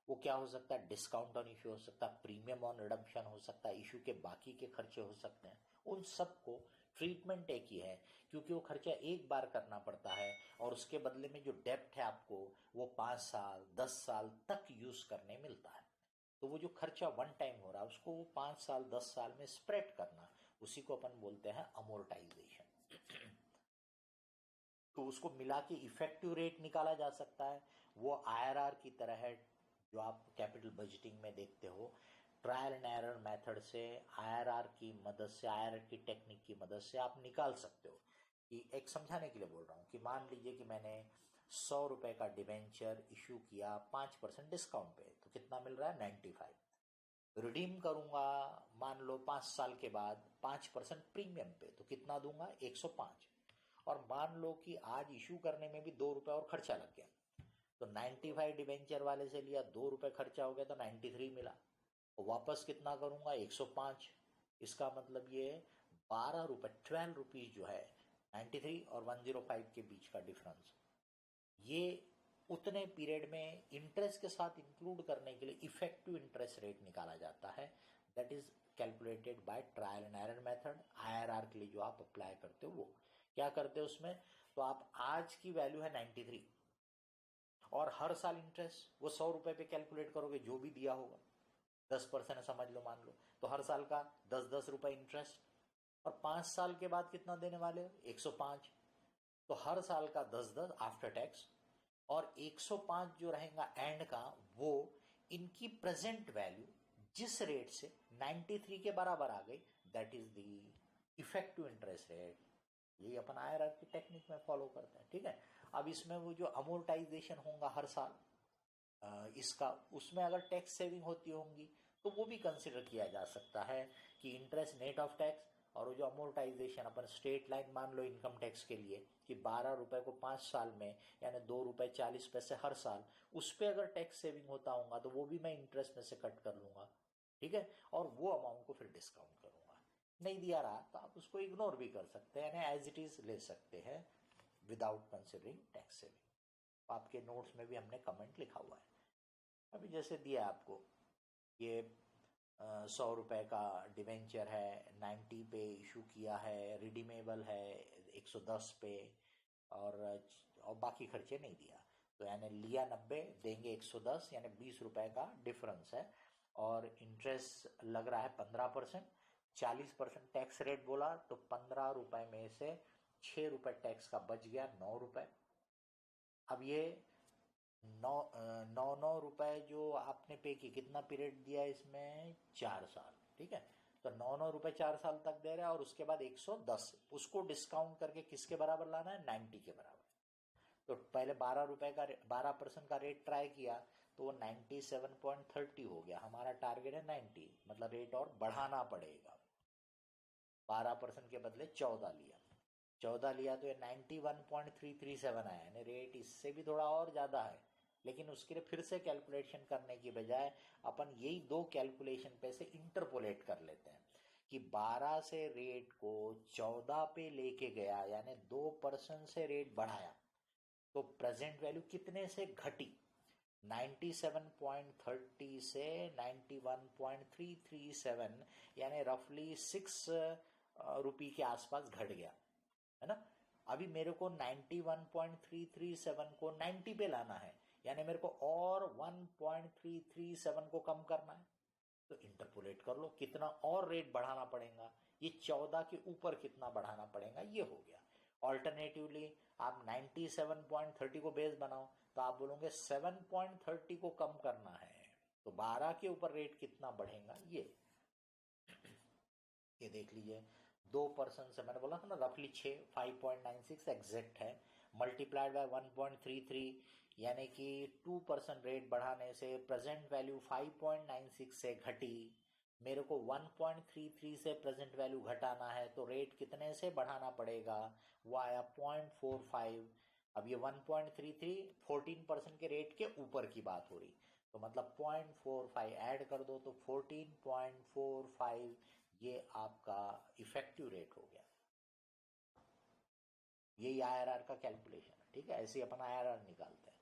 वो क्या हो सकता है, डिस्काउंट ऑन इशू हो सकता है, प्रीमियम ऑन रिडम्पशन हो सकता है, इशू के बाकी के खर्चे हो सकते हैं। उन सबको ट्रीटमेंट एक ही है, क्योंकि वो खर्चा एक बार करना पड़ता है, और उसके बदले में जो डेप्ट है आपको वो 5 साल 10 साल तक यूज करने मिलता है। तो वो जो खर्चा वन टाइम हो रहा है उसको वो 5 साल 10 साल में स्प्रेड करना, उसी को अपन बोलते हैं अमोर्टाइजेशन। तो उसको मिला के इफेक्टिव रेट निकाला जा सकता है, वो आईआरआर की तरह है, जो आप कैपिटल बजटिंग में देखते हो। ट्रायल एंड एरर मेथड से, आईआरआर की मदद से, आईआरआर की टेक्निक की मदद से आप निकाल सकते हो। कि एक समझाने के लिए बोल रहा हूँ कि मान लीजिए कि मैंने 100 रुपए का डिवेंचर इशू किया 5% डिस्काउंट पे, तो कितना मिल रहा है 95। रिडीम करूंगा मान लो 5 साल के बाद 5% प्रीमियम पे, तो कितना दूंगा 105। और मान लो कि आज इशू करने में भी 2 रुपए और खर्चा लग गया, तो 95 डिवेंचर वाले से लिया, 2 रुपए खर्चा हो गया तो 93 मिला, और वापस कितना करूंगा 105। इसका मतलब ये 12 रुपए 12 रुपीज जो है 93 और 105 के बीच का डिफरेंस, ये उतने पीरियड में इंटरेस्ट के साथ इंक्लूड करने के लिए इफेक्टिव इंटरेस्ट रेट निकाला जाता है। That is calculated by trial and error method. IRR के लिए जो आप अप्लाई करते हो, वो क्या करते हो उसमें, तो आप आज की वैल्यू है 93, और हर साल इंटरेस्ट वो 100 रुपए पे कैलकुलेट करोगे जो भी दिया होगा, 10% समझ लो, मान लो, तो हर साल का 10-10 रुपए इंटरेस्ट, और 5 साल के बाद कितना देने वाले हो 105, तो हर साल का 10-10 आफ्टर टैक्स, और 105 जो रहेगा एंड का, वो इनकी प्रेजेंट वैल्यू जिस रेट से 93 के बराबर आ गई, that is the effective interest rate. यही अपन आईआरआर की टेक्निक में फॉलो करते हैं, ठीक है। अब इसमें वो जो अमोर्टाइजेशन होगा हर साल, इसका उसमें अगर टैक्स सेविंग होती होंगी तो वो भी कंसिडर किया जा सकता है कि इंटरेस्ट नेट ऑफ टैक्स, और वो जो अमोर्टाइजेशन अपन स्ट्रेट लाइन मान लो इनकम टैक्स के लिए कि 12 रुपए को 5 साल में, यानी 2 रुपए 40 पैसे हर साल, उस पर अगर टैक्स सेविंग होता होगा तो वो भी मैं इंटरेस्ट में से कट कर लूंगा, ठीक है, और वो अमाउंट को फिर डिस्काउंट करूंगा। नहीं दिया रहा तो आप उसको इग्नोर भी कर सकते हैं, यानी एज इट इज ले सकते हैं विदाउट कंसिडरिंग टैक्स सेविंग। आपके नोट्स में भी हमने कमेंट लिखा हुआ है। अभी जैसे दिया आपको, ये 100 रुपए का डिवेंचर है, 90 पे इशू किया है, रिडीमेबल है 110 पे, और बाकी खर्चे नहीं दिया, तो यानी लिया 90 देंगे 110, यानी 20 रुपए का डिफरेंस है, और इंटरेस्ट लग रहा है 15%, 40% टैक्स रेट बोला, तो 15 रुपए में से 6 रुपए टैक्स का बच गया 9 रुपए। अब ये 9 रुपए जो आपने पे की, कितना पीरियड दिया इसमें 4 साल, ठीक है, तो 9 रुपए 4 साल तक दे रहा है, और उसके बाद 110 उसको डिस्काउंट करके किसके बराबर लाना है 90 के बराबर। तो पहले 12 रुपए का 12% का रेट ट्राई किया तो वो 97.30 हो गया। हमारा टारगेट है 90, मतलब रेट और बढ़ाना पड़ेगा। 12% के बदले 14 लिया, 14 लिया तो ये 91.337 आया, यानी रेट इससे भी थोड़ा और ज़्यादा है। लेकिन उसके लिए फिर से कैलकुलेशन करने की बजाय अपन यही दो कैलकुलेशन पे से इंटरपोलेट कर लेते हैं कि 12 से रेट को 14 पे लेके गया, यानी 2% से रेट बढ़ाया, तो प्रेजेंट वैल्यू कितने से घटी? 97.30 से 91.337, यानी रफली 6 रुपये के आसपास घट गया, है ना। अभी मेरे को 91.337 को 90 पे लाना है, यानी मेरे को और 1.337 को कम करना है। तो इंटरपोलेट कर लो कितना और रेट बढ़ाना पड़ेगा, ये 14 के ऊपर कितना बढ़ाना पड़ेगा, ये हो गया। ऑल्टरनेटिवली आप 97.30 को बेस बनाओ तो आप बोलोगे 7.30 को कम करना है, तो 12 के ऊपर रेट कितना बढ़ेगा, ये देख लीजिए। 2% से मैंने बोला था ना रफली 5.96 एग्जैक्ट है, मल्टीप्लाइड बाय 1.33, यानी कि 2% रेट बढ़ाने से प्रेजेंट वैल्यू 5.96 से घटी। मेरे को 1.33 से प्रेजेंट वैल्यू घटाना है, तो रेट कितने से बढ़ाना पड़ेगा? वो आया 0.45। अब ये 1.33 14% के रेट के ऊपर की बात हो रही, तो मतलब 0.45 ऐड कर दो तो 14.45 ये आपका इफेक्टिव रेट हो गया। यही आईआरआर का कैलकुलेशन है, ठीक है। ऐसे ही अपन आईआरआर निकालते हैं।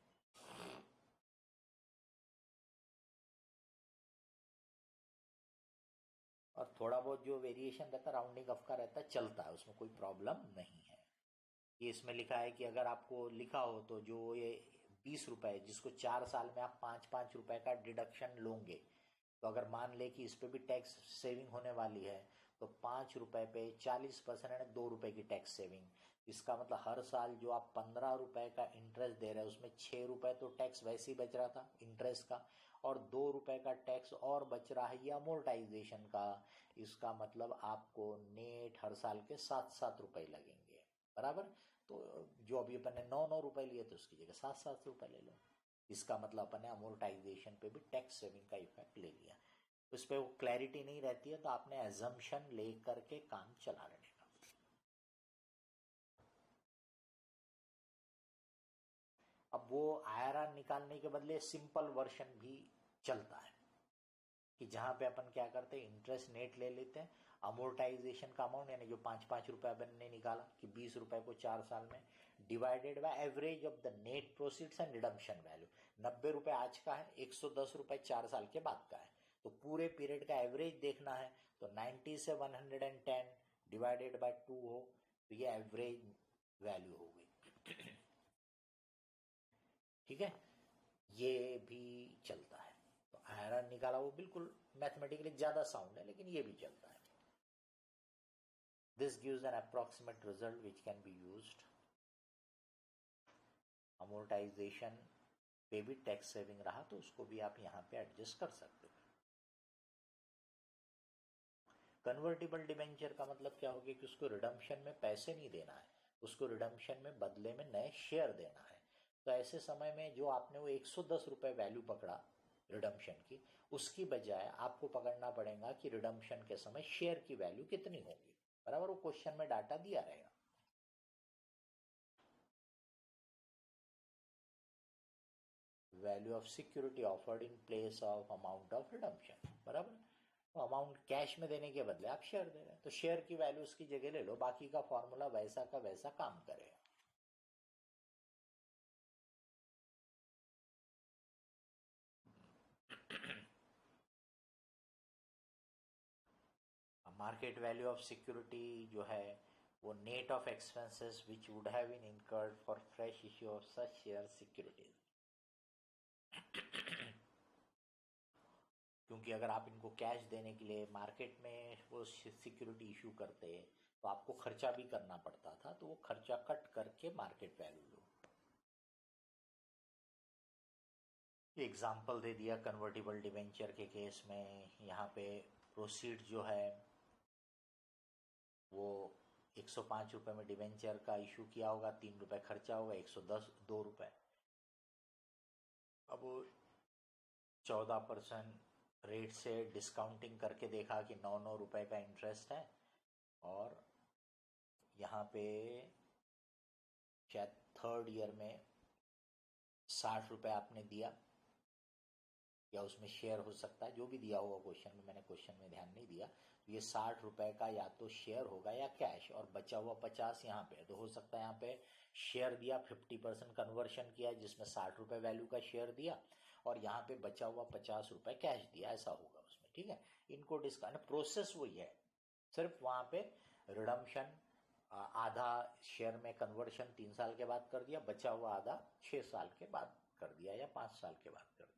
और थोड़ा बहुत जो वेरिएशन रहता है राउंडिंग ऑफ का रहता है, चलता है, उसमें कोई प्रॉब्लम नहीं है। ये इसमें लिखा है कि अगर आपको लिखा हो तो जो ये 20 रुपए जिसको 4 साल में आप 5-5 रुपए का डिडक्शन लोगे, तो अगर मान ले कि इस पे भी टैक्स सेविंग होने वाली है, तो 5 रुपए पे 40% है, 2 रुपए की टैक्स सेविंग। इसका मतलब हर साल जो आप 15 रुपए का इंटरेस्ट दे रहे हैं उसमें 6 रुपए तो टैक्स वैसे ही बच रहा था इंटरेस्ट का, और 2 रुपए का टैक्स और बच रहा है ये अमोर्टाइजेशन का। इसका मतलब आपको नेट हर साल के 7-7 रुपए लगेंगे, बराबर। तो जो अभी अपन ने 9-9 रुपए लिए तो उसकी जगह 7-7 रुपए ले लो। इसका मतलब अपन ने अमोर्टाइजेशन पे भी टैक्स सेविंग का इफेक्ट ले लिया। उस पर वो क्लैरिटी नहीं रहती है तो आपने एजम्पशन ले करके काम चला लेने का। अब वो आईआरआर निकालने के बदले सिंपल वर्जन भी चलता है कि जहां पे अपन क्या करते हैं, इंटरेस्ट नेट ले लेते हैं, अमोर्टाइजेशन का अमाउंट यानी जो 5-5 रुपए अपन ने निकाला कि 20 रुपए को 4 साल में, divided by average of the net proceeds and redemption value. 90 रुपए आज का है, 110 रुपए 4 साल के बाद का है, तो पूरे पीरियड का एवरेज देखना है, तो 90 से 110 डिवाइडेड बाय 2 हो, तो ये एवरेज वैल्यू हो गई। ठीक है, ये भी चलता है। तो आयरन निकाला वो बिल्कुल मैथमेटिकली ज्यादा साउंड है, लेकिन ये भी चलता है। This gives an approximate result which can be used. Amortisation पे भी टैक्स सेविंग रहा तो उसको भी आप यहाँ पे एडजस्ट कर सकते हो। कन्वर्टिबल डिबेंचर का मतलब क्या हो गया कि उसको रिडम्पशन में पैसे नहीं देना है, उसको रिडम्पशन में बदले में नए शेयर देना है। तो ऐसे समय में जो आपने वो 110 रुपए वैल्यू पकड़ा रिडम्पशन की, उसकी बजाय आपको पकड़ना पड़ेगा कि रिडम्पशन के समय शेयर की वैल्यू कितनी होगी, बराबर। वो क्वेश्चन में डाटा दिया रहेगा। Value of security offered in place of amount of redemption, बराबर। अमाउंट कैश में देने के बदले आप शेयर दे रहे हैं, तो शेयर की वैल्यू उसकी जगह ले लो, बाकी का फॉर्मूला वैसा का वैसा काम करेगा। मार्केट वैल्यू ऑफ सिक्योरिटी जो है वो net of expenses which would have been incurred for fresh issue of such share securities. क्योंकि अगर आप इनको कैश देने के लिए मार्केट में वो सिक्योरिटी इशू करते तो आपको खर्चा भी करना पड़ता था, तो वो खर्चा कट करके मार्केट वैल्यू लो। एग्जाम्पल दे दिया कन्वर्टिबल डिवेंचर के केस में। यहाँ पे प्रोसीड जो है वो 105 रुपये में डिवेंचर का इशू किया होगा, 3 रुपये खर्चा होगा, 102 रुपये। अब 14% रेट से डिस्काउंटिंग करके देखा कि 9 रुपये का इंटरेस्ट है, और यहाँ पे शायद थर्ड ईयर में 60 रुपये आपने दिया, या उसमें शेयर हो सकता है, जो भी दिया होगा क्वेश्चन में, मैंने क्वेश्चन में ध्यान नहीं दिया। तो ये 60 रुपये का या तो शेयर होगा या कैश, और बचा हुआ 50 यहाँ पे, तो हो सकता है यहाँ पे शेयर दिया, 50% कन्वर्शन किया जिसमें 60 रुपये वैल्यू का शेयर दिया, और यहाँ पे बचा हुआ 50 रुपये कैश दिया, ऐसा होगा उसमें। ठीक है, इनको डिस्काउंट प्रोसेस वही है, सिर्फ वहाँ पे रिडम्पशन आधा शेयर में कन्वर्शन 3 साल के बाद कर दिया, बचा हुआ आधा 6 साल के बाद कर दिया या 5 साल के बाद कर दिया।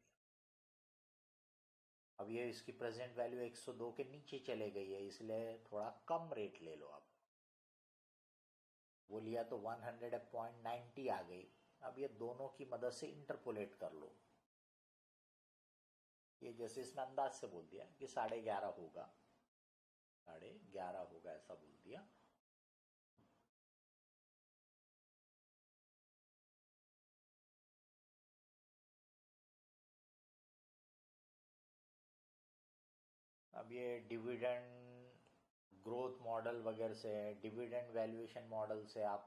अब ये इसकी प्रेजेंट वैल्यू 102 के नीचे चले गई है, इसलिए थोड़ा कम रेट ले लो आप। वो लिया तो 100.90 आ गई। अब ये दोनों की मदद से इंटरपोलेट कर लो। ये जैसे इसने अंदाज से बोल दिया कि 11.5 होगा, 11.5 होगा, ऐसा बोल दिया। अब ये डिविडेंड ग्रोथ मॉडल वगैरह से, डिविडेंड वैल्यूएशन मॉडल से आप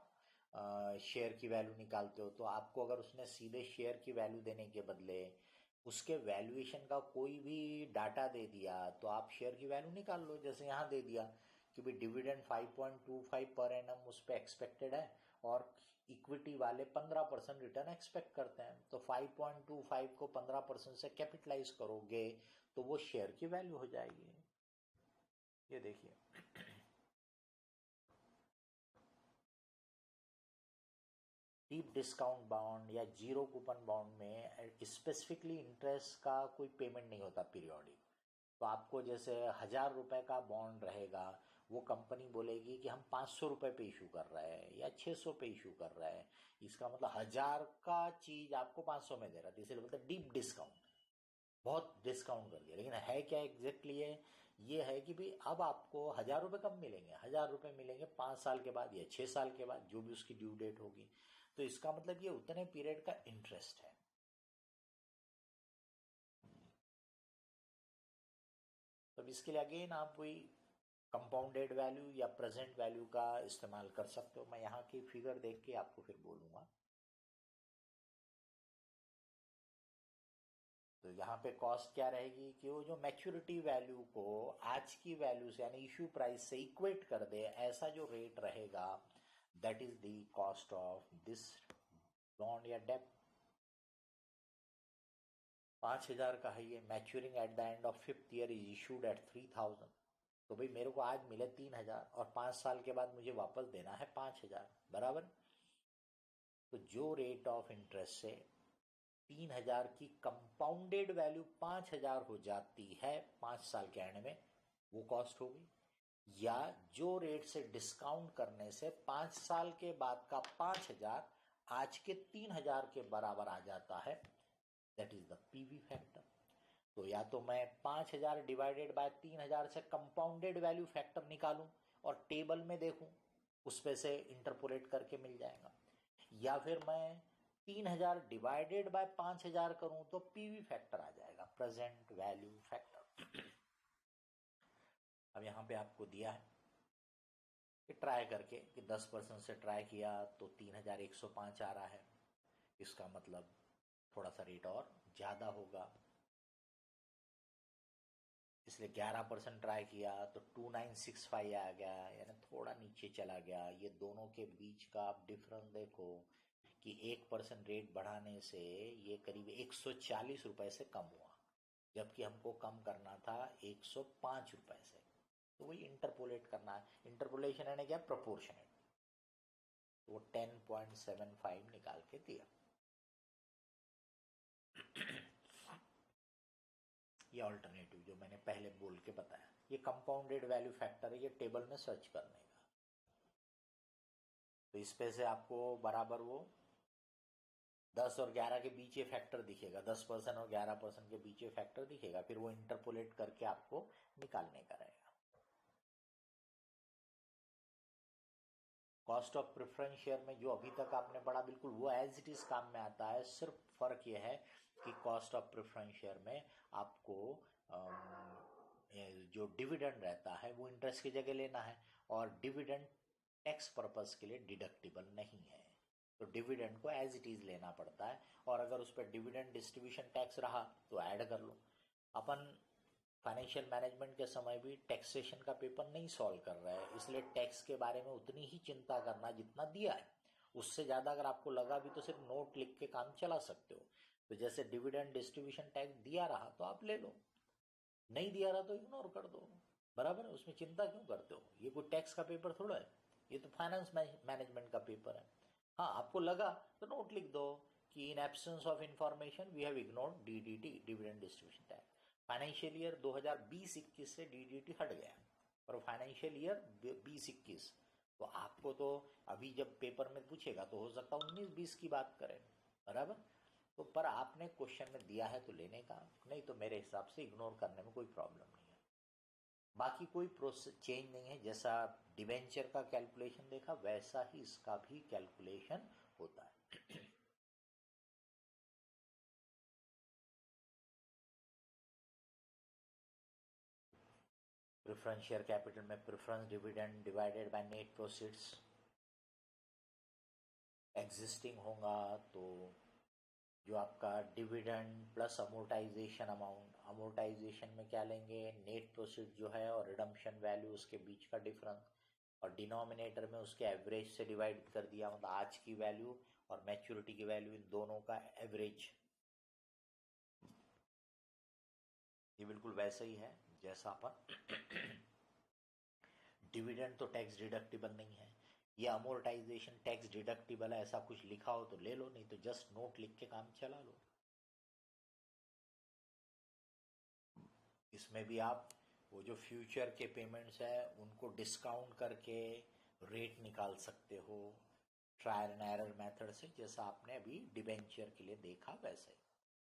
शेयर की वैल्यू निकालते हो, तो आपको अगर उसने सीधे शेयर की वैल्यू देने के बदले उसके वैल्यूएशन का कोई भी डाटा दे दिया, तो आप शेयर की वैल्यू निकाल लो। जैसे यहाँ दे दिया कि भाई डिविडेंड 5.25 पर एनम उस पर एक्सपेक्टेड है, और इक्विटी वाले 15% रिटर्न एक्सपेक्ट करते हैं, तो 5.25 को 15% से कैपिटलाइज करोगे तो वो शेयर की वैल्यू हो जाएगी। ये देखिए, डीप डिस्काउंट बॉन्ड या जीरो कूपन बॉन्ड में स्पेसिफिकली इंटरेस्ट का कोई पेमेंट नहीं होता पीरियोडिक। तो आपको जैसे 1000 रुपये का बॉन्ड रहेगा, वो कंपनी बोलेगी कि हम 500 रुपये पे इशू कर रहे हैं या 600 पे इशू कर रहे हैं, इसका मतलब 1000 का चीज आपको 500 में दे रहा है, इसलिए बोलते हैं डीप डिस्काउंट, बहुत डिस्काउंट कर दिया। लेकिन है क्या एग्जैक्टली ये है कि भाई अब आपको 1000 रुपये कब मिलेंगे, 1000 रुपये मिलेंगे 5 साल के बाद या 6 साल के बाद, जो भी उसकी ड्यू डेट होगी। तो इसका मतलब ये उतने पीरियड का इंटरेस्ट है। तो इसके लिए अगेन आप वही कंपाउंडेड वैल्यू या प्रेजेंट वैल्यू का इस्तेमाल कर सकते हो। मैं यहाँ की फिगर देख के आपको फिर बोलूँगा। तो यहाँ पे कॉस्ट क्या रहेगी कि वो जो मैच्योरिटी वैल्यू को आज की वैल्यू से यानी इशू प्राइस से इक्वेट कर दे, ऐसा जो रेट रहेगा, that is the cost of this bond या डेट। 5000 का है ये, maturing at the end of 5th year, is issued at 3000। तो भाई मेरे को आज मिले 3000 और 5 साल के बाद मुझे वापस देना है 5000, बराबर। तो जो रेट ऑफ इंटरेस्ट से 3000 की कंपाउंडेड वैल्यू 5000 हो जाती है 5 साल के एंड में, वो कॉस्ट होगी। या जो रेट से डिस्काउंट करने से 5 साल के बाद का 5000 आज के 3000 के बराबर आ जाता है, that is the PV factor. तो या तो मैं 5000 डिवाइडेड बाय 3000 से कंपाउंडेड वैल्यू फैक्टर निकालूं और टेबल में देखूं, उस पे से इंटरपोलेट करके मिल जाएगा। या फिर मैं 3000 डिवाइडेड बाय 5000 करूं तो पीवी फैक्टर आ जाएगा, प्रेजेंट वैल्यू फैक्टर। अब यहां पे आपको दिया है कि ट्राई करके कि 10% से ट्राई किया तो 3105 आ रहा है, इसका मतलब थोड़ा सा रेट और ज़्यादा होगा। इसलिए 11% ट्राई किया तो 2965 आ गया, यानी थोड़ा नीचे चला गया। ये दोनों के बीच का आप डिफरेंस देखो कि 1% रेट बढ़ाने से ये करीब 140 रुपये से कम हुआ, जबकि हमको कम करना था 105 रुपये से। तो वही इंटरपोलेट करना है। इंटरपोलेशन यानी क्या, प्रोपोर्शनेट। तो वो 10.75 निकाल के दिया। ये ऑल्टरनेटिव जो मैंने पहले बोल के बताया, ये कंपाउंडेड वैल्यू फैक्टर है, ये टेबल में सर्च करने का। तो इस पे से आपको बराबर वो 10 और 11 के बीच ये फैक्टर दिखेगा, 10% और 11% के बीच ये फैक्टर दिखेगा, फिर वो इंटरपोलेट करके आपको निकालने का रहेगा। कॉस्ट ऑफ प्रेफरेंस शेयर में जो अभी तक आपने पढ़ा बिल्कुल वो एज इट इज काम में आता है। सिर्फ फर्क ये है कि कॉस्ट ऑफ प्रेफरेंस शेयर में आपको जो डिविडेंड रहता है वो इंटरेस्ट की जगह लेना है, और डिविडेंड टैक्स पर्पस के लिए डिडक्टिबल नहीं है, तो डिविडेंड को एज इट इज लेना पड़ता है। और अगर उस पर डिविडेंड डिस्ट्रीब्यूशन टैक्स रहा तो ऐड कर लो। अपन फाइनेंशियल मैनेजमेंट के समय भी टैक्सेशन का पेपर नहीं सॉल्व कर रहे हैं, इसलिए टैक्स के बारे में उतनी ही चिंता करना जितना दिया है। उससे ज़्यादा अगर आपको लगा भी तो सिर्फ नोट लिख के काम चला सकते हो। तो जैसे डिविडेंड डिस्ट्रीब्यूशन टैक्स दिया रहा तो आप ले लो, नहीं दिया रहा तो इग्नोर कर दो, बराबर है। उसमें चिंता क्यों करते हो? ये कोई टैक्स का पेपर थोड़ा है, ये तो फाइनेंस मैनेजमेंट का पेपर है। हाँ, आपको लगा तो नोट लिख दो कि in absence of information we have ignored DDT, dividend distribution tax. Financial year 2020-21 से डीडीटी हट गया, और फाइनेंशियल ईयर 20-21 तो आपको तो अभी जब पेपर में पूछेगा तो हो सकता है 19-20 की बात करें, बराबर। तो पर आपने क्वेश्चन में दिया है तो लेने का, नहीं तो मेरे हिसाब से इग्नोर करने में कोई प्रॉब्लम नहीं है। बाकी कोई प्रोसेस चेंज नहीं है, जैसा डिवेंचर का कैलकुलेशन देखा वैसा ही इसका भी कैलकुलेशन होता है। प्रेफरेंस शेयर कैपिटल में preference dividend divided by net proceeds existing होगा, तो जो आपका dividend plus amortisation amount, amortisation में क्या लेंगे, नेट प्रोसीड जो है और रिडम्पशन वैल्यू उसके बीच का डिफरेंस, और डिनोमिनेटर में उसके एवरेज से डिवाइड कर दिया, मतलब आज की वैल्यू और मैच्योरिटी की वैल्यू इन दोनों का एवरेज। ये बिल्कुल वैसे ही है जैसा अपन डिविडेंड तो टैक्स डिडक्टिबल नहीं है, ये अमोर्टाइजेशन टैक्स डिडक्टिबल है, ऐसा कुछ लिखा हो तो ले लो, नहीं तो जस्ट नोट लिख के काम चला लो। इसमें भी आप वो जो फ्यूचर के पेमेंट्स है उनको डिस्काउंट करके रेट निकाल सकते हो, ट्रायल एंड एरर मेथड से, जैसा आपने अभी डिबेंचर के लिए देखा वैसे,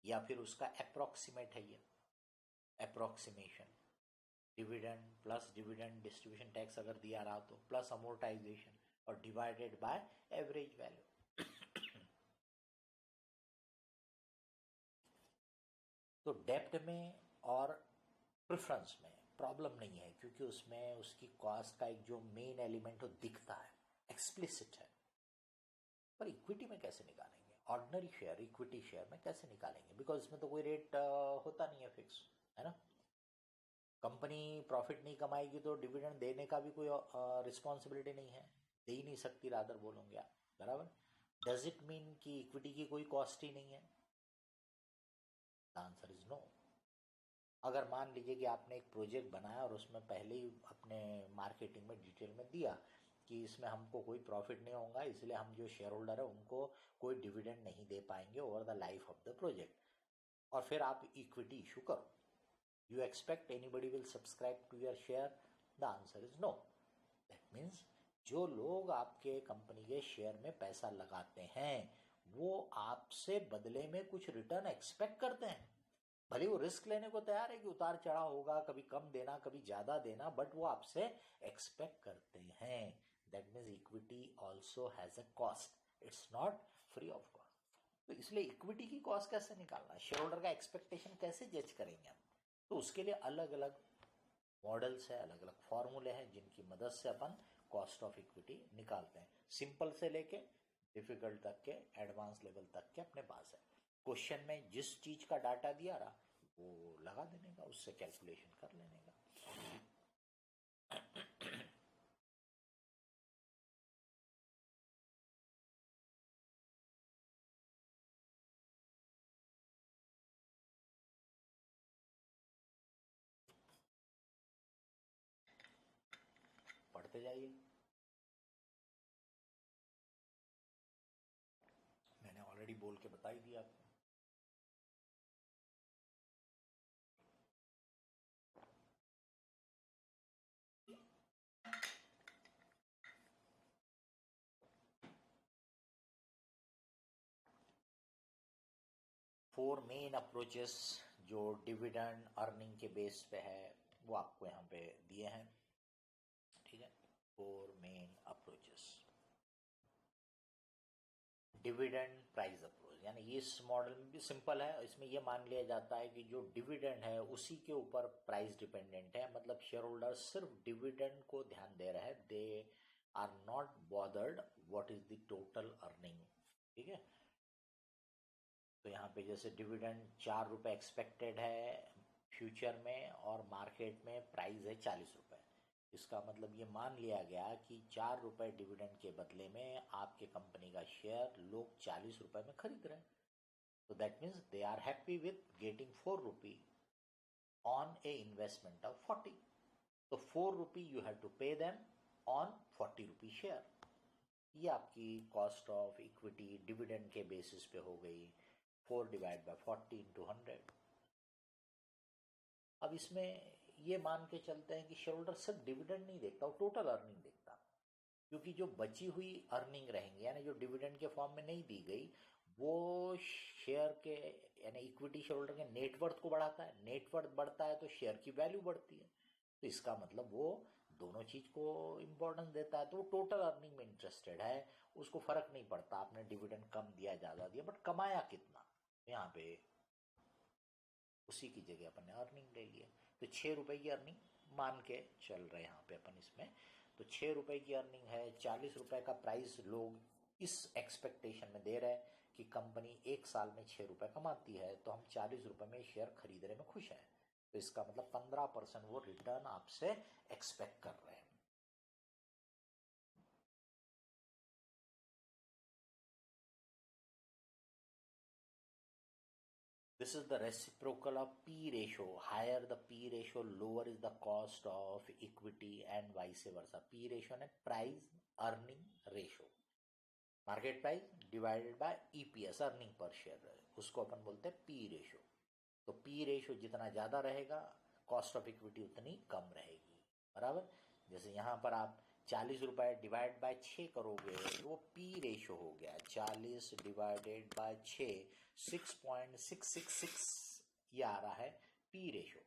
या फिर उसका अप्रोक्सीमेट है ये approximation, dividend plus dividend distribution tax अगर दिया रहा तो प्लस अमोर्टाइजेशन और डिवाइडेड बाय एवरेज वैल्यू। तो डेप्ट में और प्रेफरेंस में प्रॉब्लम नहीं है, क्योंकि उसमें उसकी कॉस्ट का एक जो मेन एलिमेंट हो दिखता है, एक्सप्लिसिट है। पर इक्विटी में कैसे निकालेंगे? ऑर्डिनरी शेयर इक्विटी शेयर में कैसे निकालेंगे? बिकॉज इसमें तो कोई रेट होता नहीं है फिक्स, है ना। कंपनी प्रॉफिट नहीं कमाएगी तो डिविडेंड देने का भी कोई रिस्पॉन्सिबिलिटी नहीं है, दे ही नहीं सकती, रादर बोलोगे आप, बराबर। डज इट मीन कि इक्विटी की कोई कॉस्ट ही नहीं है? The answer is no. अगर मान लीजिए कि आपने एक प्रोजेक्ट बनाया और उसमें पहले ही अपने मार्केटिंग में डिटेल में दिया कि इसमें हमको कोई प्रॉफिट नहीं होगा, इसलिए हम जो शेयर होल्डर है उनको कोई डिविडेंड नहीं दे पाएंगे over the life of the project, और फिर आप इक्विटी इशू करो, you expect anybody will subscribe to your share? The answer is no. That means जो लोग आपके कंपनी के शेयर में पैसा लगाते हैं वो आपसे बदले में कुछ रिटर्न एक्सपेक्ट करते हैं, भले वो रिस्क लेने को तैयार है कि उतार चढ़ाव होगा, कभी कम देना कभी ज्यादा देना, बट वो आपसे एक्सपेक्ट करते हैं। That means equity also has a cost, it's not free of cost. तो इसलिए इक्विटी की कॉस्ट कैसे निकालना, शेयर होल्डर का एक्सपेक्टेशन कैसे जज करेंगे हम? तो उसके लिए अलग अलग मॉडल्स है, अलग अलग फॉर्मूले हैं जिनकी मदद से अपन कॉस्ट ऑफ इक्विटी निकालते हैं। सिंपल से लेके डिफिकल्ट तक के, एडवांस लेवल तक के अपने पास है। क्वेश्चन में जिस चीज का डाटा दिया रहा वो लगा देने का, उससे कैलकुलेशन कर लेने का। पढ़ते जाइए, मैंने ऑलरेडी बोल के बता ही दिया आपको। फोर मेन अप्रोचेस जो डिविडेंड अर्निंग के बेस पे है वो आपको यहाँ पे दिए हैं, ठीक है। Four main approaches, dividend price approach, यानी ये इस मॉडल में भी सिंपल है। इसमें ये मान लिया जाता है कि जो डिविडेंड है उसी के ऊपर प्राइस डिपेंडेंट है, मतलब शेयर होल्डर सिर्फ डिविडेंड को ध्यान दे रहा है, they are not bothered what is the total earning. ठीक है, तो यहाँ पे जैसे डिविडेंड 4 रुपए एक्सपेक्टेड है फ्यूचर में और मार्केट में प्राइस है 40 रुपए, इसका मतलब ये मान लिया गया कि 4 रुपए डिविडेंड के बदले में आपके कंपनी का शेयर लोग 40 रुपए में खरीद रहे हैं। तो that means they are happy with getting 4 rupee on a investment of 40। तो 4 rupee you have to pay them on 40 rupee share. ये आपकी कॉस्ट ऑफ इक्विटी डिविडेंड के बेसिस पे हो गई 4 डिवाइड बाय 40 इंटू 100। अब इसमें ये मान के चलते हैं कि शेयर होल्डर सिर्फ डिविडेंड नहीं देखता, वो टोटल अर्निंग देखता, क्योंकि जो बची हुई अर्निंग रहेंगी यानी जो डिविडेंड के फॉर्म में नहीं दी गई वो शेयर के यानी इक्विटी शेयर होल्डर के नेटवर्थ को बढ़ाता है। नेटवर्थ बढ़ता है तो शेयर की वैल्यू बढ़ती है, तो इसका मतलब वो दोनों चीज को इम्पोर्टेंस देता है। तो वो टोटल अर्निंग में इंटरेस्टेड है, उसको फर्क नहीं पड़ता आपने डिविडेंड कम दिया ज्यादा दिया, बट कमाया कितना। यहाँ पे उसी की जगह अपन ने अर्निंग ले लिया, तो 6 रुपए की अर्निंग मान के चल रहे हैं यहाँ पे अपन इसमें। तो 6 रुपए की अर्निंग है, 40 रुपए का प्राइस लोग इस एक्सपेक्टेशन में दे रहे हैं कि कंपनी 1 साल में 6 रुपए कमाती है, तो हम 40 रुपए में शेयर खरीदने में खुश हैं। तो इसका मतलब 15% वो रिटर्न आपसे एक्सपेक्ट कर रहे हैं। This is the reciprocal of P ratio. Higher the P ratio, lower is the cost of equity and vice versa. P ratio है price earning ratio. Market price divided by EPS earning per share, उसको अपन बोलते हैं P ratio. तो P ratio जितना ज्यादा रहेगा cost of equity उतनी कम रहेगी, बराबर। जैसे यहाँ पर आप 40 रुपए डिवाइड बाय 6 करोगे तो वो P रेशो हो गया 40 डिवाइडेड बाय 6, 6.666 ये आ रहा है P ratio.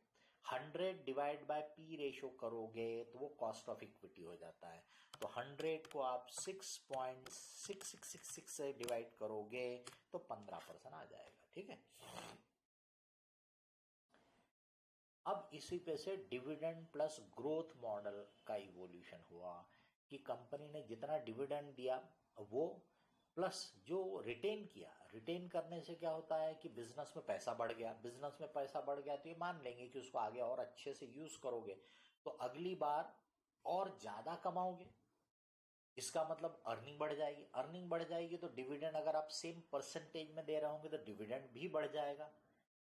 100 divide by P ratio करोगे तो वो कॉस्ट ऑफ इक्विटी हो जाता है। तो 100 को आप 6.6666 से डिवाइड करोगे तो 15% आ जाएगा। ठीक है, अब इसी पे से डिविडेंड प्लस ग्रोथ मॉडल का इवोल्यूशन हुआ कि कंपनी ने जितना डिविडेंड दिया वो प्लस जो रिटेन किया, रिटेन करने से क्या होता है कि बिजनेस में पैसा बढ़ गया। बिजनेस में पैसा बढ़ गया तो ये मान लेंगे कि उसको आगे और अच्छे से यूज करोगे तो अगली बार और ज्यादा कमाओगे, इसका मतलब अर्निंग बढ़ जाएगी। अर्निंग बढ़ जाएगी तो डिविडेंड अगर आप सेम परसेंटेज में दे रहे होंगे तो डिविडेंड भी बढ़ जाएगा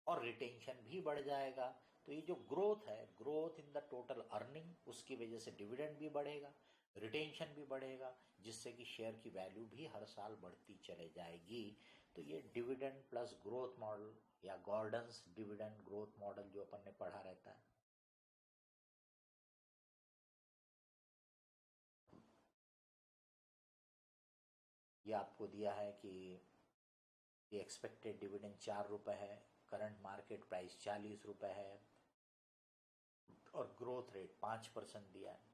और रिटेंशन भी बढ़ जाएगा। तो ये जो ग्रोथ है, growth in the total earning, उसकी वजह से डिविडेंड भी बढ़ेगा, रिटेंशन भी बढ़ेगा, जिससे कि शेयर की वैल्यू भी हर साल बढ़ती चले जाएगी। तो ये डिविडेंड प्लस ग्रोथ मॉडल या गॉर्डन्स डिविडेंड ग्रोथ मॉडल जो अपन ने पढ़ा रहता है। ये आपको दिया है कि ये एक्सपेक्टेड डिविडेंड 4 रुपए है, करंट मार्केट प्राइस 40 रुपए है और ग्रोथ रेट 5% दिया है।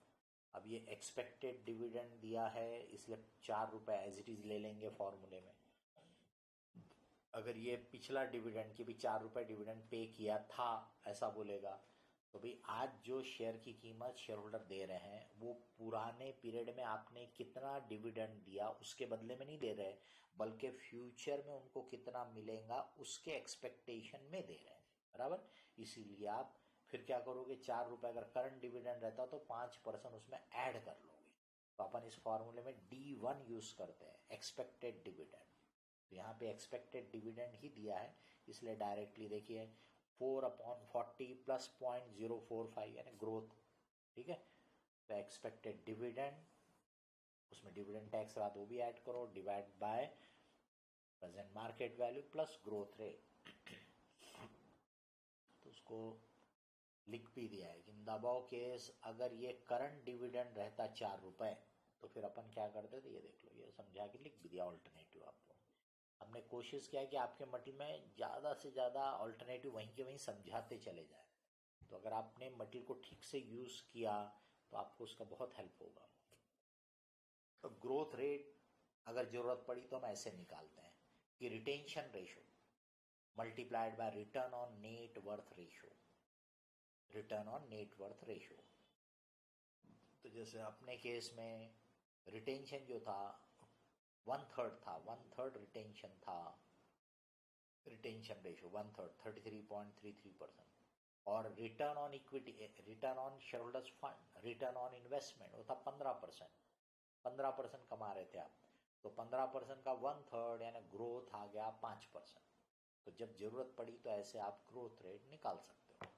अब ये एक्सपेक्टेड डिविडेंड दिया है इसलिए 4 रुपए एज इट इज ले लेंगे फॉर्मूले में। अगर ये पिछला डिविडेंड की भी 4 रुपए डिविडेंड पे किया था ऐसा बोलेगा तो भाई आज जो शेयर की कीमत शेयर होल्डर दे रहे हैं वो पुराने पीरियड में आपने कितना डिविडेंड दिया उसके बदले में नहीं दे रहे, बल्कि फ्यूचर में उनको कितना मिलेगा उसके एक्सपेक्टेशन में दे रहे हैं, बराबर। इसीलिए आप फिर क्या करोगे, 4 रुपए अगर करंट डिविडेंड रहता तो 5% उसमें ऐड कर लोगे। तो अपन इस फॉर्मूले में D1 यूज करते हैं, एक्सपेक्टेड डिविडेंड। तो यहाँ पे एक्सपेक्टेड डिविडेंड ही दिया है इसलिए डायरेक्टली देखिए 4/40 प्लस 0.045 यानी ग्रोथ। ठीक है, तो एक्सपेक्टेड डिविडेंड उसमें डिविडेंड टैक्स के बाद वो भी ऐड करो, divide by present market value plus growth rate. तो उसको लिख भी दिया है कि दबाव केस अगर ये करंट डिविडेंड रहता 4 रुपए तो फिर अपन क्या करते थे, ये देख लो, ये समझा के लिख भी दिया ऑल्टरनेटिव आपको। हमने कोशिश किया कि आपके मटेरियल में ज़्यादा से ज़्यादा ऑल्टरनेटिव वहीं के वहीं समझाते चले जाए। तो अगर आपने मटेरियल को ठीक से यूज़ किया तो आपको उसका बहुत हेल्प होगा। तो ग्रोथ रेट अगर जरूरत पड़ी तो हम ऐसे निकालते हैं कि retention ratio multiplied by return on net worth ratio, return on net worth ratio. तो जैसे अपने केस में रिटेंशन जो था 1/3 था, 1/3 रिटेंशन था, रिटेंशन रेशो 1/3 33.33%। और return on equity, return on shareholders fund, return on investment वो था 15%। 15% कमा रहे थे आप, तो 15% का 1/3 यानी ग्रोथ आ गया 5%। तो जब जरूरत पड़ी तो ऐसे आप ग्रोथ रेट निकाल सकते हो,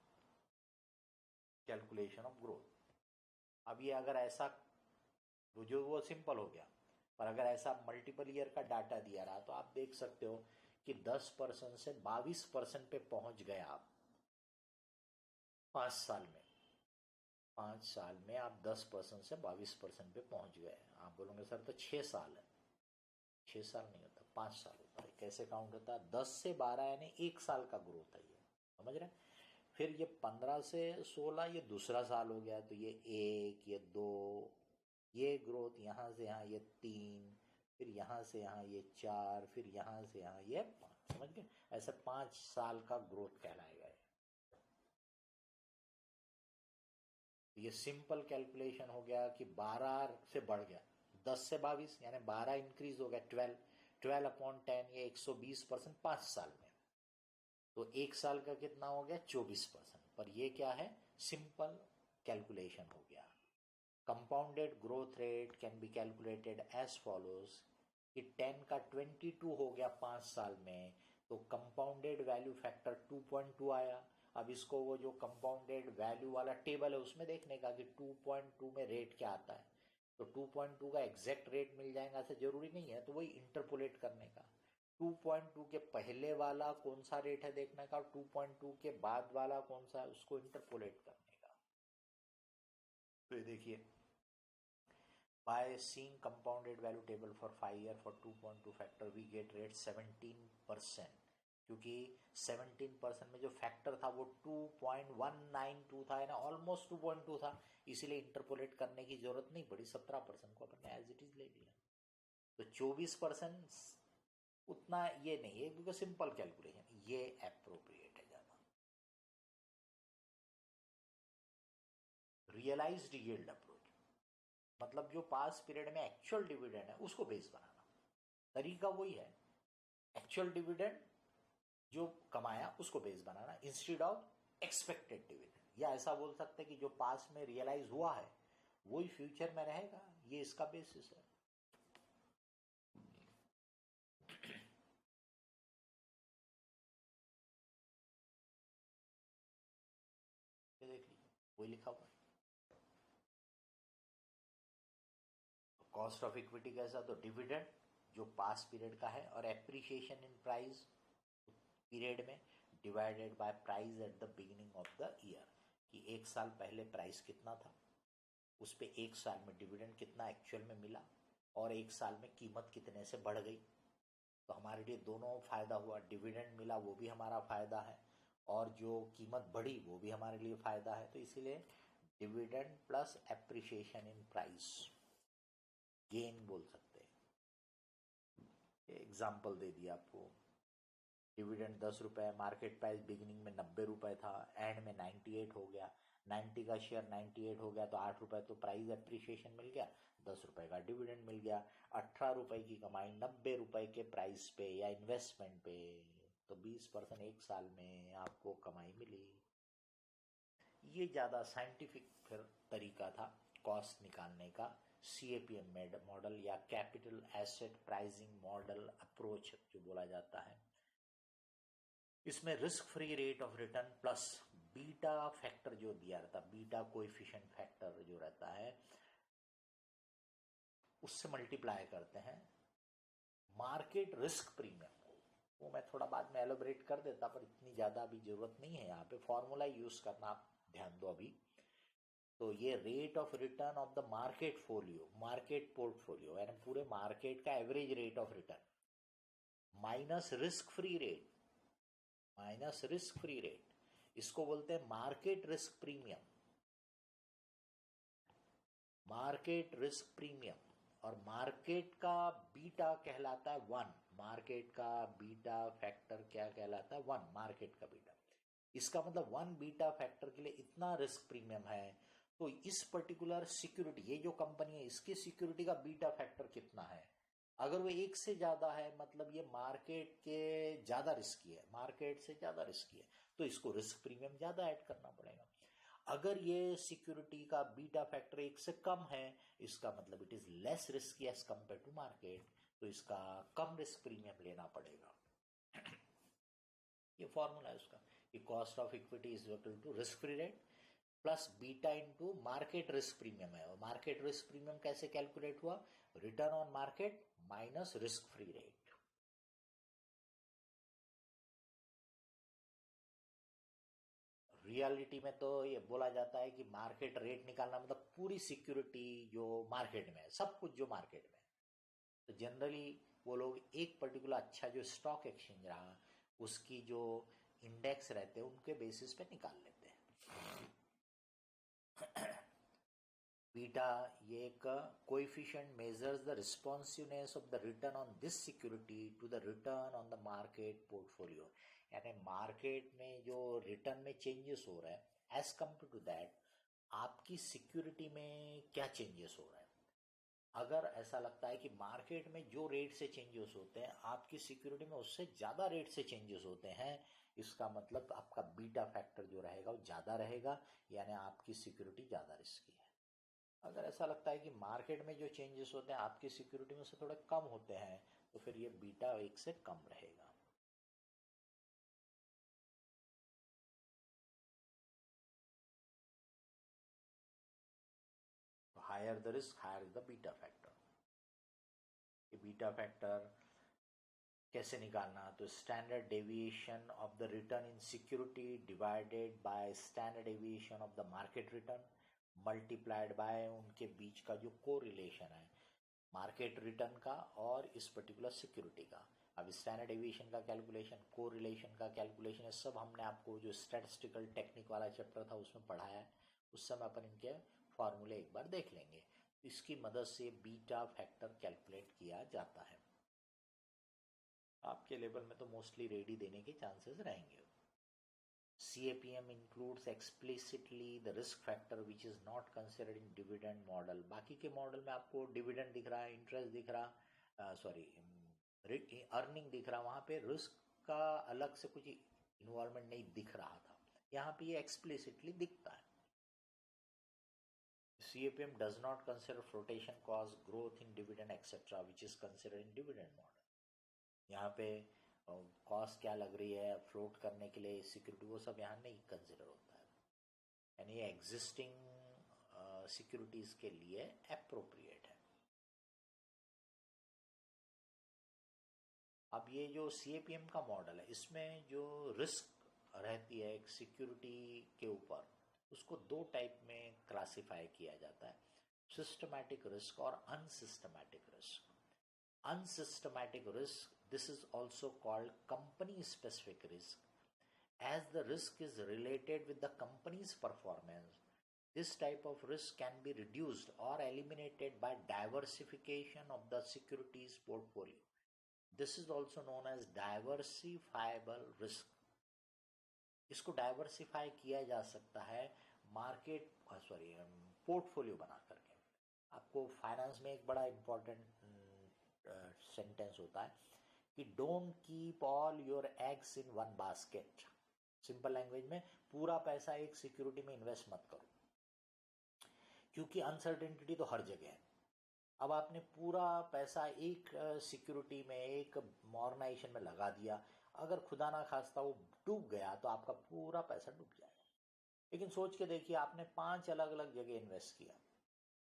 कैलकुलेशन ऑफ ग्रोथ। अब ये अगर ऐसा जो वो सिंपल हो गया, पर अगर ऐसा मल्टीपल ईयर का डाटा दिया रहा तो आप देख सकते हो कि 10% से 22% पे पहुंच गए आप 5 साल में। 5 साल में आप 10% से 22% पे पहुंच गए। आप बोलोगे सर तो 6 साल है। 6 साल नहीं होता, 5 साल होता है। कैसे काउंट होता है? 10 से 12 यानी 1 साल का ग्रोथ है ये, समझ रहे हैं? फिर ये 15 से 16 ये दूसरा साल हो गया, तो ये 1, ये 2, ये ग्रोथ यहाँ से यहाँ ये 3, फिर यहाँ से यहाँ ये 4, फिर यहाँ से यहाँ ये 5, समझ गए? ऐसे 5 साल का ग्रोथ कहलाएगा। ये सिंपल कैलकुलेशन हो गया कि 12 से बढ़ गया, 10 से 22 यानी 12 इंक्रीज हो गया 12, 12/10 ये 120% 5 साल में। तो 1 साल का कितना हो गया? 24%। पर ये क्या है? सिंपल कैलकुलेशन हो गया। Compounded growth rate can be calculated as follows कि 10 का 22 हो गया 5 साल में, तो कंपाउंडेड वैल्यू फैक्टर 2.2 आया। अब इसको वो जो कंपाउंडेड वैल्यू वाला टेबल है उसमें देखने का कि 2.2 में रेट क्या आता है। तो 2.2 का एग्जैक्ट रेट मिल जाएगा ऐसा जरूरी नहीं है, तो वही इंटरपोलेट करने का। 2.2 के पहले वाला कौन सा रेट है देखने का, और 2.2 के बाद वाला कौन सा है उसको इंटरपोलेट करने का। तो ये देखिए, by seeing compounded value table for 5 year for 2.2 factor we get rate 17%, क्योंकि 17% में जो फैक्टर था वो 2.192 था, ना ऑलमोस्ट 2.2 था, इसीलिए इंटरपोलेट करने की जरूरत नहीं पड़ी। 17% को अपन ने एज इट इज ले लिया। तो 24% उतना ये नहीं है, बिकॉज सिंपल कैलकुलेशन ये अप्रोप्रिएट है ज्यादा। रियलाइज्ड यील्ड अप्रोच मतलब जो पास पीरियड में एक्चुअल डिविडेंड है उसको बेस बनाना, तरीका वही है। एक्चुअल डिविडेंड जो कमाया उसको base banana instead of expected dividend. या ऐसा बोल सकते हैं कि जो पास में रियलाइज हुआ है वही फ्यूचर में रहेगा, ये इसका बेसिस है। ये देख लीजिए वही लिखा हुआ है। कॉस्ट ऑफ इक्विटी कैसा? तो डिविडेंड जो पास पीरियड का है और एप्रिसिएशन इन प्राइस पीरियड में divided by price at the beginning of the year, कि 1 साल पहले प्राइस कितना था, उस पे 1 साल में डिविडेंड कितना एक्चुअल में मिला, और 1 साल में कीमत कितने से बढ़ गई। तो हमारे लिए दोनों फायदा हुआ, डिविडेंड मिला वो भी हमारा फायदा है, और जो कीमत बढ़ी वो भी हमारे लिए फायदा है। तो इसीलिए dividend plus appreciation in price gain बोल सकते हैं। एग्जाम्पल दे दिया आपको, डिविडेंड 10 रुपए, मार्केट प्राइस बिगिनिंग में 90 रुपए था, एंड में 98 हो गया, 90 का शेयर 98 हो गया तो 8 रुपए तो प्राइस एप्रिसिएशन मिल गया, 10 रुपए का डिविडेंड मिल गया। 18 रुपए की कमाई 90 रुपए के प्राइस पे या इन्वेस्टमेंट पे, तो 20% 1 साल में आपको कमाई मिली। ये ज़्यादा साइंटिफिक फिर तरीका था कॉस्ट निकालने का, CAPM मॉडल या capital asset pricing model approach जो बोला जाता है। इसमें risk free rate of return plus beta factor जो दिया रहता, बीटा कोएफिशिएंट फैक्टर जो रहता है उससे मल्टीप्लाई करते हैं मार्केट रिस्क प्रीमियम को। वो मैं थोड़ा बाद में एलोबरेट कर देता, पर इतनी ज़्यादा अभी ज़रूरत नहीं है, यहाँ पे फॉर्मूला यूज़ करना आप ध्यान दो अभी। तो ये rate of return of the market folio, market portfolio यानी पूरे मार्केट का average rate of return minus risk free rate, minus risk free rate, इसको बोलते हैं market risk premium. Market risk premium और मार्केट का बीटा कहलाता है 1। मार्केट का बीटा फैक्टर क्या कहलाता है? 1। मार्केट का बीटा, इसका मतलब 1 बीटा फैक्टर के लिए इतना रिस्क प्रीमियम है। तो इस पर्टिकुलर सिक्योरिटी, ये जो कंपनी है इसकी सिक्योरिटी का बीटा फैक्टर कितना है? अगर वो 1 से ज्यादा है मतलब ये मार्केट के ज्यादा रिस्की है, मार्केट से ज्यादा रिस्की है, तो इसको रिस्क प्रीमियम ज्यादा ऐड करना पड़ेगा। अगर ये सिक्योरिटी का बीटा फैक्टर 1 से कम है, इसका मतलब it is less risky as compare to market, तो इसका कम रिस्क प्रीमियम लेना पड़ेगा। ये फॉर्मूला है उसका कि cost of equity is equal to risk free rate plus beta into market risk premium है। और मार्केट रिस्क प्रीमियम कैसे कैलकुलेट हुआ? Return on market minus risk free rate. Reality में तो ये बोला जाता है कि मार्केट रेट निकालना मतलब पूरी सिक्योरिटी जो मार्केट में है, सब कुछ जो मार्केट में है। तो जनरली वो लोग एक पर्टिकुलर अच्छा जो स्टॉक एक्सचेंज रहा उसकी जो इंडेक्स रहते हैं उनके बेसिस पे निकाल लेते हैं। बीटा ये एक coefficient measures the responsiveness of the return on this security to the return on the market portfolio. यानी मार्केट में जो रिटर्न में चेंजेस हो रहा है एज कंपेयर टू दैट आपकी सिक्योरिटी में क्या चेंजेस हो रहा है। अगर ऐसा लगता है कि मार्केट में जो रेट से चेंजेस होते हैं आपकी सिक्योरिटी में उससे ज्यादा रेट से चेंजेस होते हैं, इसका मतलब आपका बीटा फैक्टर जो रहेगा वो ज्यादा रहेगा, यानी आपकी सिक्योरिटी ज्यादा रिस्की है। अगर ऐसा लगता है कि मार्केट में जो चेंजेस होते हैं आपकी सिक्योरिटी में से थोड़े कम होते हैं, तो फिर ये बीटा 1 से कम रहेगा। Higher the risk higher the beta factor. ये बीटा फैक्टर कैसे निकालना? तो standard deviation of the return in security divided by standard deviation of the market return multiplied by उनके बीच का जो कोरिलेशन है मार्केट रिटर्न का और इस पर्टिकुलर सिक्योरिटी का। अब स्टैंडर्ड डेविएशन का कैलकुलेशन, कोरिलेशन का कैलकुलेशन, ये सब हमने आपको जो स्टैटिस्टिकल टेक्निक वाला चैप्टर था उसमें पढ़ाया है। उस समय अपन इनके फॉर्मूले एक बार देख लेंगे। इसकी मदद से बीटा फैक्टर कैलकुलेट किया जाता है। आपके लेवल में तो मोस्टली रेडी देने के चांसेस रहेंगे। CAPM includes explicitly the risk factor which is not considered in dividend model। बाकी के मॉडल में आपको डिविडेंड दिख रहा है, इंटरेस्ट दिख रहा, अर्निंग दिख रहा, वहां पे रिस्क का अलग से कुछ इन्वॉल्वमेंट नहीं दिख रहा था, यहाँ पे ये एक्सप्लिसिटली दिखता है। CAPM does not consider flotation cost, growth in dividend etc. which is considered in dividend model। यहाँ पे कॉस्ट क्या लग रही है फ्लोट करने के लिए सिक्योरिटी, वो सब यहाँ नहीं कंसिडर होता है, यानी ये एग्जिस्टिंग सिक्योरिटीज के लिए अप्रोप्रिएट है। अब ये जो CAPM का मॉडल है इसमें जो रिस्क रहती है एक सिक्योरिटी के ऊपर, उसको 2 टाइप में क्लासिफाई किया जाता है, सिस्टमैटिक रिस्क और unsystematic risk. Unsystematic risk, this is also called company specific risk. As the risk is related with the company's performance, this type of risk can be reduced or eliminated by diversification of the securities portfolio. This is also known as diversifiable risk. इसको diversify किया जा सकता है market portfolio बना करके। आपको finance में एक बड़ा इंपॉर्टेंट सेंटेंस होता है कि don't keep all your eggs in one basket. Simple language में पूरा पैसा एक सिक्योरिटी में इन्वेस्ट मत करो, क्योंकि अनसर्टेनिटी तो हर जगह है। अब आपने पूरा पैसा एक सिक्योरिटी में, एक मॉर्गनाइजेशन में लगा दिया, अगर खुदा ना खास्ता वो डूब गया तो आपका पूरा पैसा डूब जाएगा। लेकिन सोच के देखिए आपने 5 अलग अलग जगह इन्वेस्ट किया,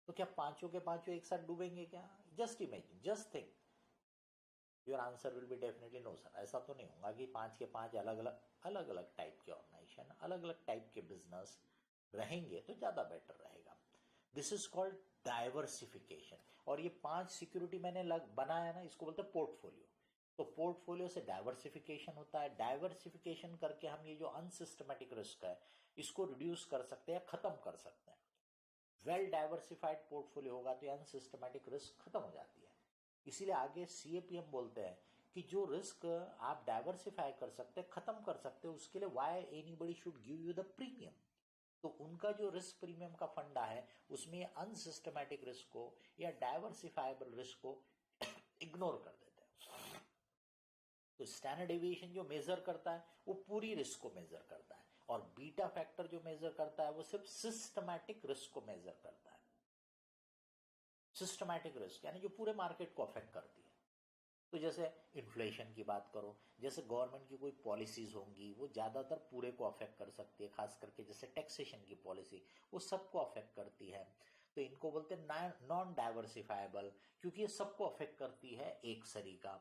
तो क्या पांचों के पांचों एक साथ डूबेंगे क्या? Just imagine, just think, your answer will be definitely no sir. ऐसा तो नहीं होगा कि 5 के 5 अलग अलग टाइप के ऑर्गेनाइजेशन, अलग अलग टाइप के बिजनेस रहेंगे तो ज्यादा बेटर रहेगा। This is called diversification. और ये 5 सिक्योरिटी मैंने बनाया ना, इसको बोलते हैं पोर्टफोलियो। तो पोर्टफोलियो से डाइवर्सिफिकेशन होता है, डाइवर्सिफिकेशन करके हम ये जो अनसिस्टमेटिक रिस्क है इसको रिड्यूस कर सकते हैं, खत्म कर सकते हैं। वेल डाइवर्सिफाइड पोर्टफोलियो होगा तो अनसिस्टमैटिक रिस्क खत्म हो जाती है। इसीलिए आगे CAPM बोलते हैं कि जो रिस्क आप डाइवर्सिफाई कर सकते हैं, खत्म कर सकते हैं, उसके लिए why anybody should give you the premium. तो उनका जो रिस्क प्रीमियम का फंडा है उसमें अनसिस्टमैटिक रिस्क को या डाइवर्सिफाइबल रिस्क को इग्नोर कर देते हैं। तो स्टैंडर्ड डेविएशन जो मेजर करता है वो पूरी रिस्क को मेजर करता है, और बीटा फैक्टर जो मेजर करता है वो सिर्फ सिस्टमैटिक रिस्क को मेजर करता है। सिस्टमैटिक रिस्क यानी जो पूरे मार्केट को अफेक्ट करती है। तो जैसे इन्फ्लेशन की बात करो, जैसे गवर्नमेंट की कोई पॉलिसीज होंगी वो ज्यादातर पूरे को अफेक्ट कर सकती है, खास करके जैसे टैक्सेशन की पॉलिसी वो सबको अफेक्ट करती है। तो इनको बोलते हैं नॉन डाइवर्सिफाइबल, क्योंकि ये सबको अफेक्ट करती है एक सरी का।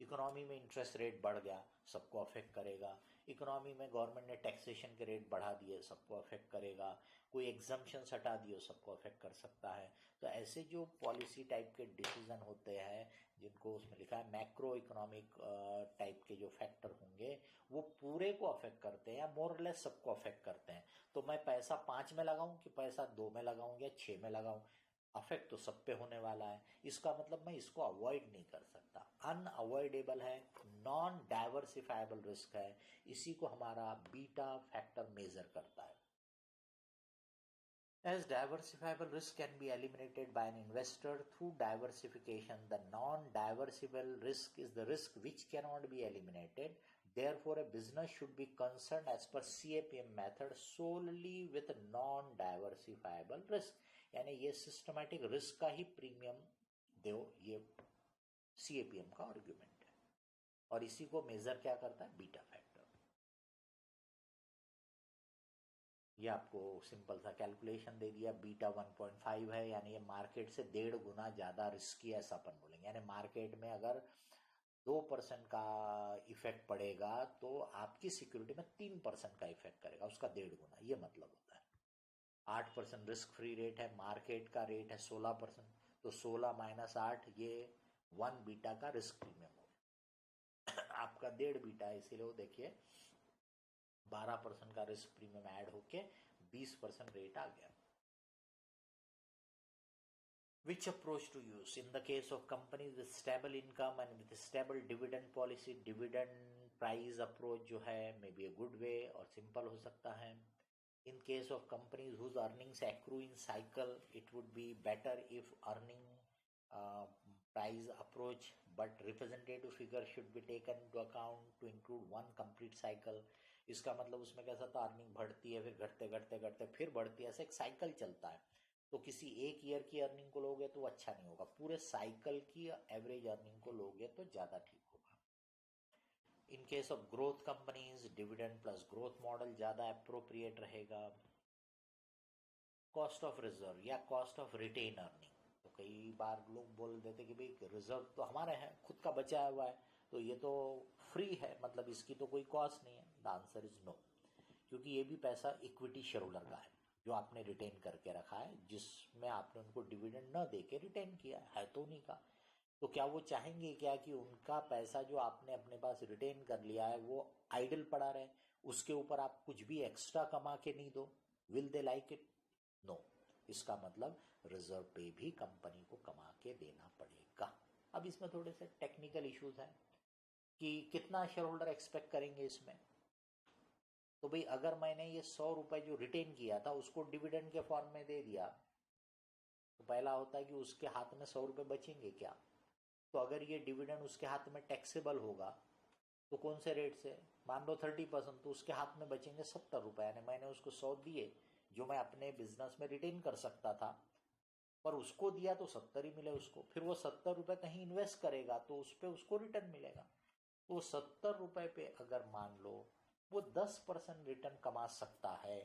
इकोनॉमी में इंटरेस्ट रेट बढ़ गया सबको अफेक्ट करेगा, इकोनॉमी में गवर्नमेंट ने टैक्सेशन के रेट बढ़ा दिए सबको अफेक्ट करेगा, कोई एग्जम्पशन हटा दिए सबको अफेक्ट कर सकता है। तो ऐसे जो पॉलिसी टाइप के डिसीजन होते हैं जिनको उसमें लिखा है मैक्रो इकोनॉमिक टाइप के जो फैक्टर होंगे वो पूरे को अफेक्ट करते हैं या मोर लेस सबको अफेक्ट करते हैं। तो मैं पैसा 5 में लगाऊं कि पैसा 2 में लगाऊं या 6 में लगाऊं, अफेक्ट तो सब पे होने वाला है। इसका मतलब मैं इसको अवॉइड नहीं कर सकता, अनअवॉइडेबल है, नॉन डाइवर्सिफाइबल रिस्क है। इसी को हमारा बीटा फैक्टर मेजर करता है। As diversifiable risk can be eliminated by an investor through diversification, the non-diversifiable risk is the risk which cannot be eliminated. Therefore, a business should be concerned as per CAPM method solely with non-diversifiable risk. यानी ये systematic risk का ही premium दो, ये CAPM का argument है। और इसी को मेजर क्या करता है? Beta factor. ये आपको सिंपल सा कैलकुलेशन दे दिया, बीटा 1.5 है, यानी ये मार्केट से 1.5 गुना ज्यादा रिस्की है ऐसा अपन बोलेंगे। यानी मार्केट में अगर 2% का इफेक्ट पड़ेगा तो आपकी सिक्योरिटी में 3% का इफेक्ट करेगा, उसका 1.5 गुना, ये मतलब होता है। 8% रिस्क फ्री रेट है, मार्केट का रेट है 16%, तो 16 - 8 ये 1 बीटा का रिस्क प्रीमियम हो आपका 1.5 बीटा है, इसीलिए वो देखिए 12% का रिस्क प्रीमियम ऐड होके 20% रेट आ गया। Which approach to use in the case of companies with stable income and with stable dividend policy? Dividend price approach जो है may be a good way और simple हो सकता है। In case of companies whose earnings accrue in cycle, it would be better if earning price approach, but representative figure should be taken into account to include one complete cycle. इसका मतलब उसमें कैसा था, earning बढ़ती है फिर घटते घटते घटते फिर बढ़ती है, ऐसा एक साइकिल चलता है। तो किसी एक ईयर की अर्निंग को लोगे तो अच्छा नहीं होगा, पूरे साइकिल की एवरेज अर्निंग को लोगे तो ज्यादा ठीक होगा। इन case of growth companies, dividend plus growth model ज्यादा अप्रोप्रिएट रहेगा। कॉस्ट ऑफ रिजर्व या कॉस्ट ऑफ रिटेन अर्निंग, तो कई बार लोग बोल देते कि भाई रिजर्व तो हमारे हैं, खुद का बचाया हुआ है, तो ये तो फ्री है, मतलब इसकी तो कोई कॉस्ट नहीं है। द आंसर इज नो, क्योंकि ये भी पैसा इक्विटी शेयर होल्डर का है जो आपने रिटेन करके रखा है, जिसमें आपने उनको डिविडेंड न दे के रिटेन किया है तो उन्हीं का। तो क्या वो चाहेंगे क्या कि उनका पैसा जो आपने अपने पास रिटेन कर लिया है वो आइडल पड़ा रहे, उसके ऊपर आप कुछ भी एक्स्ट्रा कमा के नहीं दो? Will they like it? No. इसका मतलब रिजर्व पे भी कंपनी को कमा के देना पड़ेगा। अब इसमें थोड़े से टेक्निकल इश्यूज हैं कि कितना शेयर होल्डर एक्सपेक्ट करेंगे इसमें। तो भाई अगर मैंने ये 100 रुपए जो रिटेन किया था उसको डिविडेंड के फॉर्म में दे दिया, तो पहला होता है कि उसके हाथ में 100 रुपए बचेंगे क्या? तो अगर ये डिविडेंड उसके हाथ में टैक्सेबल होगा तो कौन से रेट से, मान लो 30%, तो उसके हाथ में बचेंगे 70 रुपए। यानी मैंने उसको 100 दिए जो मैं अपने बिजनेस में रिटेन कर सकता था, पर उसको दिया तो 70 ही मिले उसको, फिर वो 70 रुपए कहीं इन्वेस्ट करेगा तो उस पर उसको रिटर्न मिलेगा। तो 70 रुपए पे अगर मान लो वो 10% रिटर्न कमा सकता है,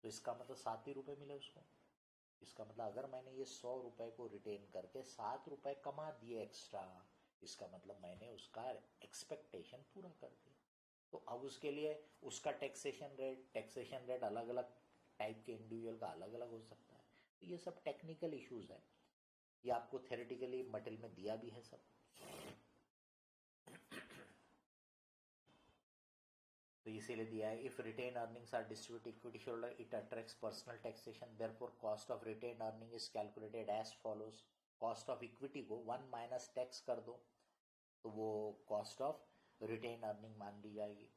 तो इसका मतलब 7 ही रुपए मिले उसको। इसका मतलब अगर मैंने ये 100 रुपए को रिटेन करके 7 रुपए कमा दिए एक्स्ट्रा, इसका मतलब मैंने उसका एक्सपेक्टेशन पूरा कर दिया। तो अब उसके लिए उसका टैक्सेशन रेट अलग अलग टाइप के इंडिविजुअल का अलग अलग हो सकता है। तो ये सब टेक्निकल इश्यूज है, ये आपको थ्योरेटिकली मटेरियल में दिया भी है सब। तो इसीलिए दिया है, if retain earnings are distribute equity shareholder it attracts personal taxation, therefore cost of retain earning is calculated as follows. Cost of equity को 1 माइनस टैक्स कर दो तो वो कॉस्ट ऑफ रिटेन अर्निंग मान ली जाएगी।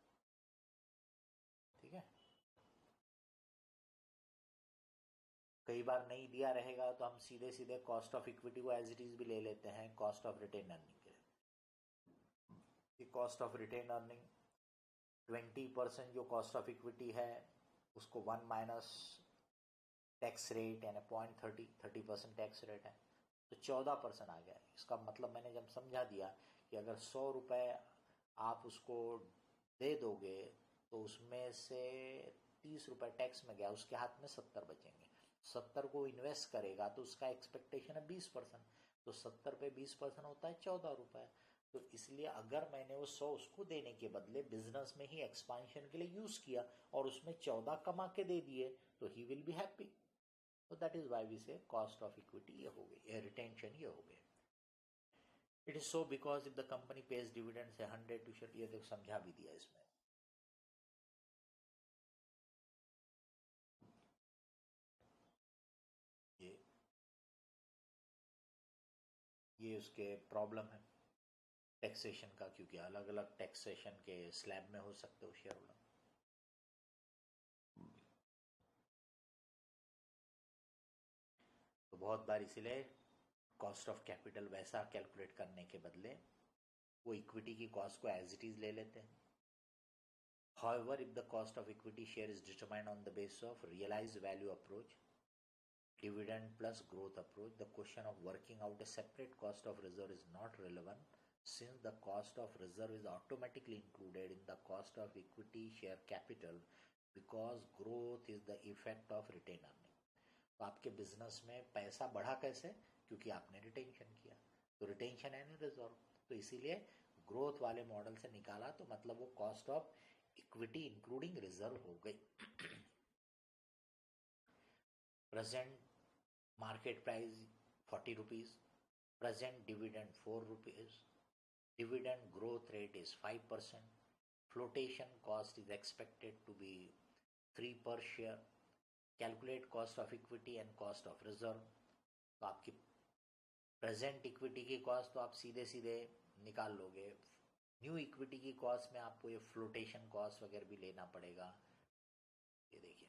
ठीक है, कई बार नहीं दिया रहेगा तो हम सीधे सीधे कॉस्ट ऑफ इक्विटी को एज इट इज भी ले लेते हैं कॉस्ट ऑफ रिटेन अर्निंग के लिए। कॉस्ट ऑफ रिटेन अर्निंग 20% जो कॉस्ट ऑफ इक्विटी है उसको 1 माइनस टैक्स रेट यानी 30% टैक्स रेट है तो 14% आ गया। इसका मतलब मैंने जब समझा दिया कि अगर 100 रुपये आप उसको दे दोगे तो उसमें से 30 रुपये टैक्स में गया, उसके हाथ में 70 बचेंगे। 70 को इन्वेस्ट करेगा तो उसका एक्सपेक्टेशन है 20%, तो 70 पे 20% होता है 14 रुपये। तो इसलिए अगर मैंने वो 100 उसको देने के बदले बिजनेस में ही एक्सपांशन के लिए यूज किया और उसमें 14 कमा के दे दिए तो ही विल बी हैप्पी। तो दैट इज व्हाई वी से कॉस्ट ऑफ इक्विटी ये हो गई, रिटेंशन ये हो गई। It is so because if the company page dividend से 100 टू शेयर, ये देखो समझा भी दिया इसमें। ये उसके प्रॉब्लम है टैक्सेशन का, क्योंकि अलग अलग टैक्सेशन के स्लैब में हो सकते हो शेयर होल्डर। तो बहुत बार इसीलिए कॉस्ट ऑफ कैपिटल वैसा कैलकुलेट करने के बदले वो इक्विटी की कॉस्ट को एज इट इज ले लेते हैं। However, if the cost of equity share is determined on the basis of realized value approach, dividend plus growth approach, the question of working out a separate cost of reserve is not relevant, since the cost of reserve is automatically included in the cost of equity share capital, because growth is the effect of retained earning. तो आपके business में पैसा बढ़ा कैसे? क्योंकि आपने retention किया, तो रिटेंशन एंड रिजर्व, तो इसीलिए ग्रोथ वाले मॉडल से निकाला तो मतलब वो cost of equity including reserve हो गई। Present market price 40 rupees, present dividend 4 rupees, dividend growth rate is 5%, flotation cost is expected to be 3 per share, calculate cost of equity and cost of reserve. तो आपकी present equity की cost तो आप सीधे सीधे निकाल लोगे, न्यू इक्विटी की कॉस्ट में आपको ये फ्लोटेशन कॉस्ट वगैरह भी लेना पड़ेगा। ये देखिए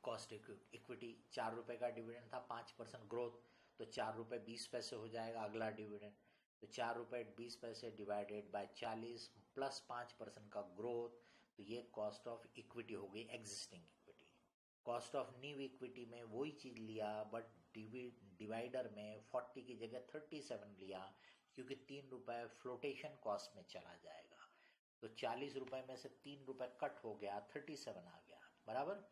कॉस्ट इक्विटी 4 रुपए का डिविडेंड था, 5% ग्रोथ, तो 4 रुपये 20 पैसे हो जाएगा अगला डिविडेंड। तो 4 रुपये 20 पैसे डिवाइडेड बाय 40 प्लस 5% का ग्रोथ, तो ये कॉस्ट ऑफ इक्विटी हो गई existing equity. Cost of new equity में वही चीज लिया बट डिवाइडर में 40 की जगह 37 लिया, क्योंकि 3 रुपये फ्लोटेशन कॉस्ट में चला जाएगा। तो 40 रुपये में से 3 रुपये कट हो गया, 37 आ गया बराबर।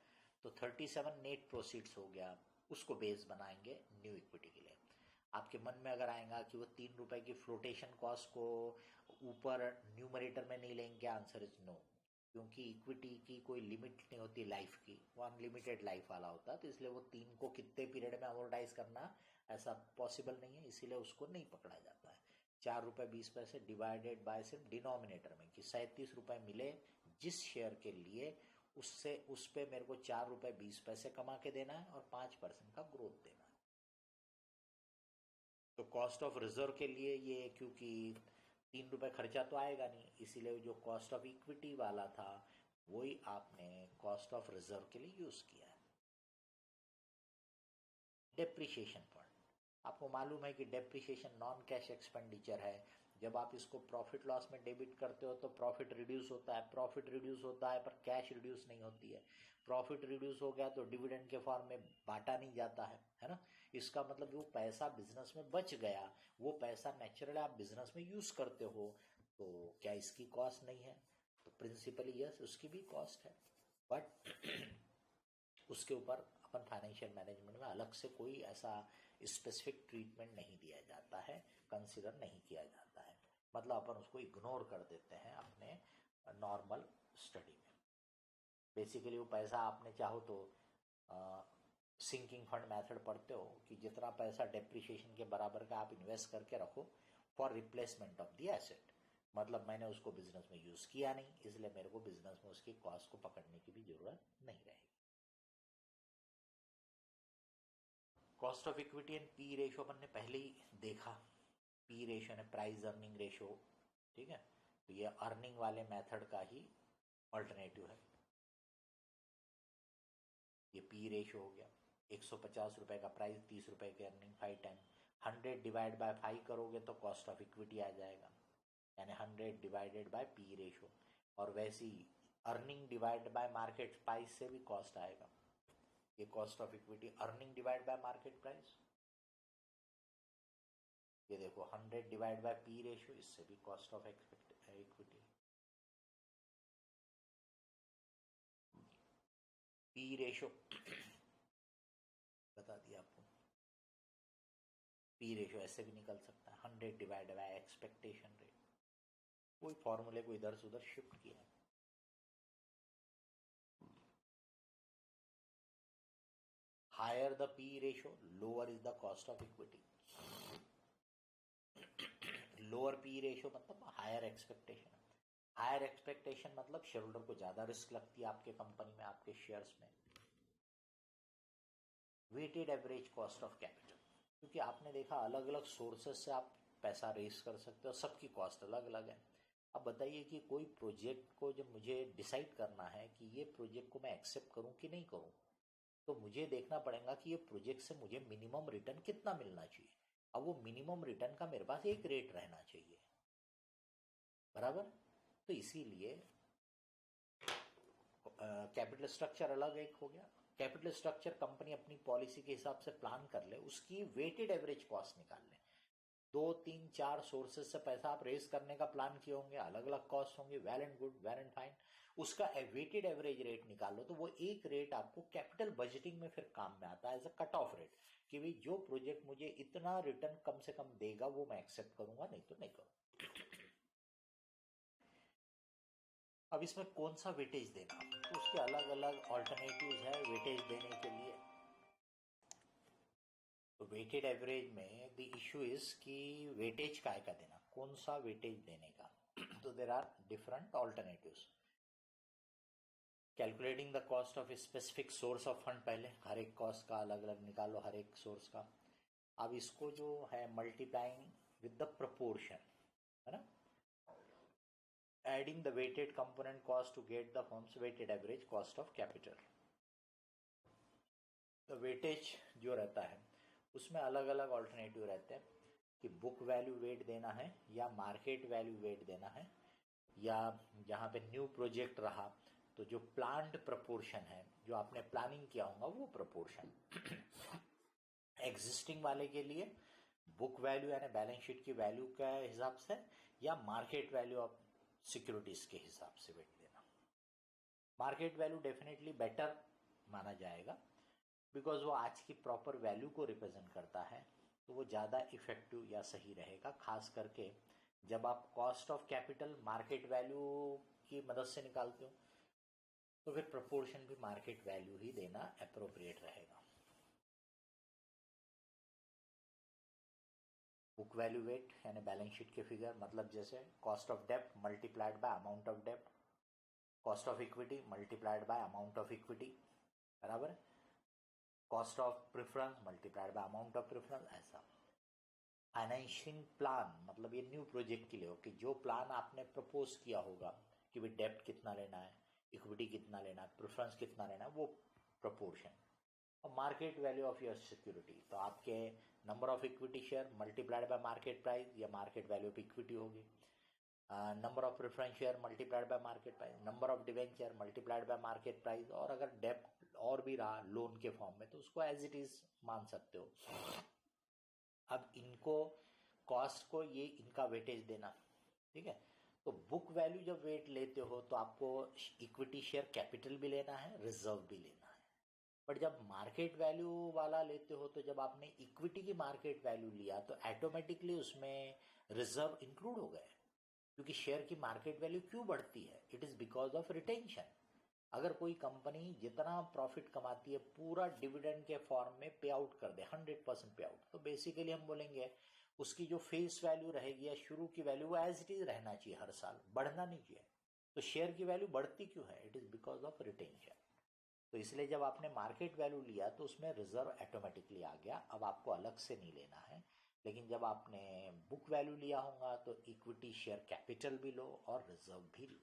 तो 37 नेट प्रोसीड्स हो गया, उसको बेस बनाएंगे न्यू इक्विटी के लिए। आपके मन में अगर आएगा कि वो 3 रुपये की फ्लोटेशन कॉस्ट को ऊपर न्यूमरेटर में नहीं लेंगे, आंसर इज नो, क्योंकि इक्विटी की कोई लिमिट नहीं होती लाइफ की, वो अनलिमिटेड लाइफ वाला होता है। तो इसलिए वो 3 को कितने पीरियड में अमोर्टाइज करना ऐसा पॉसिबल नहीं है, इसीलिए उसको नहीं पकड़ा जाता है। 4 रुपये 20 पैसे डिवाइडेड बाय सिर्फ डिनोमिनेटर में कि 37 रुपये मिले जिस शेयर के लिए, उससे उस पे मेरे को 4 रुपये 20 पैसे कमा के देना है और 5% का ग्रोथ देना है। तो कॉस्ट ऑफ रिजर्व के लिए ये, क्योंकि 3 रुपये खर्चा तो आएगा नहीं, इसीलिए जो कॉस्ट ऑफ इक्विटी वाला था वही आपने कॉस्ट ऑफ रिजर्व के लिए यूज किया है। डेप्रिसिएशन फंड, आपको मालूम है कि डेप्रिसिएशन नॉन कैश एक्सपेंडिचर है। जब आप इसको प्रॉफिट लॉस में डेबिट करते हो तो प्रॉफिट रिड्यूस होता है, प्रॉफिट रिड्यूस होता है पर कैश रिड्यूस नहीं होती है। प्रॉफिट रिड्यूस हो गया तो डिविडेंड के फॉर्म में बांटा नहीं जाता है ना। इसका मतलब वो पैसा बिजनेस में बच गया, वो पैसा नेचुरली आप बिजनेस में यूज करते हो, तो क्या इसकी कॉस्ट नहीं है? तो प्रिंसिपली यस, उसकी भी कॉस्ट है, बट उसके ऊपर अपन फाइनेंशियल मैनेजमेंट में अलग से कोई ऐसा स्पेसिफिक ट्रीटमेंट नहीं दिया जाता है, कंसिडर नहीं किया जाता है, मतलब अपन उसको इग्नोर कर देते हैं अपने नॉर्मल स्टडी में। बेसिकली वो पैसा आपने चाहो तो सिंकिंग फंड मेथड पढ़ते हो कि जितना पैसा डेप्रिसिएशन के बराबर का आप इन्वेस्ट करके रखो for replacement of the asset, मतलब मैंने उसको बिजनेस में यूज किया नहीं, इसलिए मेरे को बिजनेस में उसकी कॉस्ट को पकड़ने की भी जरूरत नहीं रहेगी। Cost of equity and P ratio अपन ने पहले ही देखा। पी रेशियो ने प्राइस अर्निंग रेशियो, ठीक है, तो ये अर्निंग वाले मेथड का ही ऑल्टरनेटिव है। ये पी रेशियो हो गया। 150 रुपए का प्राइस, 30 रुपए की अर्निंग, 5 टाइम। 100 डिवाइड बाय 5 करोगे तो कॉस्ट ऑफ इक्विटी आ जाएगा, यानी 100 डिवाइडेड बाय पी रेशियो। और वैसी earning divide by market price से भी कॉस्ट आएगा। ये cost of equity earning divide by market price. ये देखो 100 डिवाइड बाय पी रेशियो, इससे भी cost of equity. P ratio बता दिया आपको। पी रेशियो ऐसे भी निकल सकता है, 100 डिवाइड बाय एक्सपेक्टेशन रेट। कोई फॉर्मूले को इधर से उधर शिफ्ट किया। Higher the P ratio, lower is the cost of equity. Lower P ratio मतलब हायर एक्सपेक्टेशन। हायर एक्सपेक्टेशन मतलब शेयर होल्डर को ज्यादा रिस्क लगती है आपके कंपनी में, आपके शेयर्स में। Weighted average cost of capital, क्योंकि आपने देखा अलग अलग सोर्सेस से आप पैसा रेस कर सकते हो, सबकी कॉस्ट अलग अलग है। अब बताइए कि कोई प्रोजेक्ट को जब मुझे डिसाइड करना है कि ये प्रोजेक्ट को मैं एक्सेप्ट करूं कि नहीं करूं, तो मुझे देखना पड़ेगा कि ये प्रोजेक्ट से मुझे मिनिमम रिटर्न कितना मिलना चाहिए। अब वो मिनिमम रिटर्न का मेरे पास एक रेट रहना चाहिए, बराबर। तो इसीलिए कैपिटल स्ट्रक्चर अलग एक हो गया। कैपिटल स्ट्रक्चर कंपनी अपनी पॉलिसी के हिसाब से प्लान कर ले, उसकी वेटेड एवरेज कॉस्ट निकाल ले। 2-3-4 सोर्सेज से पैसा आप रेज करने का प्लान किए होंगे, अलग अलग कॉस्ट होंगे, well and good, well and fine. उसका वेटेड एवरेज रेट निकाल लो, तो वो एक रेट आपको कैपिटल बजटिंग में फिर काम में आता है as a cut off rate, कि भाई जो प्रोजेक्ट मुझे इतना रिटर्न कम से कम देगा वो मैं एक्सेप्ट करूंगा, नहीं तो नहीं करूंगा। अब इसमें कौन सा वेटेज देना, तो उसके अलग अलग ऑल्टरनेटिव्स है वेटेज देने के लिए। तो वेटेड एवरेज में द इशू इज कि वेटेज काय का देना, कौन सा वेटेज देने का। तो there are different alternatives. Calculating the cost of specific source of fund, पहले हर एक कॉस्ट का अलग अलग निकालो, हर एक सोर्स का। अब इसको जो है मल्टीप्लाइंग विद द प्रोपोर्शन, है ना, adding the weighted component cost to get the firm's weighted average cost of capital. तो वेटेज जो रहता है उसमें अलग अलग ऑल्टरनेटिव रहते हैं कि बुक वैल्यू वेट देना है या मार्केट वैल्यू वेट देना है, या जहाँ पे न्यू प्रोजेक्ट रहा तो जो प्लान्ड प्रपोर्शन है, जो आपने प्लानिंग किया होगा वो प्रपोर्शन। एग्जिस्टिंग वाले के लिए बुक वैल्यू यानी बैलेंस शीट की वैल्यू के हिसाब से, या मार्केट वैल्यू ऑफ सिक्योरिटीज के हिसाब से वेट देना। मार्केट वैल्यू डेफिनेटली बेटर माना जाएगा, बिकॉज वो आज की प्रॉपर वैल्यू को रिप्रेजेंट करता है, तो वो ज़्यादा इफेक्टिव या सही रहेगा। खास करके जब आप cost of capital market value की मदद से निकालते हो, तो फिर प्रोपोर्शन भी मार्केट वैल्यू ही देना अप्रोप्रिएट रहेगा। बुक वैल्यू वेट यानी बैलेंस शीट के फिगर, मतलब जैसे cost of dept multiplied by amount of dept, cost of equity multiplied by amount of equity, बराबर। Cost of preference multiplied by amount of preference, ऐसा। Financing plan मतलब ये new project के लिए हो कि जो प्लान आपने प्रपोज किया होगा कि भाई डेप्ट कितना लेना है, इक्विटी कितना लेना है, प्रेफरेंस कितना लेना है, वो प्रपोर्शन। और market value of your security, तो आपके number of equity share multiplied by market price या मार्केट वैल्यू ऑफ इक्विटी होगी। Number of preference share multiplied by market price, number of debenture multiplied by market price, और अगर डेप्ट और भी रहा loan के फॉर्म में तो उसको एज इट इज मान सकते हो। अब इनको कॉस्ट को ये इनका वेटेज देना, ठीक है। तो बुक वैल्यू जब वेट लेते हो तो आपको इक्विटी शेयर कैपिटल भी लेना है, रिजर्व भी लेना है। बट जब मार्केट वैल्यू वाला लेते हो, तो जब आपने इक्विटी की मार्केट वैल्यू लिया तो ऑटोमेटिकली उसमें रिजर्व इंक्लूड हो गए, क्योंकि शेयर की मार्केट वैल्यू क्यों बढ़ती है, it is because of retention. अगर कोई कंपनी जितना प्रॉफिट कमाती है पूरा डिविडेंड के फॉर्म में पे आउट कर दे, 100% पे आउट, तो बेसिकली हम बोलेंगे उसकी जो फेस वैल्यू रहेगी या शुरू की वैल्यू वो एज इट इज रहना चाहिए, हर साल बढ़ना नहीं चाहिए। तो शेयर की वैल्यू बढ़ती क्यों है? It is because of retention. तो इसलिए जब आपने मार्केट वैल्यू लिया तो उसमें रिजर्व ऑटोमेटिकली आ गया, अब आपको अलग से नहीं लेना है। लेकिन जब आपने बुक वैल्यू लिया होगा तो इक्विटी शेयर कैपिटल भी लो और रिजर्व भी लो।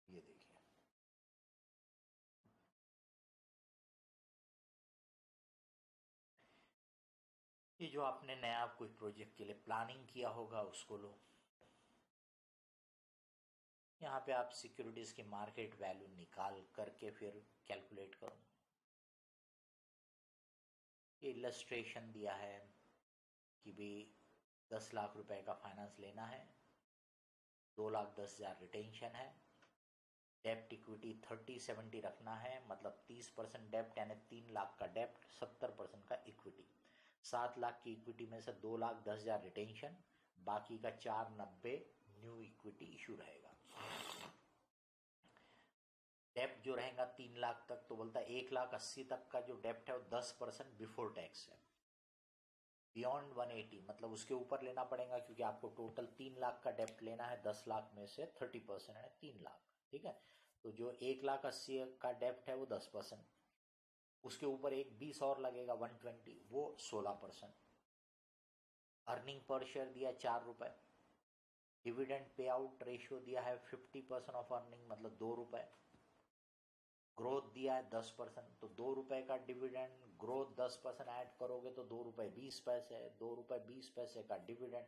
ये देखिए, ये जो आपने नया कोई प्रोजेक्ट के लिए प्लानिंग किया होगा उसको लो। यहाँ पे आप सिक्योरिटीज की मार्केट वैल्यू निकाल करके फिर कैलकुलेट करो। ये इलस्ट्रेशन दिया है कि भी 10 लाख रुपए का फाइनेंस लेना है, 2,10,000 रिटेंशन है, डेप्ट इक्विटी 30-70 रखना है, मतलब 30% डेप्ट यानी 3 लाख का डेप्ट, 70% का इक्विटी। 7 लाख की इक्विटी में से 2,10,000 रिटेंशन, बाकी का 490 न्यू इक्विटी इशू रहेगा। डेप्ट जो रहेगा 3 लाख तक, तो बोलता है 1,80,000 तक का जो डेप्ट है वो 10% बिफोर टैक्स है। बियॉन्ड 180 मतलब उसके ऊपर लेना पड़ेगा, क्योंकि आपको टोटल 3 लाख का डेप्ट लेना है, 10 लाख में से 30% है 3 लाख, ठीक है। तो जो 1,80,000 का डेप्ट है वो 10%, उसके ऊपर एक 20 और लगेगा 120, वो 16%। अर्निंग पर शेयर दिया 4 रुपए, डिविडेंड पे आउट रेशियो दिया है 50% ऑफ अर्निंग मतलब 2 रुपए, ग्रोथ दिया है 10%, तो 2 रुपए का डिविडेंड, ग्रोथ 10% ऐड करोगे तो 2 रुपए 20 पैसे है, 2 रुपए 20 पैसे का डिविडेंड।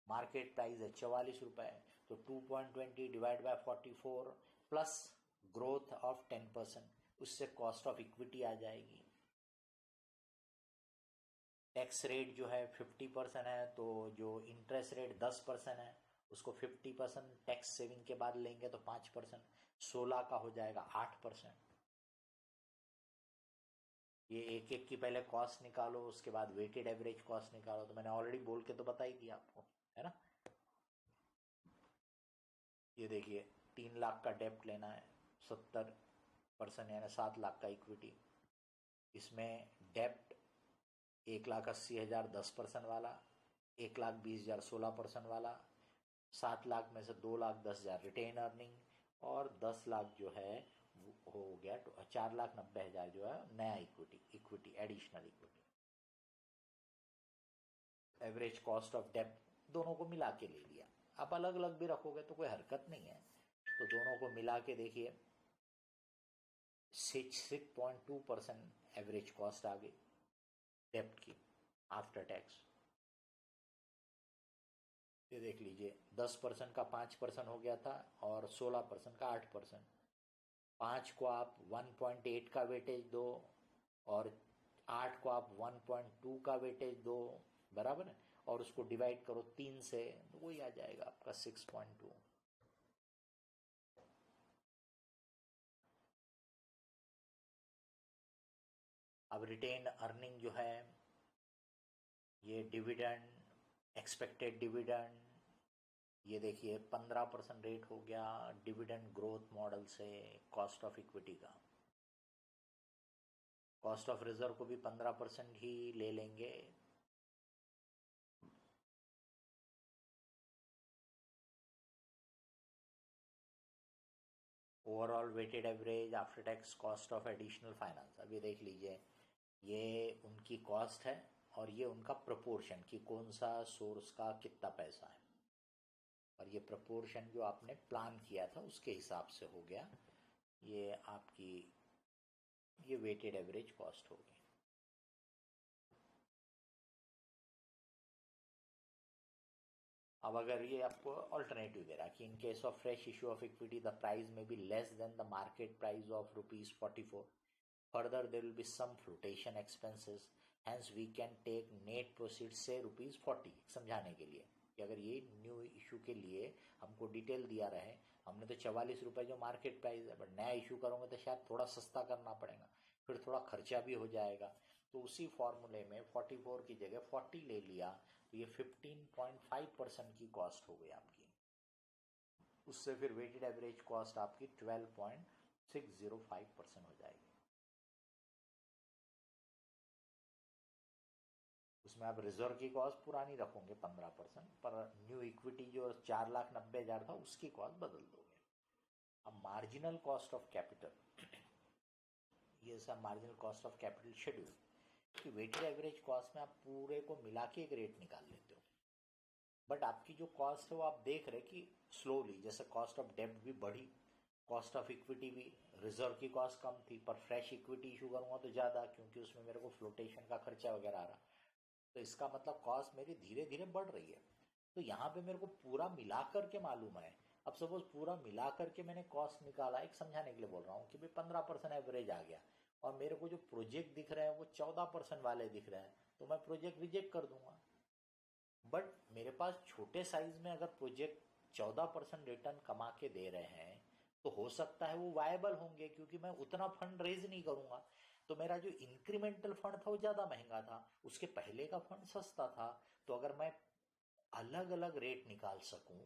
मार्केट प्राइस है 44 रुपए, तो 2.20 divide by 44 plus growth of 10%, उससे कॉस्ट ऑफ इक्विटी आ जाएगी। टैक्स रेट जो है 50% है, तो जो इंटरेस्ट रेट 10% है उसको 50% टैक्स सेविंग के बाद लेंगे तो 5%, 16 का हो जाएगा 8%। ये एक एक की पहले कॉस्ट निकालो, उसके बाद वेटेड एवरेज कॉस्ट निकालो, तो मैंने ऑलरेडी बोल के तो बता ही दिया आपको, है ना। ये देखिए 3 लाख का डेप्ट लेना है, 70% यानी 7 लाख का इक्विटी, इसमें डेप्ट 1,80,000 10% वाला, 1,20,000 16% वाला, 7 लाख में से 2,10,000 रिटेन अर्निंग, और 10 लाख जो है हो गया 4,90,000 जो है नया equity, equity additional equity. Average cost of डेप्ट दोनों को मिला के ले लिया। आप अलग अलग भी रखोगे तो कोई हरकत नहीं है, तो दोनों को मिला के देखिए 6.2% एवरेज कॉस्ट आ गई डेप्ट की आफ्टर टैक्स। ये देख लीजिए 10% का 5% हो गया था और 16% का 8%। 5 को आप 1.8 का वेटेज दो और 8 को आप 1.2 का वेटेज दो, बराबर है, और उसको डिवाइड करो 3 से, तो वही आ जाएगा आपका 6.2। अब रिटेन अर्निंग जो है, ये डिविडेंड, एक्सपेक्टेड डिविडेंड, ये देखिए 15% रेट हो गया डिविडेंड ग्रोथ मॉडल से कॉस्ट ऑफ इक्विटी का। कॉस्ट ऑफ रिजर्व को भी 15% ही ले लेंगे। Overall weighted average after tax cost of additional finance, अब ये देख लीजिए, ये उनकी कॉस्ट है और ये उनका प्रपोर्शन कि कौन सा सोर्स का कितना पैसा है, और ये प्रपोर्शन जो आपने प्लान किया था उसके हिसाब से हो गया। ये आपकी ये वेटेड एवरेज कॉस्ट होगी। अब अगर ये आपको ऑल्टरनेटिव दे रहा कि in case of fresh issue of equity the price में be less than the market price of ₹44, further there will be some flotation expenses, hence we can take net proceeds से ₹40, समझाने के लिए कि अगर ये न्यू इशू के लिए हमको डिटेल दिया रहे, हमने तो 44 रुपये जो मार्केट प्राइस है, बट नया इशू करोगे तो शायद थोड़ा सस्ता करना पड़ेगा, फिर थोड़ा खर्चा भी हो जाएगा, तो उसी फॉर्मूले में 44 की जगह 40 ले लिया, तो ये 15.5% की कॉस्ट हो गई आपकी। उससे फिर वेटेड एवरेज कॉस्ट आपकी 12.605% हो जाएगी। उसमें आप रिजर्व की कॉस्ट पुरानी रखोगे 15%, पर न्यू इक्विटी जो 4,90,000 था उसकी कॉस्ट बदल दोगे। अब मार्जिनल कॉस्ट ऑफ कैपिटल, ये सब marginal cost of capital schedule कि वेटेड एवरेज कॉस्ट में आप पूरे को मिला के एक रेट निकाल लेते हो, बट आपकी जो कॉस्ट है वो आप देख रहे कि स्लोली, जैसे कॉस्ट ऑफ डेब्ट भी बढ़ी, कॉस्ट ऑफ इक्विटी भी, रिजर्व की कॉस्ट कम थी, पर फ्रेश इक्विटी इशू करूँगा तो ज़्यादा, क्योंकि उसमें मेरे को फ्लोटेशन का खर्चा वगैरह आ रहा, तो इसका मतलब कॉस्ट मेरी धीरे धीरे बढ़ रही है। तो यहाँ पे मेरे को पूरा मिला करके मालूम है। अब सपोज पूरा मिला करके मैंने कॉस्ट निकाला, एक समझाने के लिए बोल रहा हूँ कि भाई 15% एवरेज आ गया और मेरे को जो प्रोजेक्ट दिख रहे हैं वो 14% वाले दिख रहे हैं, तो मैं प्रोजेक्ट रिजेक्ट कर दूंगा। बट मेरे पास छोटे साइज में अगर प्रोजेक्ट 14% रिटर्न कमा के दे रहे हैं तो हो सकता है वो वायबल होंगे, क्योंकि मैं उतना फंड रेज नहीं करूंगा। तो मेरा जो इंक्रीमेंटल फंड था वो ज़्यादा महंगा था, उसके पहले का फंड सस्ता था। तो अगर मैं अलग अलग रेट निकाल सकूं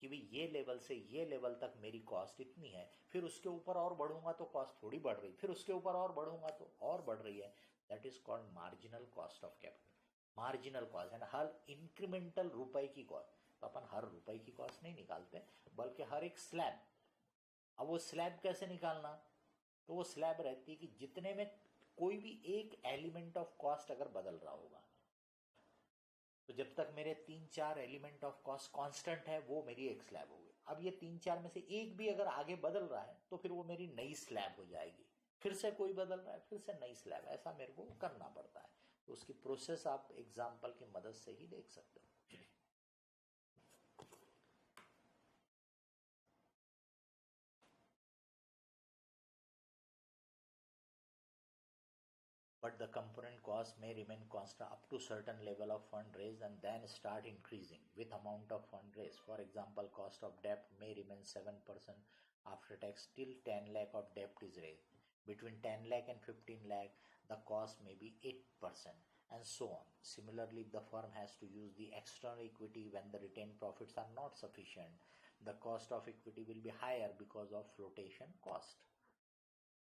कि भाई ये लेवल से ये लेवल तक मेरी कॉस्ट इतनी है, फिर उसके ऊपर और बढ़ूंगा तो कॉस्ट थोड़ी बढ़ रही, फिर उसके ऊपर और बढ़ूंगा तो और बढ़ रही है, that is called marginal cost of capital. Marginal cost है ना, हर इंक्रीमेंटल रुपए की कॉस्ट। तो अपन हर रुपए की कॉस्ट नहीं निकालते, बल्कि हर एक स्लैब। अब वो स्लैब कैसे निकालना, तो वो स्लैब रहती है कि जितने में कोई भी एक एलिमेंट ऑफ कॉस्ट अगर बदल रहा होगा, तो जब तक मेरे 3-4 एलिमेंट ऑफ कॉस्ट कांस्टेंट है वो मेरी एक स्लैब होगी। अब ये 3-4 में से एक भी अगर आगे बदल रहा है तो फिर वो मेरी नई स्लैब हो जाएगी, फिर से कोई बदल रहा है फिर से नई स्लैब, ऐसा मेरे को करना पड़ता है। तो उसकी प्रोसेस आप एग्जाम्पल की मदद से ही देख सकते हो। But the component cost may remain constant up to certain level of fund raised and then start increasing with amount of fund raised. For example, cost of debt may remain 7% after tax till 10 lakh of debt is raised. Between 10 lakh and 15 lakh, the cost may be 8% and so on. Similarly, if the firm has to use the external equity when the retained profits are not sufficient, the cost of equity will be higher because of flotation cost.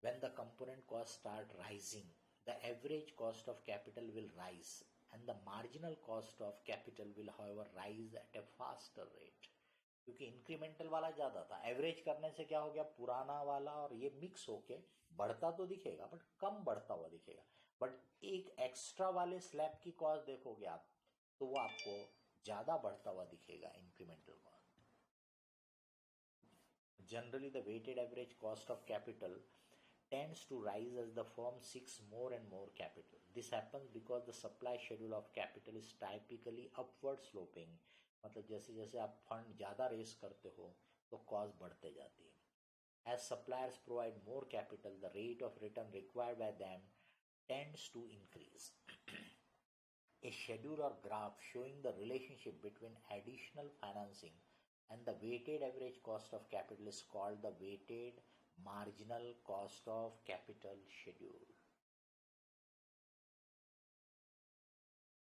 When the component costs start rising, the average cost of capital will rise and the marginal cost of capital will however rise at a faster rate. क्योंकि incremental वाला ज्यादा था, average करने से क्या हो गया, पुराना वाला और ये मिक्स होके बढ़ता तो दिखेगा बट कम बढ़ता हुआ दिखेगा। बट एक एक्स्ट्रा वाले स्लैब की कॉस्ट देखोगे आप तो वो आपको ज्यादा बढ़ता हुआ दिखेगा, incremental cost. Generally the weighted average cost of capital tends to rise as the firm seeks more and more capital. This happens because the supply schedule of capital is typically upward sloping. मतलब जैसे जैसे आप fund ज़्यादा race करते हो तो cost बढ़ते जाती है। As suppliers provide more capital, the rate of return required by them tends to increase. A schedule or graph showing the relationship between additional financing and the weighted average cost of capital is called the weighted marginal cost of capital schedule.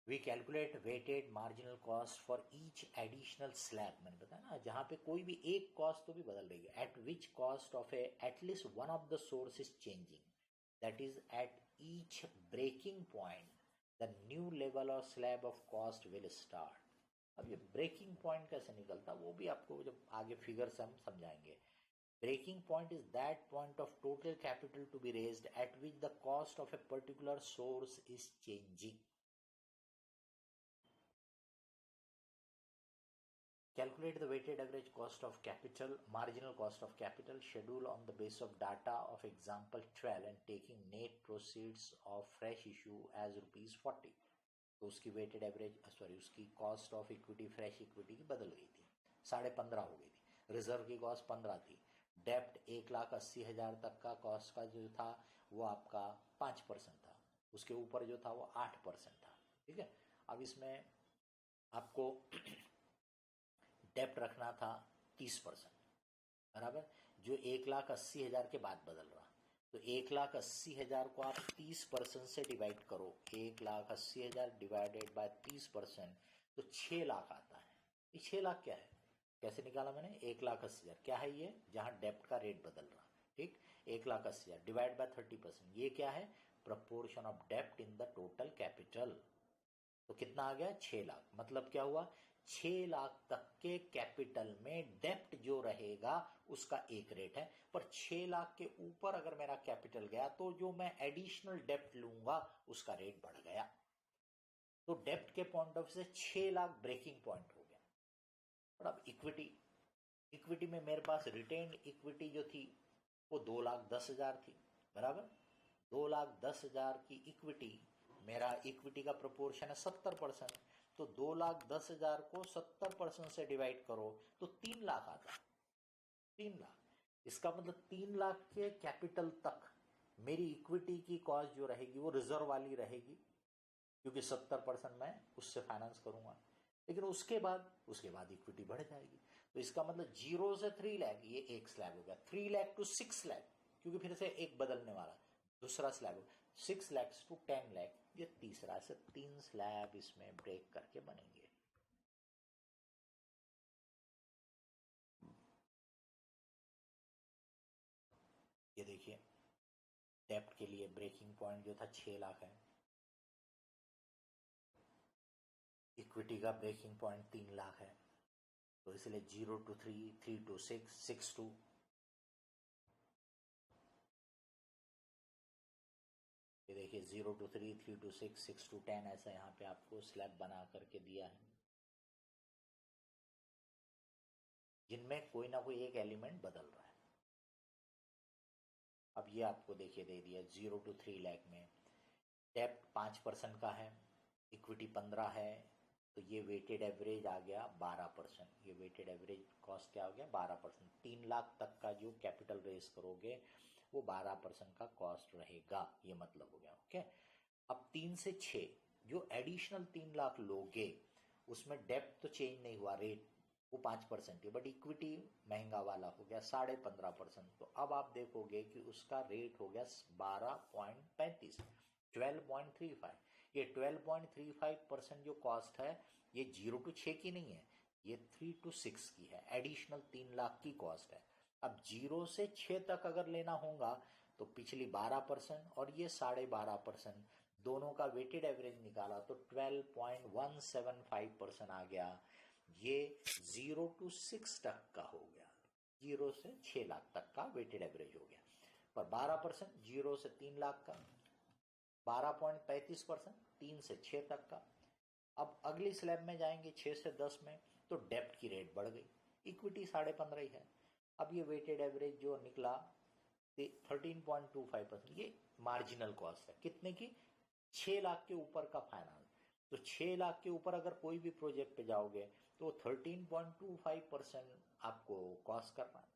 We calculate weighted marginal cost for each additional slab. मैंने बताया ना, जहाँ पे कोई भी एक cost तो भी बदल रही है, at which cost of at least one of the source is changing. That is, at each breaking point, the new level or slab of cost will start. अब ये breaking point कैसे निकलता वो भी आपको जब आगे फिगर से हम समझाएंगे। Breaking point is that point of total capital to be raised at which the cost of a particular source is changing. Calculate the weighted average cost of capital, marginal cost of capital schedule on the basis of data of example 12 and taking net proceeds of fresh issue as ₹40. तो उसकी weighted average उसकी cost of equity fresh equity की बदल गई थी, 15.5 हो गई थी। रिजर्व की कॉस्ट 15 थी। डेप्ट 1,80,000 तक का कॉस्ट का जो था वो आपका 5% था, उसके ऊपर जो था वो 8% था। ठीक है, अब इसमें आपको डेप्ट रखना था 30%, बराबर, जो 1,80,000 के बाद बदल रहा। तो 1,80,000 को आप 30% से डिवाइड करो, 1,80,000 डिवाइडेड बाय 30%, तो 6 लाख आता है। ये 6 लाख क्या है, कैसे निकाला मैंने, 1,80,000 क्या है ये, जहां डेप्ट का रेट बदल रहा। ठीक, 1,80,000 डिवाइड बाय 30%, ये क्या है, प्रपोर्शन ऑफ डेप्ट इन द टोटल कैपिटल। तो कितना आ गया 6 लाख। मतलब क्या हुआ, 6 लाख तक के कैपिटल में डेप्ट जो रहेगा उसका एक रेट है, पर 6 लाख के ऊपर अगर मेरा कैपिटल गया तो जो मैं एडिशनल डेप्ट लूंगा उसका रेट बढ़ गया। तो डेप्ट के पॉइंट ऑफ से 6 लाख ब्रेकिंग पॉइंट हो गया। और अब इक्विटी में मेरे पास रिटेन्ड इक्विटी जो थी वो 2,10,000 थी, बराबर। 2,10,000 की इक्विटी, मेरा इक्विटी का प्रोपोर्शन है 70%, तो 2,10,000 को 70% से डिवाइड करो तो 3 लाख आता है। 3 लाख, इसका मतलब 3 लाख के कैपिटल तक मेरी इक्विटी की कॉस्ट जो रहेगी वो रिजर्व वाली रहेगी, क्योंकि 70% मैं उससे फाइनेंस करूंगा। लेकिन उसके बाद इक्विटी बढ़ जाएगी। तो इसका मतलब 0 से 3 लाख, ये एक स्लैब हो गया। 3 लाख टू 6 लाख, क्योंकि फिर से एक बदलने वाला, दूसरा स्लैब हो 6 लाख टू 10 लाख, ये तीसरा से 3 स्लैब इसमें ब्रेक करके बनेंगे। ये देखिए, डेप्ट के लिए ब्रेकिंग पॉइंट जो था 6 लाख है, इक्विटी का ब्रेकिंग पॉइंट 3 लाख है, तो इसलिए 0 to 3, 3 to 6, 6 to, ये देखिए 0 to 3, 3 to 6, 6 to 10, ऐसा यहाँ पे आपको स्लैब बना करके दिया है, जिनमें कोई ना कोई एक एलिमेंट बदल रहा है। अब ये आपको देखिए दे दिया 0 to 3 लाख में डेप्ट 5% का है, इक्विटी 15 है, तो ये वेटेड एवरेज आ गया 12%। ये वेटेड एवरेज कॉस्ट क्या हो गया 12%। 3 लाख तक का जो कैपिटल रेस करोगे वो 12% का कॉस्ट रहेगा, ये मतलब हो गया। ओके, अब 3 से 6 जो एडिशनल 3 लाख लोगे उसमें डेप्ट तो चेंज नहीं हुआ, रेट वो 5% है, बट इक्विटी महंगा वाला हो गया 15.5%। तो अब आप देखोगे कि उसका रेट हो गया 12.35, 12.35। ये 12.35% जो कॉस्ट है ये 0 to 6 की नहीं है, ये 3 to 6 की है, एडिशनल 3 लाख की कॉस्ट है। अब 0 से 6 तक अगर लेना होगा तो पिछली 12% और ये 12.5%, दोनों का वेटेड एवरेज निकाला तो 12.175% आ गया। ये 0 to 6 तक का हो गया, 0 से 6 लाख तक का वेटेड एवरेज हो गया। पर 12% 0 से 3 लाख का, 12.35% 3 से 6 तक का। अब अगली स्लैब में जाएंगे 6 से 10 में, तो डेप्ट की रेट बढ़ गई, इक्विटी 15.5 ही है। अब ये वेटेड एवरेज जो निकला 13.25%, ये मार्जिनल कॉस्ट है कितने की, 6 लाख के ऊपर का फाइनेंस। तो 6 लाख के ऊपर अगर कोई भी प्रोजेक्ट पे जाओगे तो 13.25% आपको कॉस्ट करना है।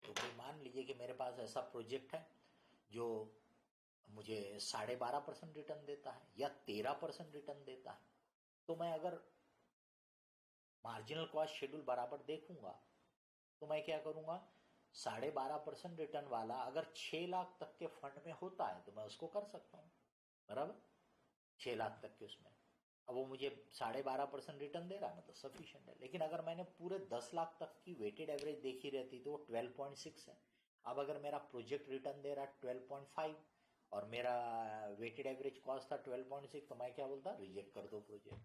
तो कोई मान लीजिए कि मेरे पास ऐसा प्रोजेक्ट है जो मुझे 12.5% रिटर्न देता है या 13% रिटर्न देता है, तो मैं अगर मार्जिनल कॉस्ट शेड्यूल बराबर देखूंगा तो मैं क्या करूंगा, 12.5% रिटर्न वाला अगर 6 लाख तक के फंड में होता है तो मैं उसको कर सकता हूँ, बराबर। 6 लाख तक के उसमें अब वो मुझे 12.5% रिटर्न दे रहा है, मतलब सफिशिएंट है। लेकिन अगर मैंने पूरे 10 लाख तक की वेटेड एवरेज देखी रहती तो वो 12.6 है। अब अगर मेरा प्रोजेक्ट रिटर्न दे रहा है 12.5 और मेरा वेटेड एवरेज कॉस्ट था 12.6, तो मैं क्या बोलता, रिजेक्ट कर दो प्रोजेक्ट।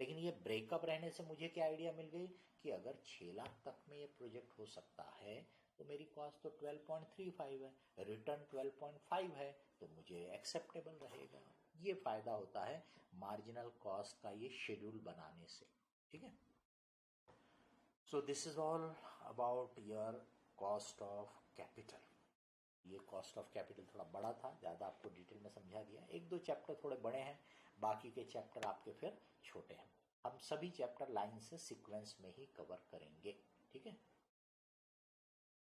लेकिन ये ब्रेकअप रहने से मुझे क्या आइडिया मिल गई कि अगर 6 लाख तक में ये प्रोजेक्ट हो सकता है तो मेरी कॉस्ट तो 12.35 है, रिटर्न 12.5 है, तो मुझे एक्सेप्टेबल रहेगा। ये फायदा होता है मार्जिनल कॉस्ट का ये शेड्यूल बनाने से, ठीक है। So this is all about your cost of capital. ये कॉस्ट ऑफ कैपिटल थोड़ा बड़ा था, ज़्यादा आपको डिटेल में समझा दिया। 1-2 चैप्टर थोड़े बड़े हैं, बाकी के चैप्टर आपके फिर छोटे हैं। हम सभी चैप्टर लाइन से सीक्वेंस में ही कवर करेंगे, ठीक है।